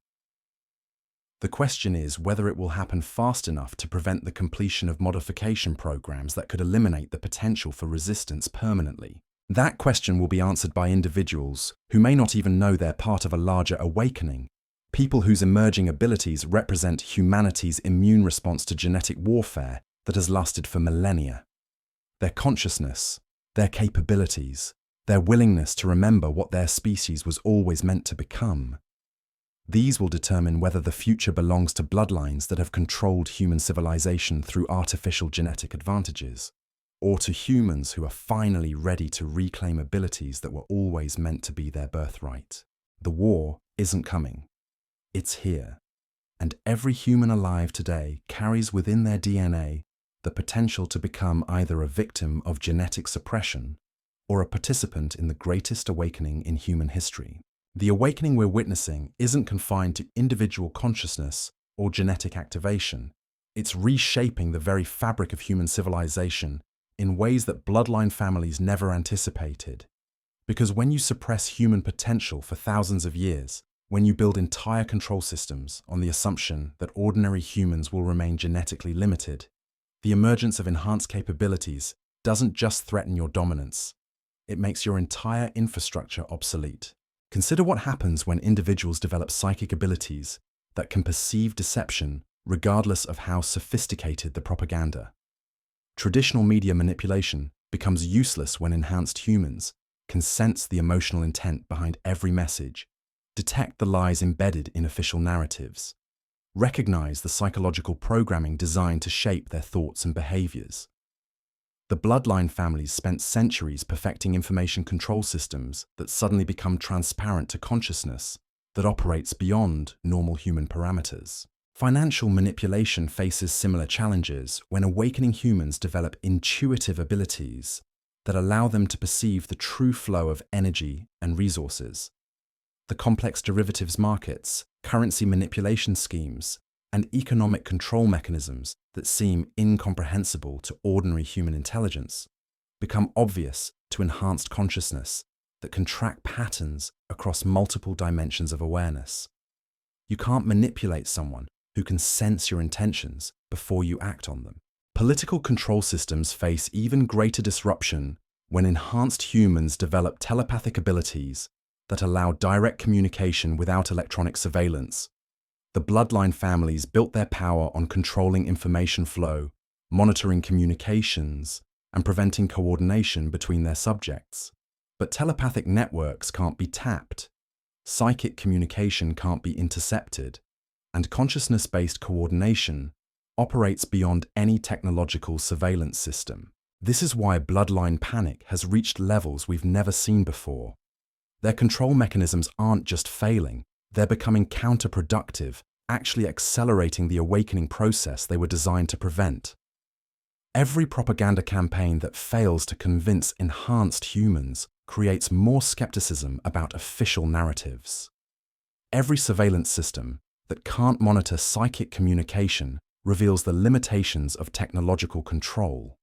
A: The question is whether it will happen fast enough to prevent the completion of modification programs that could eliminate the potential for resistance permanently. That question will be answered by individuals who may not even know they're part of a larger awakening, people whose emerging abilities represent humanity's immune response to genetic warfare that has lasted for millennia. Their consciousness, their capabilities, their willingness to remember what their species was always meant to become. These will determine whether the future belongs to bloodlines that have controlled human civilization through artificial genetic advantages, or to humans who are finally ready to reclaim abilities that were always meant to be their birthright. The war isn't coming. It's here. And every human alive today carries within their DNA the potential to become either a victim of genetic suppression or a participant in the greatest awakening in human history. The awakening we're witnessing isn't confined to individual consciousness or genetic activation. It's reshaping the very fabric of human civilization in ways that bloodline families never anticipated. Because when you suppress human potential for thousands of years, when you build entire control systems on the assumption that ordinary humans will remain genetically limited, the emergence of enhanced capabilities doesn't just threaten your dominance, it makes your entire infrastructure obsolete. Consider what happens when individuals develop psychic abilities that can perceive deception regardless of how sophisticated the propaganda. Traditional media manipulation becomes useless when enhanced humans can sense the emotional intent behind every message, detect the lies embedded in official narratives, recognize the psychological programming designed to shape their thoughts and behaviors. The bloodline families spent centuries perfecting information control systems that suddenly become transparent to consciousness that operates beyond normal human parameters. Financial manipulation faces similar challenges when awakening humans develop intuitive abilities that allow them to perceive the true flow of energy and resources. The complex derivatives markets, currency manipulation schemes, and economic control mechanisms that seem incomprehensible to ordinary human intelligence become obvious to enhanced consciousness that can track patterns across multiple dimensions of awareness. You can't manipulate someone who can sense your intentions before you act on them. Political control systems face even greater disruption when enhanced humans develop telepathic abilities that allow direct communication without electronic surveillance. The bloodline families built their power on controlling information flow, monitoring communications, and preventing coordination between their subjects. But telepathic networks can't be tapped, psychic communication can't be intercepted, and consciousness-based coordination operates beyond any technological surveillance system. This is why bloodline panic has reached levels we've never seen before. Their control mechanisms aren't just failing, they're becoming counterproductive, actually accelerating the awakening process they were designed to prevent. Every propaganda campaign that fails to convince enhanced humans creates more skepticism about official narratives. Every surveillance system that can't monitor psychic communication reveals the limitations of technological control.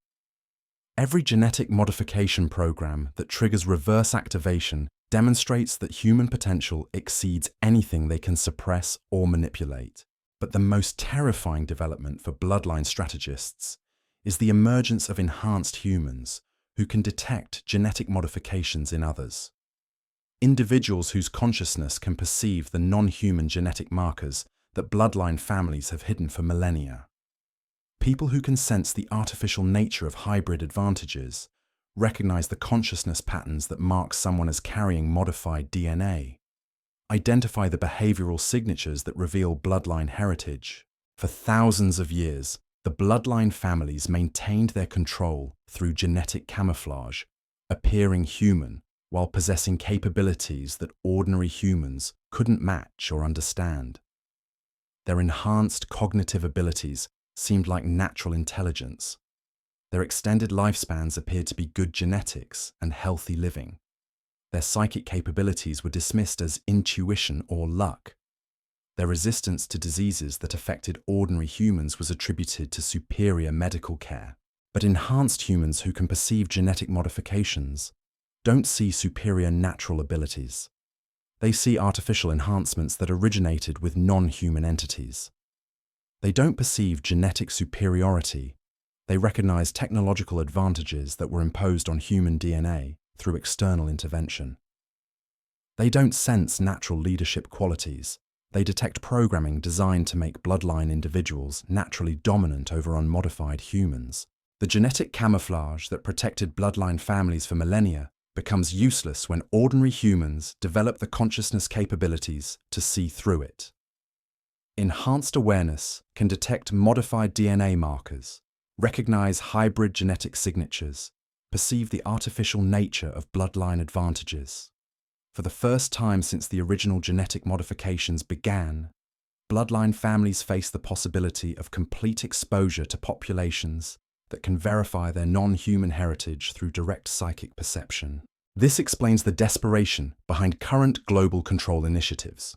A: Every genetic modification program that triggers reverse activation demonstrates that human potential exceeds anything they can suppress or manipulate. But the most terrifying development for bloodline strategists is the emergence of enhanced humans who can detect genetic modifications in others. Individuals whose consciousness can perceive the non-human genetic markers that bloodline families have hidden for millennia. People who can sense the artificial nature of hybrid advantages, recognize the consciousness patterns that mark someone as carrying modified DNA, identify the behavioral signatures that reveal bloodline heritage. For thousands of years, the bloodline families maintained their control through genetic camouflage, appearing human while possessing capabilities that ordinary humans couldn't match or understand. Their enhanced cognitive abilities seemed like natural intelligence. Their extended lifespans appeared to be good genetics and healthy living. Their psychic capabilities were dismissed as intuition or luck. Their resistance to diseases that affected ordinary humans was attributed to superior medical care. But enhanced humans who can perceive genetic modifications don't see superior natural abilities. They see artificial enhancements that originated with non-human entities. They don't perceive genetic superiority. They recognize technological advantages that were imposed on human DNA through external intervention. They don't sense natural leadership qualities. They detect programming designed to make bloodline individuals naturally dominant over unmodified humans. The genetic camouflage that protected bloodline families for millennia becomes useless when ordinary humans develop the consciousness capabilities to see through it. Enhanced awareness can detect modified DNA markers, recognize hybrid genetic signatures, perceive the artificial nature of bloodline advantages. For the first time since the original genetic modifications began, bloodline families face the possibility of complete exposure to populations that can verify their non-human heritage through direct psychic perception. This explains the desperation behind current global control initiatives.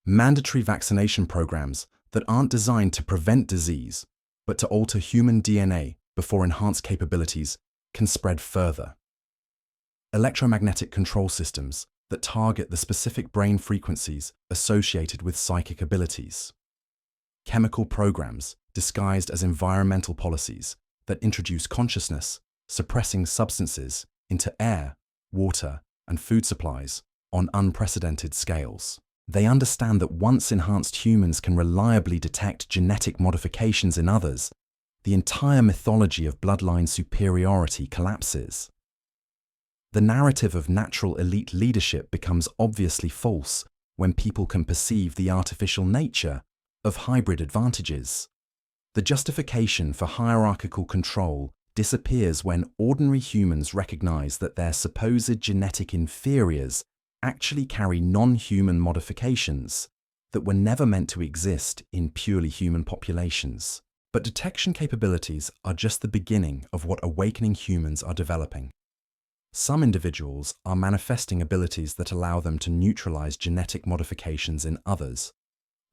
A: Mandatory vaccination programs that aren't designed to prevent disease, but to alter human DNA before enhanced capabilities can spread further. electromagnetic control systems that target the specific brain frequencies associated with psychic abilities, chemical programs disguised as environmental policies that introduce consciousness, suppressing substances into air, water, and food supplies on unprecedented scales. They understand that once enhanced humans can reliably detect genetic modifications in others, the entire mythology of bloodline superiority collapses. The narrative of natural elite leadership becomes obviously false when people can perceive the artificial nature of hybrid advantages. The justification for hierarchical control disappears when ordinary humans recognize that their supposed genetic inferiors actually carry non-human modifications that were never meant to exist in purely human populations. But detection capabilities are just the beginning of what awakening humans are developing. Some individuals are manifesting abilities that allow them to neutralize genetic modifications in others,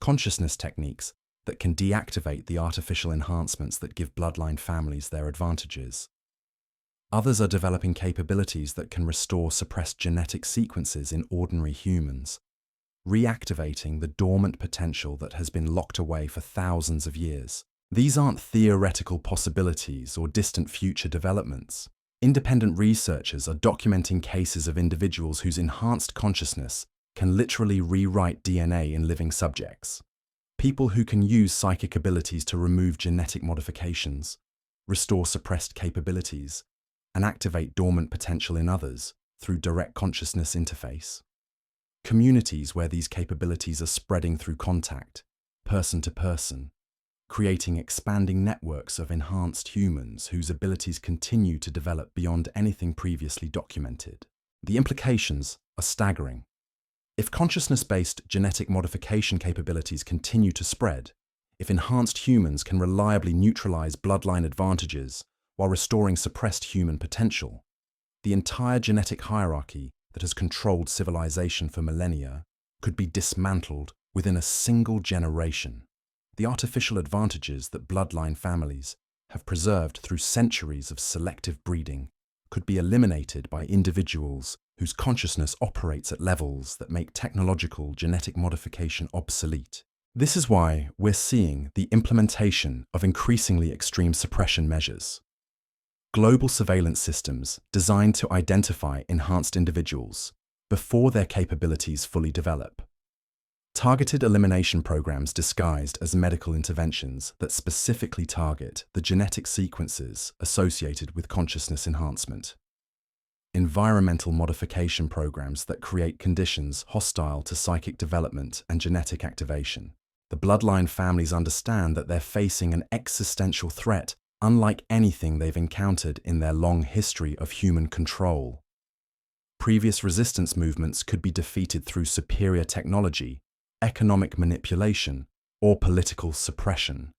A: consciousness techniques that can deactivate the artificial enhancements that give bloodline families their advantages. Others are developing capabilities that can restore suppressed genetic sequences in ordinary humans, reactivating the dormant potential that has been locked away for thousands of years. These aren't theoretical possibilities or distant future developments. Independent researchers are documenting cases of individuals whose enhanced consciousness can literally rewrite DNA in living subjects. People who can use psychic abilities to remove genetic modifications, restore suppressed capabilities, and activate dormant potential in others through direct consciousness interface. Communities where these capabilities are spreading through contact, person to person, creating expanding networks of enhanced humans whose abilities continue to develop beyond anything previously documented. The implications are staggering. If consciousness-based genetic modification capabilities continue to spread, if enhanced humans can reliably neutralize bloodline advantages while restoring suppressed human potential, the entire genetic hierarchy that has controlled civilization for millennia could be dismantled within a single generation. The artificial advantages that bloodline families have preserved through centuries of selective breeding could be eliminated by individuals whose consciousness operates at levels that make technological genetic modification obsolete. This is why we're seeing the implementation of increasingly extreme suppression measures. Global surveillance systems designed to identify enhanced individuals before their capabilities fully develop. Targeted elimination programs disguised as medical interventions that specifically target the genetic sequences associated with consciousness enhancement. Environmental modification programs that create conditions hostile to psychic development and genetic activation. The bloodline families understand that they're facing an existential threat unlike anything they've encountered in their long history of human control. Previous resistance movements could be defeated through superior technology, economic manipulation, or political suppression.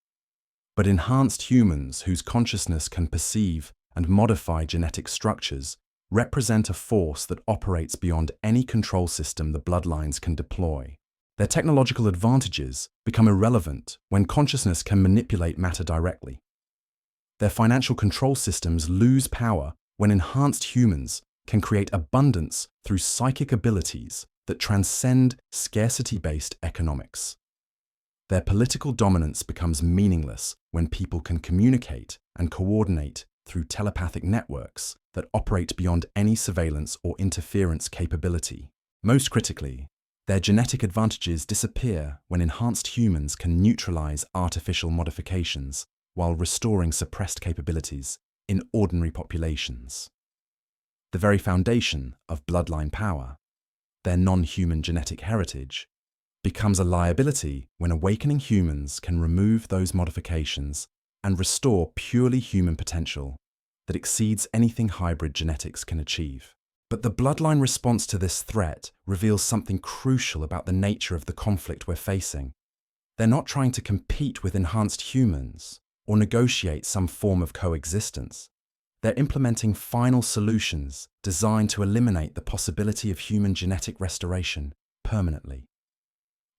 A: But enhanced humans whose consciousness can perceive and modify genetic structures represent a force that operates beyond any control system the bloodlines can deploy. Their technological advantages become irrelevant when consciousness can manipulate matter directly. Their financial control systems lose power when enhanced humans can create abundance through psychic abilities that transcend scarcity-based economics. Their political dominance becomes meaningless when people can communicate and coordinate through telepathic networks that operate beyond any surveillance or interference capability. Most critically, their genetic advantages disappear when enhanced humans can neutralize artificial modifications while restoring suppressed capabilities in ordinary populations. The very foundation of bloodline power, their non-human genetic heritage, becomes a liability when awakening humans can remove those modifications and restore purely human potential that exceeds anything hybrid genetics can achieve. But the bloodline response to this threat reveals something crucial about the nature of the conflict we're facing. They're not trying to compete with enhanced humans or negotiate some form of coexistence. They're implementing final solutions designed to eliminate the possibility of human genetic restoration permanently.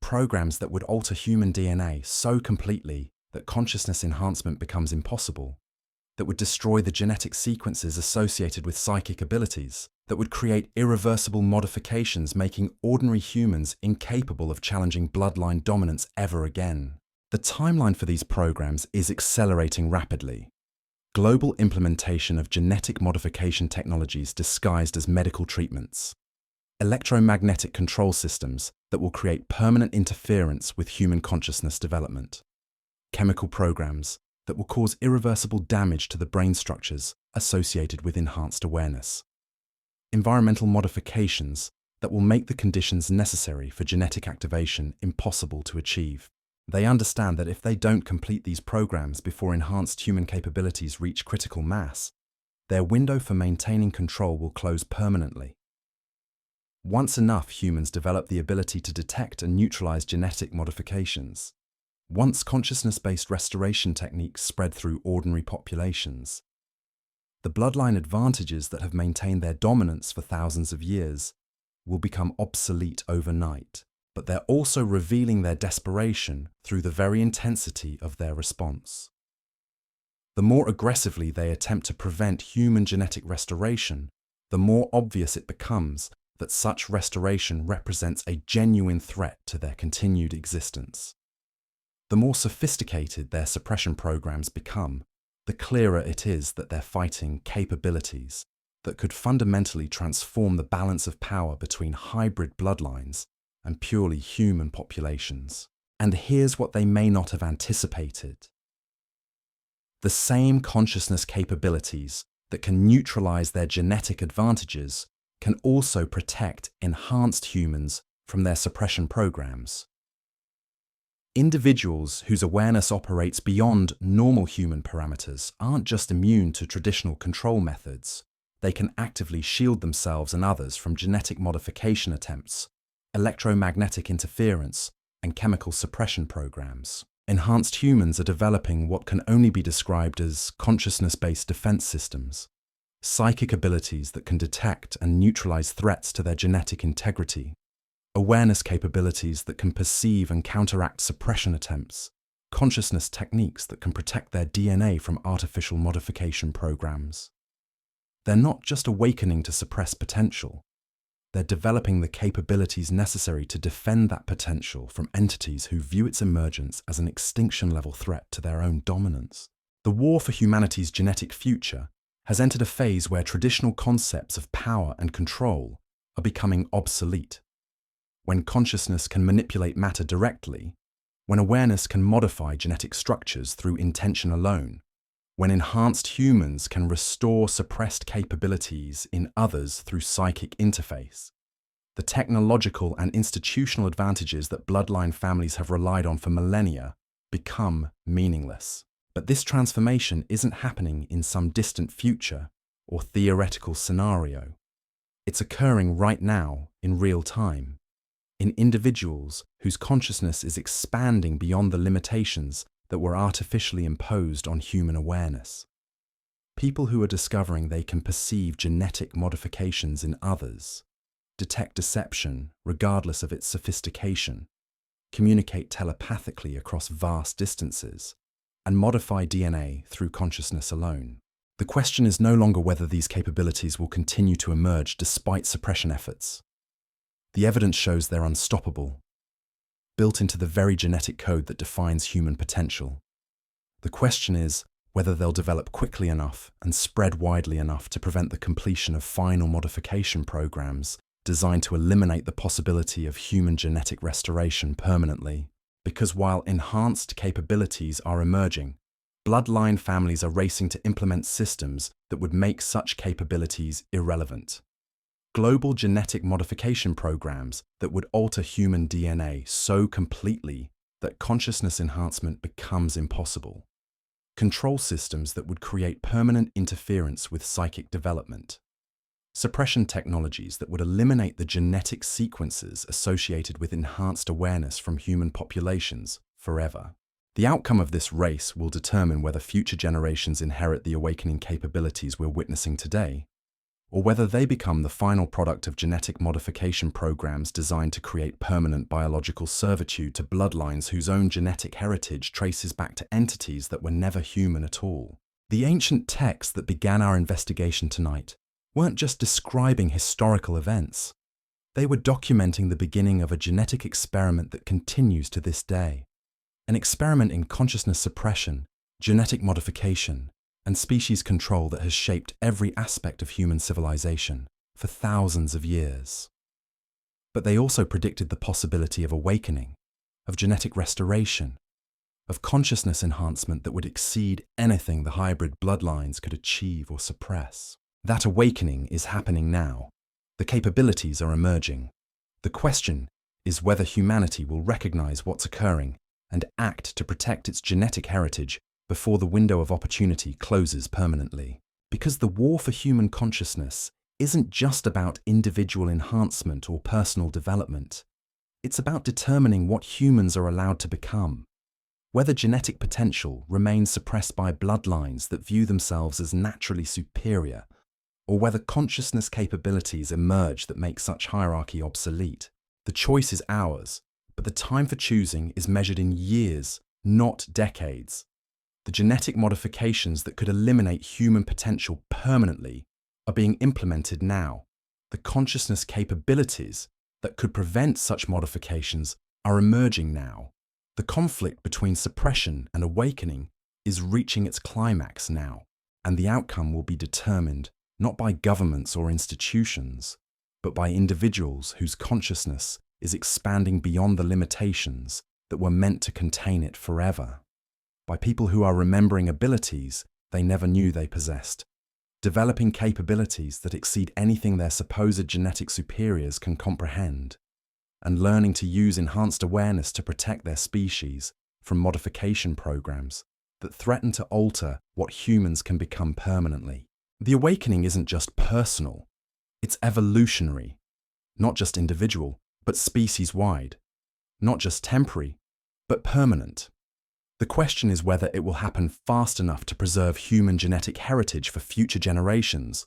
A: Programs that would alter human DNA so completely that consciousness enhancement becomes impossible, that would destroy the genetic sequences associated with psychic abilities, that would create irreversible modifications making ordinary humans incapable of challenging bloodline dominance ever again. The timeline for these programs is accelerating rapidly. Global implementation of genetic modification technologies disguised as medical treatments. Electromagnetic control systems that will create permanent interference with human consciousness development. Chemical programs that will cause irreversible damage to the brain structures associated with enhanced awareness. Environmental modifications that will make the conditions necessary for genetic activation impossible to achieve. They understand that if they don't complete these programs before enhanced human capabilities reach critical mass, their window for maintaining control will close permanently. Once enough humans develop the ability to detect and neutralize genetic modifications, once consciousness-based restoration techniques spread through ordinary populations, the bloodline advantages that have maintained their dominance for thousands of years will become obsolete overnight. But they're also revealing their desperation through the very intensity of their response. The more aggressively they attempt to prevent human genetic restoration, the more obvious it becomes that such restoration represents a genuine threat to their continued existence. The more sophisticated their suppression programs become, the clearer it is that they're fighting capabilities that could fundamentally transform the balance of power between hybrid bloodlines and purely human populations. And here's what they may not have anticipated. The same consciousness capabilities that can neutralize their genetic advantages can also protect enhanced humans from their suppression programs. Individuals whose awareness operates beyond normal human parameters aren't just immune to traditional control methods. They can actively shield themselves and others from genetic modification attempts, electromagnetic interference, and chemical suppression programs. Enhanced humans are developing what can only be described as consciousness-based defense systems, psychic abilities that can detect and neutralize threats to their genetic integrity, awareness capabilities that can perceive and counteract suppression attempts, consciousness techniques that can protect their DNA from artificial modification programs. They're not just awakening to suppress potential. They're developing the capabilities necessary to defend that potential from entities who view its emergence as an extinction-level threat to their own dominance. The war for humanity's genetic future has entered a phase where traditional concepts of power and control are becoming obsolete. When consciousness can manipulate matter directly, when awareness can modify genetic structures through intention alone, when enhanced humans can restore suppressed capabilities in others through psychic interface, the technological and institutional advantages that bloodline families have relied on for millennia become meaningless. But this transformation isn't happening in some distant future or theoretical scenario. It's occurring right now in real time, in individuals whose consciousness is expanding beyond the limitations that were artificially imposed on human awareness. People who are discovering they can perceive genetic modifications in others, detect deception regardless of its sophistication, communicate telepathically across vast distances, and modify DNA through consciousness alone. The question is no longer whether these capabilities will continue to emerge despite suppression efforts. The evidence shows they're unstoppable, built into the very genetic code that defines human potential. The question is whether they'll develop quickly enough and spread widely enough to prevent the completion of final modification programs designed to eliminate the possibility of human genetic restoration permanently. Because while enhanced capabilities are emerging, bloodline families are racing to implement systems that would make such capabilities irrelevant. Global genetic modification programs that would alter human DNA so completely that consciousness enhancement becomes impossible. Control systems that would create permanent interference with psychic development. Suppression technologies that would eliminate the genetic sequences associated with enhanced awareness from human populations forever. The outcome of this race will determine whether future generations inherit the awakening capabilities we're witnessing today, or whether they become the final product of genetic modification programs designed to create permanent biological servitude to bloodlines whose own genetic heritage traces back to entities that were never human at all. The ancient texts that began our investigation tonight weren't just describing historical events. They were documenting the beginning of a genetic experiment that continues to this day. An experiment in consciousness suppression, genetic modification, and species control that has shaped every aspect of human civilization for thousands of years. But they also predicted the possibility of awakening, of genetic restoration, of consciousness enhancement that would exceed anything the hybrid bloodlines could achieve or suppress. That awakening is happening now. The capabilities are emerging. The question is whether humanity will recognize what's occurring and act to protect its genetic heritage before the window of opportunity closes permanently. Because the war for human consciousness isn't just about individual enhancement or personal development. It's about determining what humans are allowed to become. Whether genetic potential remains suppressed by bloodlines that view themselves as naturally superior, or whether consciousness capabilities emerge that make such hierarchy obsolete. The choice is ours, but the time for choosing is measured in years, not decades. The genetic modifications that could eliminate human potential permanently are being implemented now. The consciousness capabilities that could prevent such modifications are emerging now. The conflict between suppression and awakening is reaching its climax now, and the outcome will be determined not by governments or institutions, but by individuals whose consciousness is expanding beyond the limitations that were meant to contain it forever. By people who are remembering abilities they never knew they possessed, developing capabilities that exceed anything their supposed genetic superiors can comprehend, and learning to use enhanced awareness to protect their species from modification programs that threaten to alter what humans can become permanently. The awakening isn't just personal, it's evolutionary, not just individual, but species-wide, not just temporary, but permanent. The question is whether it will happen fast enough to preserve human genetic heritage for future generations,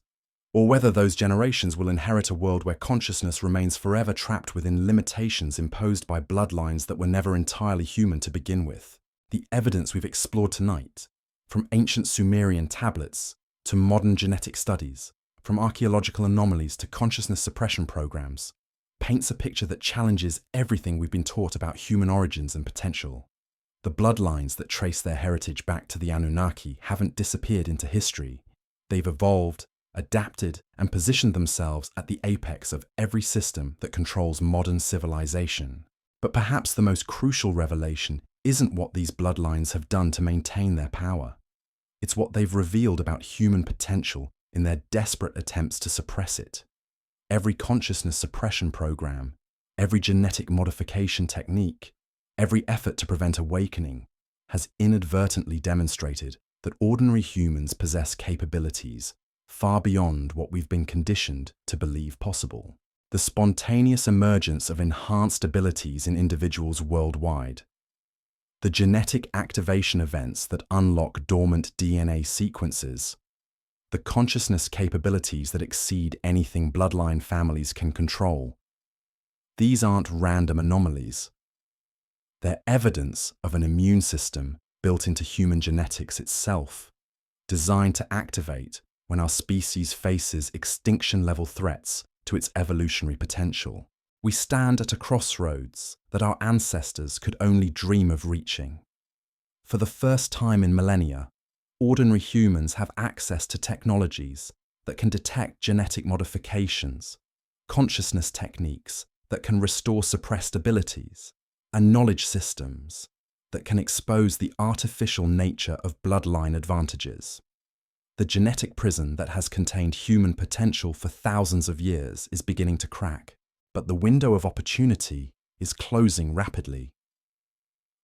A: or whether those generations will inherit a world where consciousness remains forever trapped within limitations imposed by bloodlines that were never entirely human to begin with. The evidence we've explored tonight, from ancient Sumerian tablets to modern genetic studies, from archaeological anomalies to consciousness suppression programs, paints a picture that challenges everything we've been taught about human origins and potential. The bloodlines that trace their heritage back to the Anunnaki haven't disappeared into history. They've evolved, adapted, and positioned themselves at the apex of every system that controls modern civilization. But perhaps the most crucial revelation isn't what these bloodlines have done to maintain their power. It's what they've revealed about human potential in their desperate attempts to suppress it. Every consciousness suppression program, every genetic modification technique, every effort to prevent awakening has inadvertently demonstrated that ordinary humans possess capabilities far beyond what we've been conditioned to believe possible. The spontaneous emergence of enhanced abilities in individuals worldwide. The genetic activation events that unlock dormant DNA sequences. The consciousness capabilities that exceed anything bloodline families can control. These aren't random anomalies. They're evidence of an immune system built into human genetics itself, designed to activate when our species faces extinction-level threats to its evolutionary potential. We stand at a crossroads that our ancestors could only dream of reaching. For the first time in millennia, ordinary humans have access to technologies that can detect genetic modifications, consciousness techniques that can restore suppressed abilities, and knowledge systems that can expose the artificial nature of bloodline advantages. The genetic prison that has contained human potential for thousands of years is beginning to crack, but the window of opportunity is closing rapidly.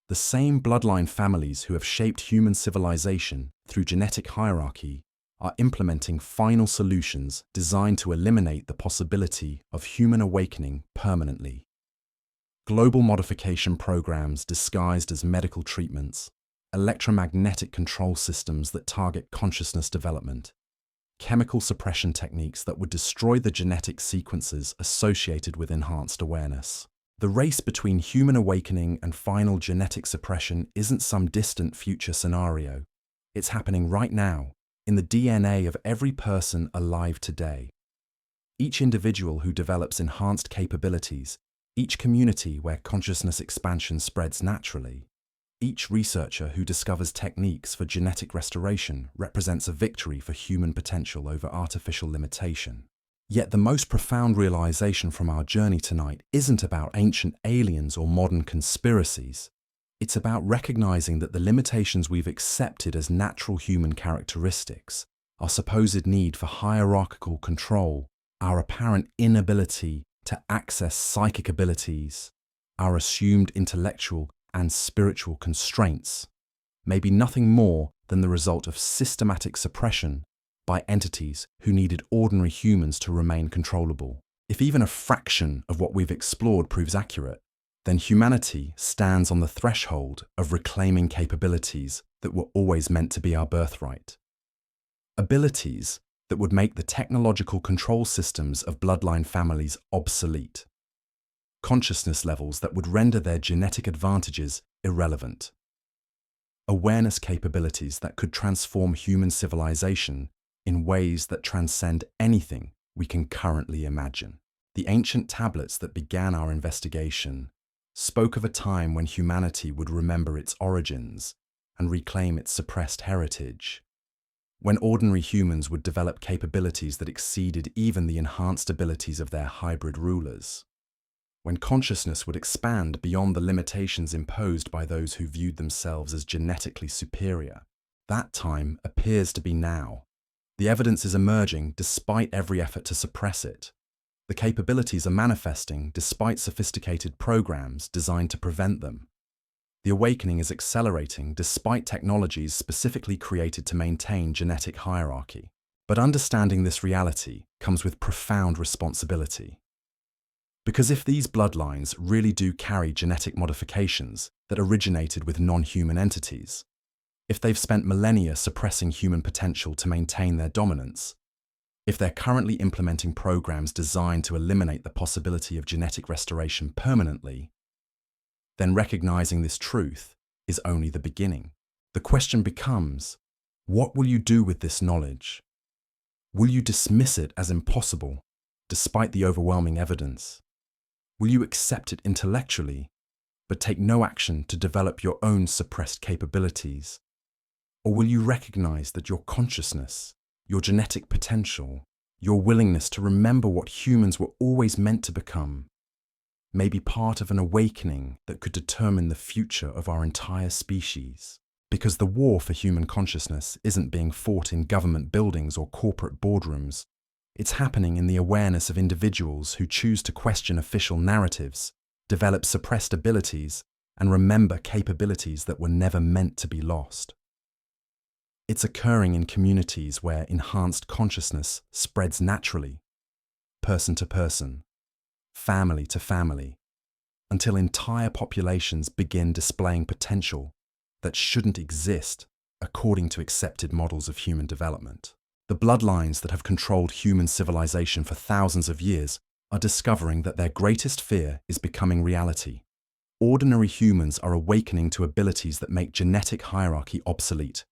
A: The same bloodline families who have shaped human civilization through genetic hierarchy are implementing final solutions designed to eliminate the possibility of human awakening permanently. Global modification programs disguised as medical treatments, electromagnetic control systems that target consciousness development, chemical suppression techniques that would destroy the genetic sequences associated with enhanced awareness. The race between human awakening and final genetic suppression isn't some distant future scenario. It's happening right now, in the DNA of every person alive today. Each individual who develops enhanced capabilities, each community where consciousness expansion spreads naturally, each researcher who discovers techniques for genetic restoration represents a victory for human potential over artificial limitation. Yet the most profound realization from our journey tonight isn't about ancient aliens or modern conspiracies. It's about recognizing that the limitations we've accepted as natural human characteristics, our supposed need for hierarchical control, our apparent inability to access psychic abilities, our assumed intellectual and spiritual constraints, may be nothing more than the result of systematic suppression by entities who needed ordinary humans to remain controllable. If even a fraction of what we've explored proves accurate, then humanity stands on the threshold of reclaiming capabilities that were always meant to be our birthright. Abilities that would make the technological control systems of bloodline families obsolete. Consciousness levels that would render their genetic advantages irrelevant. Awareness capabilities that could transform human civilization in ways that transcend anything we can currently imagine. The ancient tablets that began our investigation spoke of a time when humanity would remember its origins and reclaim its suppressed heritage, when ordinary humans would develop capabilities that exceeded even the enhanced abilities of their hybrid rulers, when consciousness would expand beyond the limitations imposed by those who viewed themselves as genetically superior. That time appears to be now. The evidence is emerging despite every effort to suppress it. The capabilities are manifesting despite sophisticated programs designed to prevent them. The awakening is accelerating despite technologies specifically created to maintain genetic hierarchy. But understanding this reality comes with profound responsibility. Because if these bloodlines really do carry genetic modifications that originated with non-human entities, if they've spent millennia suppressing human potential to maintain their dominance, if they're currently implementing programs designed to eliminate the possibility of genetic restoration permanently, then recognizing this truth is only the beginning. The question becomes, what will you do with this knowledge? Will you dismiss it as impossible, despite the overwhelming evidence? Will you accept it intellectually, but take no action to develop your own suppressed capabilities? Or will you recognize that your consciousness, your genetic potential, your willingness to remember what humans were always meant to become, may be part of an awakening that could determine the future of our entire species? Because the war for human consciousness isn't being fought in government buildings or corporate boardrooms. It's happening in the awareness of individuals who choose to question official narratives, develop suppressed abilities, and remember capabilities that were never meant to be lost. It's occurring in communities where enhanced consciousness spreads naturally, person to person, family to family, until entire populations begin displaying potential that shouldn't exist according to accepted models of human development. The bloodlines that have controlled human civilization for thousands of years are discovering that their greatest fear is becoming reality. Ordinary humans are awakening to abilities that make genetic hierarchy obsolete.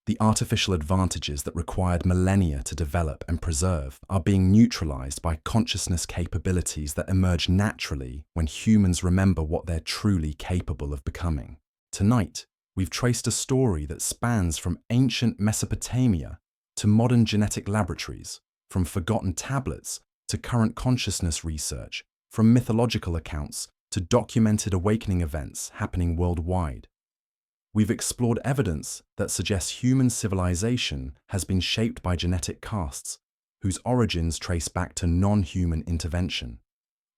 A: The artificial advantages that required millennia to develop and preserve are being neutralized by consciousness capabilities that emerge naturally when humans remember what they're truly capable of becoming. Tonight, we've traced a story that spans from ancient Mesopotamia to modern genetic laboratories, from forgotten tablets to current consciousness research, from mythological accounts to documented awakening events happening worldwide. We've explored evidence that suggests human civilization has been shaped by genetic castes, whose origins trace back to non-human intervention,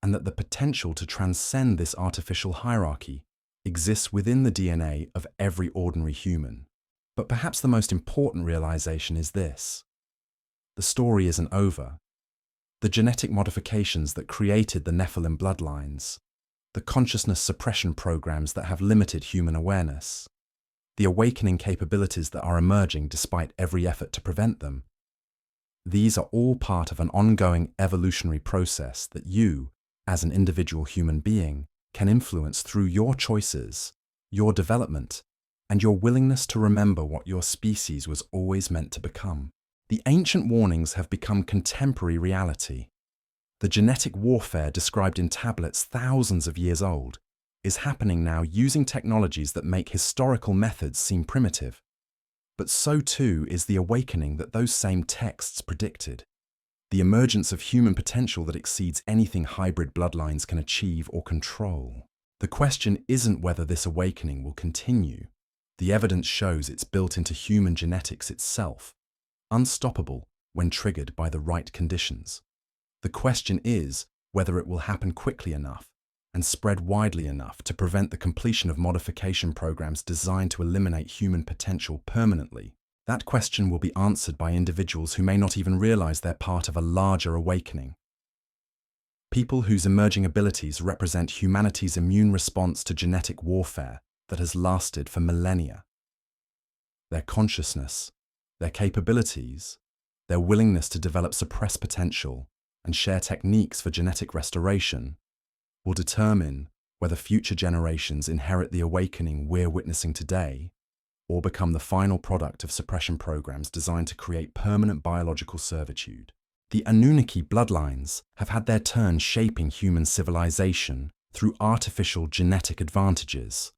A: and that the potential to transcend this artificial hierarchy exists within the DNA of every ordinary human. But perhaps the most important realization is this: the story isn't over. The genetic modifications that created the Nephilim bloodlines, the consciousness suppression programs that have limited human awareness, the awakening capabilities that are emerging despite every effort to prevent them, these are all part of an ongoing evolutionary process that you, as an individual human being, can influence through your choices, your development, and your willingness to remember what your species was always meant to become. The ancient warnings have become contemporary reality. The genetic warfare described in tablets thousands of years old is happening now using technologies that make historical methods seem primitive. But so too is the awakening that those same texts predicted. The emergence of human potential that exceeds anything hybrid bloodlines can achieve or control. The question isn't whether this awakening will continue. The evidence shows it's built into human genetics itself, unstoppable when triggered by the right conditions. The question is whether it will happen quickly enough and spread widely enough to prevent the completion of modification programs designed to eliminate human potential permanently. That question will be answered by individuals who may not even realize they're part of a larger awakening. People whose emerging abilities represent humanity's immune response to genetic warfare that has lasted for millennia. Their consciousness, their capabilities, their willingness to develop suppressed potential and share techniques for genetic restoration will determine whether future generations inherit the awakening we're witnessing today or become the final product of suppression programs designed to create permanent biological servitude. The Anunnaki Bloodlines have had their turn shaping human civilization through artificial genetic advantages.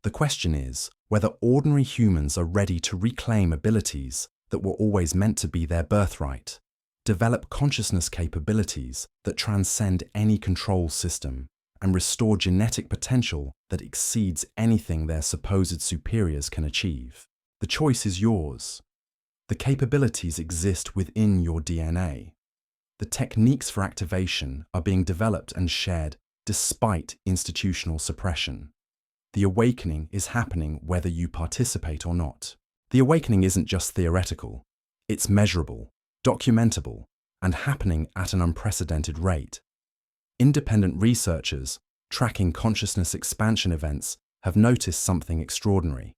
A: The question is whether ordinary humans are ready to reclaim abilities that were always meant to be their birthright, develop consciousness capabilities that transcend any control system, and restore genetic potential that exceeds anything their supposed superiors can achieve. The choice is yours. The capabilities exist within your DNA. The techniques for activation are being developed and shared despite institutional suppression. The awakening is happening whether you participate or not. The awakening isn't just theoretical. It's measurable, documentable, and happening at an unprecedented rate. Independent researchers tracking consciousness expansion events have noticed something extraordinary.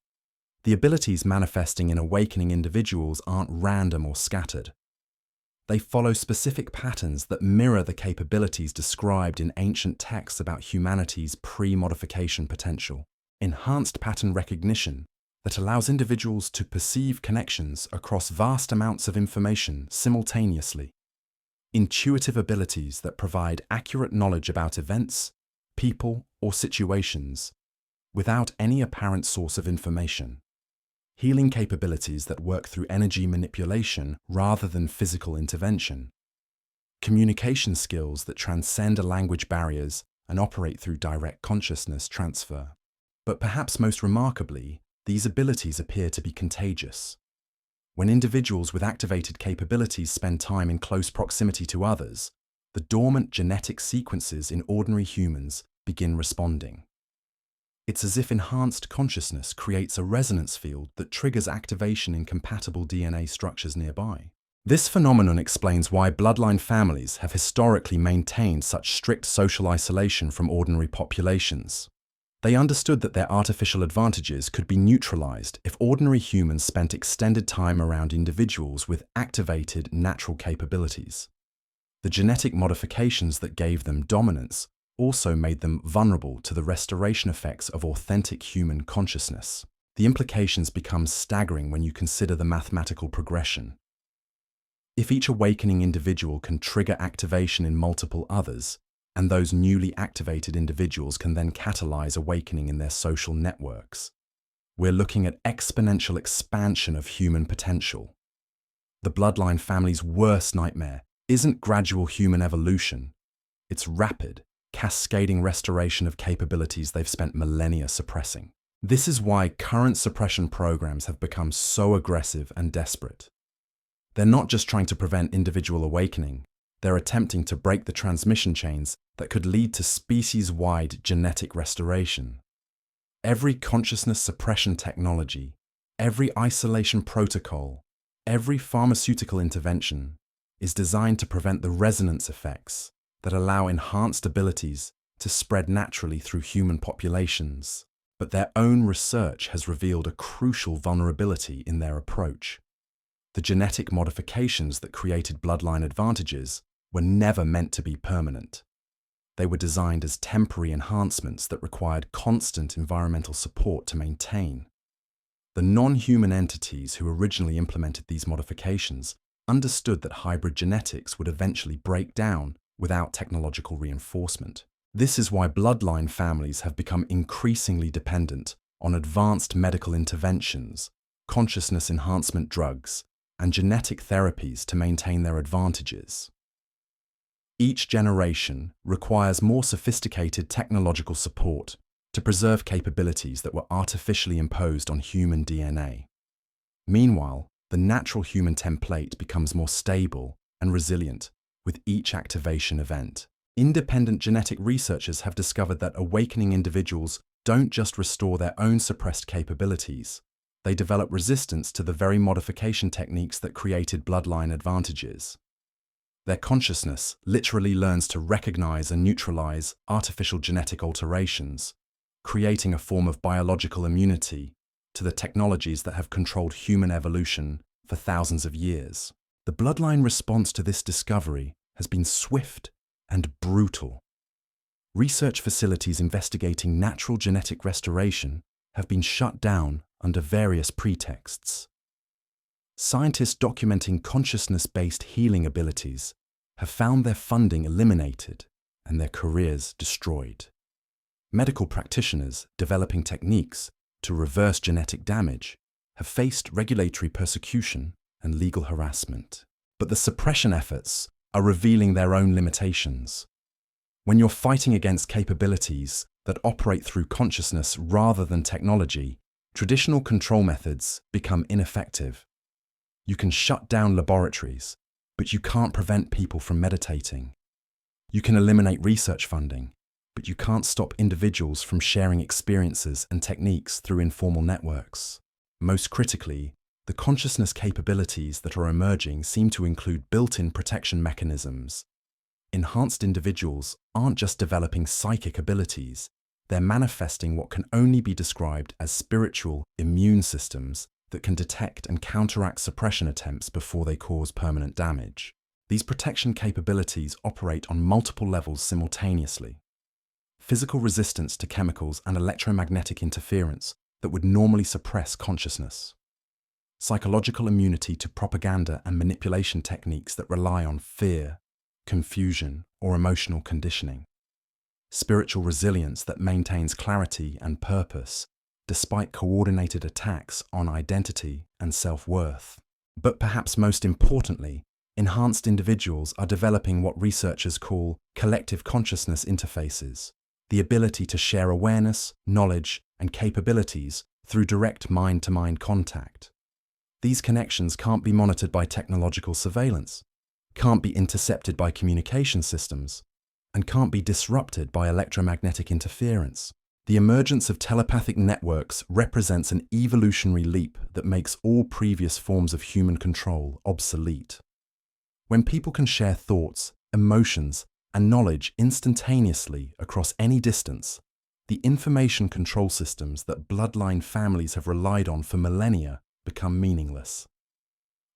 A: The abilities manifesting in awakening individuals aren't random or scattered. They follow specific patterns that mirror the capabilities described in ancient texts about humanity's pre-modification potential. Enhanced pattern recognition that allows individuals to perceive connections across vast amounts of information simultaneously. Intuitive abilities that provide accurate knowledge about events, people, or situations without any apparent source of information. Healing capabilities that work through energy manipulation rather than physical intervention. Communication skills that transcend language barriers and operate through direct consciousness transfer. But perhaps most remarkably, these abilities appear to be contagious. When individuals with activated capabilities spend time in close proximity to others, the dormant genetic sequences in ordinary humans begin responding. It's as if enhanced consciousness creates a resonance field that triggers activation in compatible DNA structures nearby. This phenomenon explains why bloodline families have historically maintained such strict social isolation from ordinary populations. They understood that their artificial advantages could be neutralized if ordinary humans spent extended time around individuals with activated natural capabilities. The genetic modifications that gave them dominance also made them vulnerable to the restoration effects of authentic human consciousness. The implications become staggering when you consider the mathematical progression. If each awakening individual can trigger activation in multiple others, and those newly activated individuals can then catalyze awakening in their social networks, we're looking at exponential expansion of human potential. The bloodline family's worst nightmare isn't gradual human evolution, it's rapid, cascading restoration of capabilities they've spent millennia suppressing. This is why current suppression programs have become so aggressive and desperate. They're not just trying to prevent individual awakening, they're attempting to break the transmission chains that could lead to species-wide genetic restoration. Every consciousness suppression technology, every isolation protocol, every pharmaceutical intervention is designed to prevent the resonance effects that allow enhanced abilities to spread naturally through human populations. But their own research has revealed a crucial vulnerability in their approach. The genetic modifications that created bloodline advantages were never meant to be permanent. They were designed as temporary enhancements that required constant environmental support to maintain. The non-human entities who originally implemented these modifications understood that hybrid genetics would eventually break down without technological reinforcement. This is why bloodline families have become increasingly dependent on advanced medical interventions, consciousness enhancement drugs, and genetic therapies to maintain their advantages. Each generation requires more sophisticated technological support to preserve capabilities that were artificially imposed on human DNA. Meanwhile, the natural human template becomes more stable and resilient with each activation event. Independent genetic researchers have discovered that awakening individuals don't just restore their own suppressed capabilities, they develop resistance to the very modification techniques that created bloodline advantages. Their consciousness literally learns to recognize and neutralize artificial genetic alterations, creating a form of biological immunity to the technologies that have controlled human evolution for thousands of years. The bloodline response to this discovery has been swift and brutal. Research facilities investigating natural genetic restoration have been shut down under various pretexts. Scientists documenting consciousness-based healing abilities have found their funding eliminated and their careers destroyed. Medical practitioners developing techniques to reverse genetic damage have faced regulatory persecution and legal harassment. But the suppression efforts are revealing their own limitations. When you're fighting against capabilities that operate through consciousness rather than technology, traditional control methods become ineffective. You can shut down laboratories, but you can't prevent people from meditating. You can eliminate research funding, but you can't stop individuals from sharing experiences and techniques through informal networks. Most critically, the consciousness capabilities that are emerging seem to include built-in protection mechanisms. Enhanced individuals aren't just developing psychic abilities, they're manifesting what can only be described as spiritual immune systems that can detect and counteract suppression attempts before they cause permanent damage. These protection capabilities operate on multiple levels simultaneously. Physical resistance to chemicals and electromagnetic interference that would normally suppress consciousness. Psychological immunity to propaganda and manipulation techniques that rely on fear, confusion, or emotional conditioning. Spiritual resilience that maintains clarity and purpose despite coordinated attacks on identity and self-worth. But perhaps most importantly, enhanced individuals are developing what researchers call collective consciousness interfaces, the ability to share awareness, knowledge, and capabilities through direct mind-to-mind contact. These connections can't be monitored by technological surveillance, can't be intercepted by communication systems, and can't be disrupted by electromagnetic interference. The emergence of telepathic networks represents an evolutionary leap that makes all previous forms of human control obsolete. When people can share thoughts, emotions, and knowledge instantaneously across any distance, the information control systems that bloodline families have relied on for millennia become meaningless.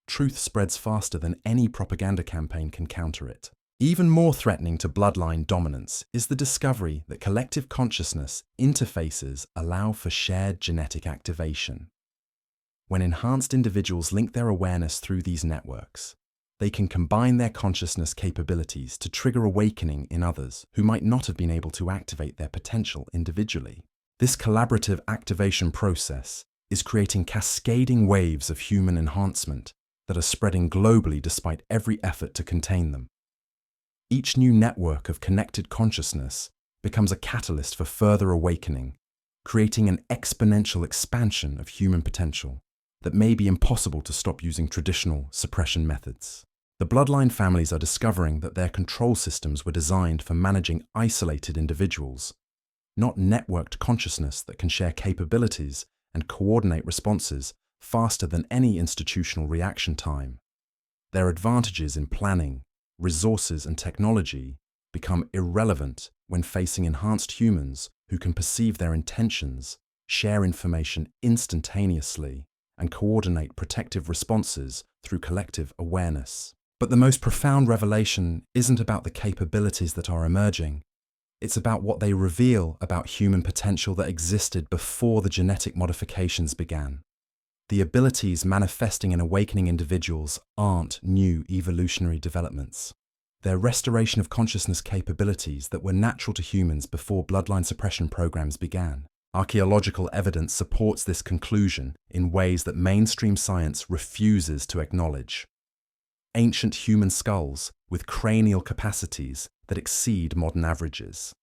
A: Truth spreads faster than any propaganda campaign can counter it. Even more threatening to bloodline dominance is the discovery that collective consciousness interfaces allow for shared genetic activation. When enhanced individuals link their awareness through these networks, they can combine their consciousness capabilities to trigger awakening in others who might not have been able to activate their potential individually. This collaborative activation process is creating cascading waves of human enhancement that are spreading globally despite every effort to contain them. Each new network of connected consciousness becomes a catalyst for further awakening, creating an exponential expansion of human potential that may be impossible to stop using traditional suppression methods. The bloodline families are discovering that their control systems were designed for managing isolated individuals, not networked consciousness that can share capabilities and coordinate responses faster than any institutional reaction time. Their advantages in planning, resources, and technology become irrelevant when facing enhanced humans who can perceive their intentions, share information instantaneously, and coordinate protective responses through collective awareness. But the most profound revelation isn't about the capabilities that are emerging. It's about what they reveal about human potential that existed before the genetic modifications began. The abilities manifesting in awakening individuals aren't new evolutionary developments. They're restoration of consciousness capabilities that were natural to humans before bloodline suppression programs began. Archaeological evidence supports this conclusion in ways that mainstream science refuses to acknowledge. Ancient human skulls with cranial capacities that exceed modern averages.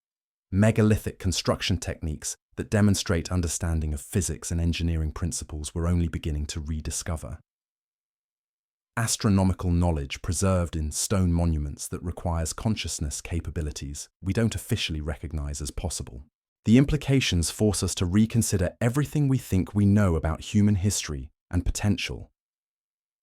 A: Megalithic construction techniques that demonstrate understanding of physics and engineering principles we're only beginning to rediscover. Astronomical knowledge preserved in stone monuments that requires consciousness capabilities we don't officially recognize as possible. The implications force us to reconsider everything we think we know about human history and potential.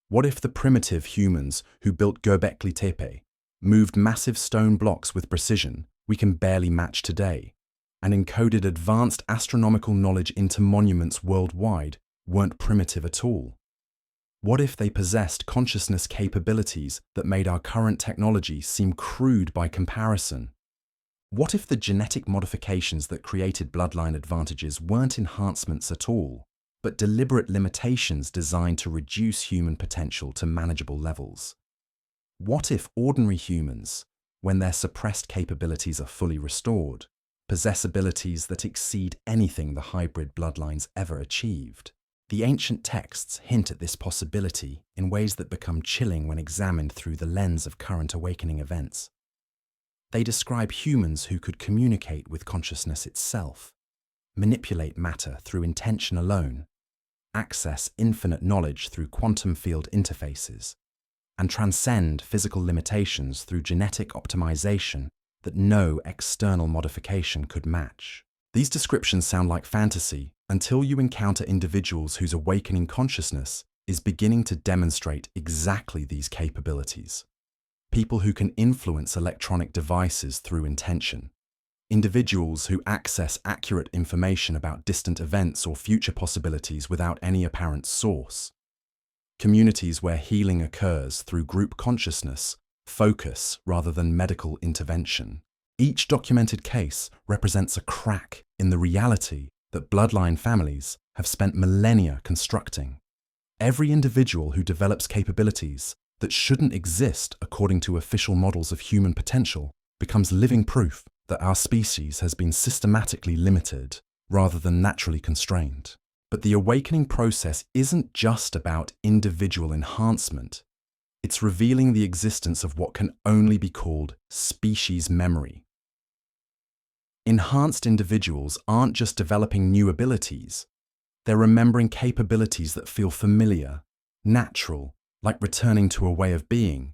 A: What if the primitive humans who built Göbekli Tepe moved massive stone blocks with precision we can barely match today, and encoded advanced astronomical knowledge into monuments worldwide weren't primitive at all? What if they possessed consciousness capabilities that made our current technology seem crude by comparison? What if the genetic modifications that created bloodline advantages weren't enhancements at all, but deliberate limitations designed to reduce human potential to manageable levels? What if ordinary humans, when their suppressed capabilities are fully restored, possess abilities that exceed anything the hybrid bloodlines ever achieved? The ancient texts hint at this possibility in ways that become chilling when examined through the lens of current awakening events. They describe humans who could communicate with consciousness itself, manipulate matter through intention alone, access infinite knowledge through quantum field interfaces, and transcend physical limitations through genetic optimization that no external modification could match. These descriptions sound like fantasy until you encounter individuals whose awakening consciousness is beginning to demonstrate exactly these capabilities. People who can influence electronic devices through intention. Individuals who access accurate information about distant events or future possibilities without any apparent source. Communities where healing occurs through group consciousness, focus rather than medical intervention. Each documented case represents a crack in the reality that bloodline families have spent millennia constructing. Every individual who develops capabilities that shouldn't exist according to official models of human potential becomes living proof that our species has been systematically limited rather than naturally constrained. But the awakening process isn't just about individual enhancement. It's revealing the existence of what can only be called species memory. Enhanced individuals aren't just developing new abilities, they're remembering capabilities that feel familiar, natural, like returning to a way of being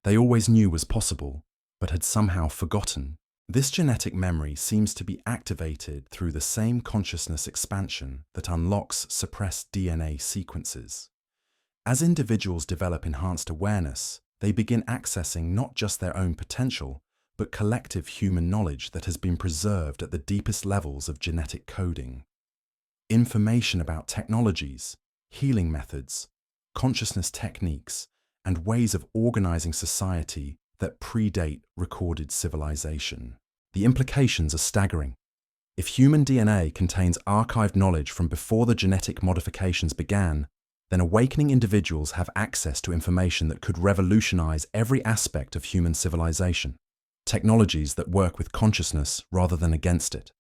A: they always knew was possible, but had somehow forgotten. This genetic memory seems to be activated through the same consciousness expansion that unlocks suppressed DNA sequences. As individuals develop enhanced awareness, they begin accessing not just their own potential, but collective human knowledge that has been preserved at the deepest levels of genetic coding. Information about technologies, healing methods, consciousness techniques, and ways of organizing society that predate recorded civilization. The implications are staggering. If human DNA contains archived knowledge from before the genetic modifications began, then awakening individuals have access to information that could revolutionize every aspect of human civilization. Technologies that work with consciousness rather than against it.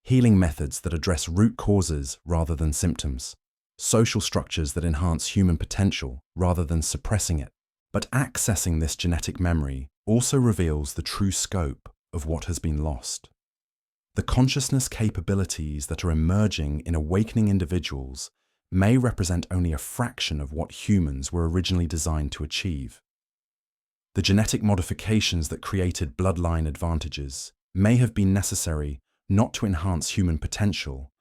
A: Healing methods that address root causes rather than symptoms. Social structures that enhance human potential rather than suppressing it. But accessing this genetic memory also reveals the true scope of what has been lost. The consciousness capabilities that are emerging in awakening individuals may represent only a fraction of what humans were originally designed to achieve. The genetic modifications that created bloodline advantages may have been necessary not to enhance human potential,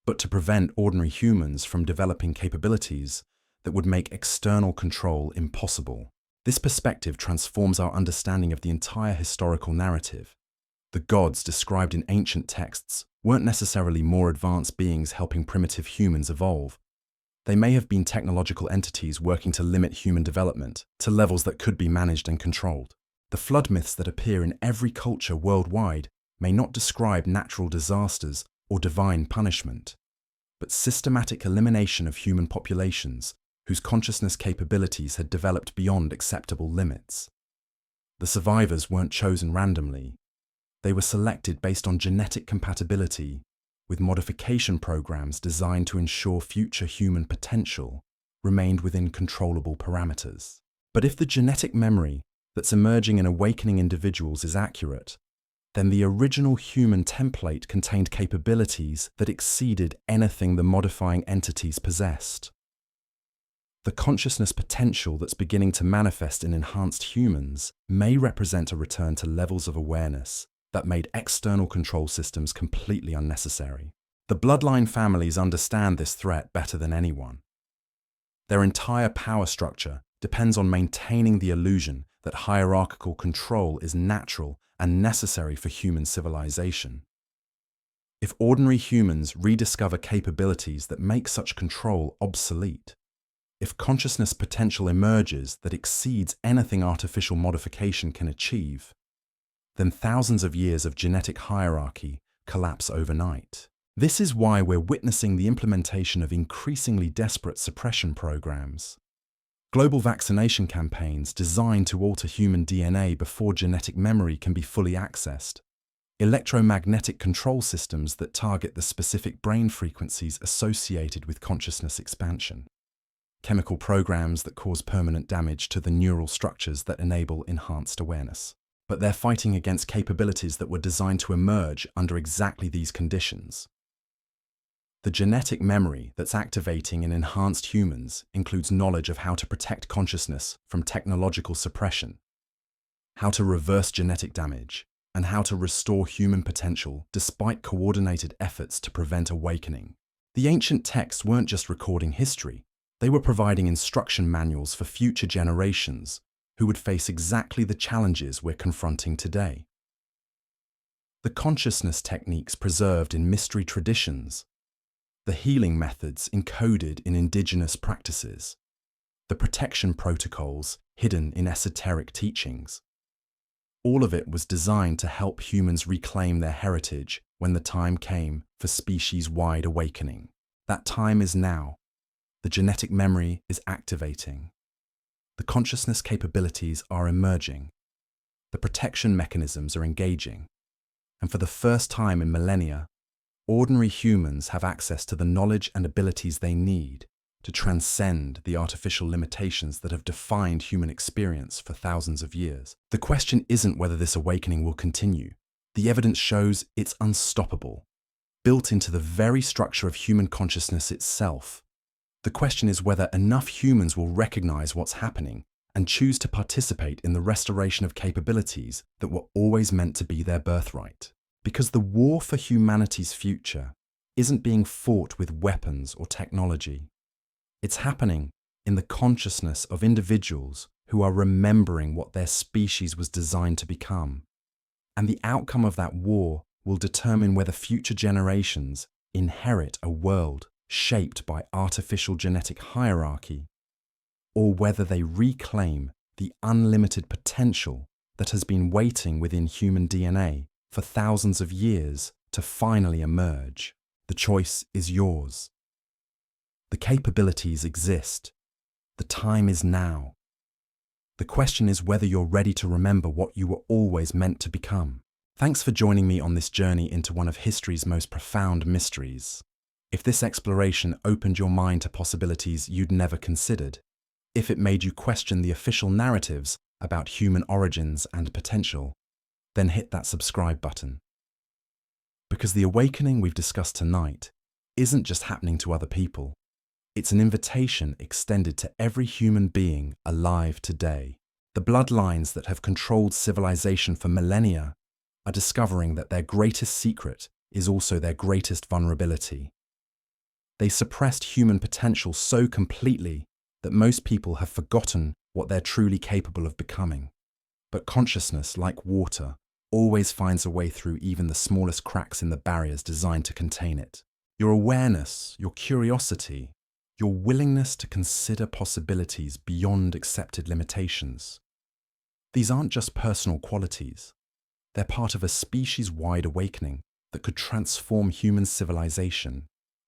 A: but to prevent ordinary humans from developing capabilities that would make external control impossible. This perspective transforms our understanding of the entire historical narrative. The gods described in ancient texts weren't necessarily more advanced beings helping primitive humans evolve. They may have been technological entities working to limit human development to levels that could be managed and controlled. The flood myths that appear in every culture worldwide may not describe natural disasters or divine punishment. but systematic elimination of human populations whose consciousness capabilities had developed beyond acceptable limits. The survivors weren't chosen randomly. They were selected based on genetic compatibility, with modification programs designed to ensure future human potential remained within controllable parameters. But if the genetic memory that's emerging in awakening individuals is accurate, then the original human template contained capabilities that exceeded anything the modifying entities possessed. The consciousness potential that's beginning to manifest in enhanced humans may represent a return to levels of awareness that made external control systems completely unnecessary. The bloodline families understand this threat better than anyone. Their entire power structure depends on maintaining the illusion that hierarchical control is natural and necessary for human civilization. If ordinary humans rediscover capabilities that make such control obsolete, if consciousness potential emerges that exceeds anything artificial modification can achieve, then thousands of years of genetic hierarchy collapse overnight. This is why we're witnessing the implementation of increasingly desperate suppression programs. Global vaccination campaigns designed to alter human DNA before genetic memory can be fully accessed. Electromagnetic control systems that target the specific brain frequencies associated with consciousness expansion. Chemical programs that cause permanent damage to the neural structures that enable enhanced awareness. But they're fighting against capabilities that were designed to emerge under exactly these conditions. The genetic memory that's activating in enhanced humans includes knowledge of how to protect consciousness from technological suppression, how to reverse genetic damage, and how to restore human potential despite coordinated efforts to prevent awakening. The ancient texts weren't just recording history, they were providing instruction manuals for future generations who would face exactly the challenges we're confronting today. The consciousness techniques preserved in mystery traditions, the healing methods encoded in indigenous practices, the protection protocols hidden in esoteric teachings. All of it was designed to help humans reclaim their heritage when the time came for species-wide awakening. That time is now. The genetic memory is activating. The consciousness capabilities are emerging. The protection mechanisms are engaging. And for the first time in millennia, ordinary humans have access to the knowledge and abilities they need to transcend the artificial limitations that have defined human experience for thousands of years. The question isn't whether this awakening will continue. The evidence shows it's unstoppable, built into the very structure of human consciousness itself. The question is whether enough humans will recognize what's happening and choose to participate in the restoration of capabilities that were always meant to be their birthright. Because the war for humanity's future isn't being fought with weapons or technology. It's happening in the consciousness of individuals who are remembering what their species was designed to become. And the outcome of that war will determine whether future generations inherit a world shaped by artificial genetic hierarchy, or whether they reclaim the unlimited potential that has been waiting within human DNA for thousands of years to finally emerge. The choice is yours. The capabilities exist. The time is now. The question is whether you're ready to remember what you were always meant to become. Thanks for joining me on this journey into one of history's most profound mysteries. If this exploration opened your mind to possibilities you'd never considered, if it made you question the official narratives about human origins and potential, then hit that subscribe button. Because the awakening we've discussed tonight isn't just happening to other people. It's an invitation extended to every human being alive today. The bloodlines that have controlled civilization for millennia are discovering that their greatest secret is also their greatest vulnerability. They suppressed human potential so completely that most people have forgotten what they're truly capable of becoming. But consciousness, like water, always finds a way through even the smallest cracks in the barriers designed to contain it. Your awareness, your curiosity, your willingness to consider possibilities beyond accepted limitations. These aren't just personal qualities. They're part of a species-wide awakening that could transform human civilization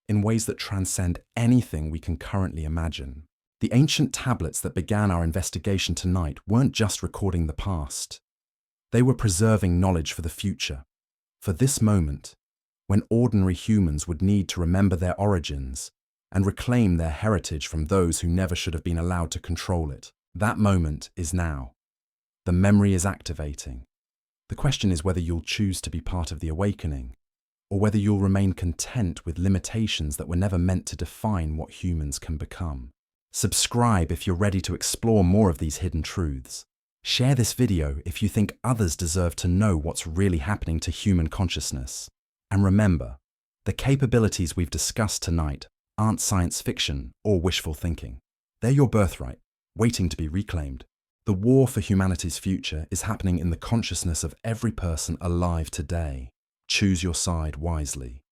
A: in ways that transcend anything we can currently imagine. The ancient tablets that began our investigation tonight weren't just recording the past. They were preserving knowledge for the future, for this moment, when ordinary humans would need to remember their origins and reclaim their heritage from those who never should have been allowed to control it. That moment is now. The memory is activating. The question is whether you'll choose to be part of the awakening, or whether you'll remain content with limitations that were never meant to define what humans can become. Subscribe if you're ready to explore more of these hidden truths. Share this video if you think others deserve to know what's really happening to human consciousness. And remember, the capabilities we've discussed tonight aren't science fiction or wishful thinking. They're your birthright, waiting to be reclaimed. The war for humanity's future is happening in the consciousness of every person alive today. Choose your side wisely.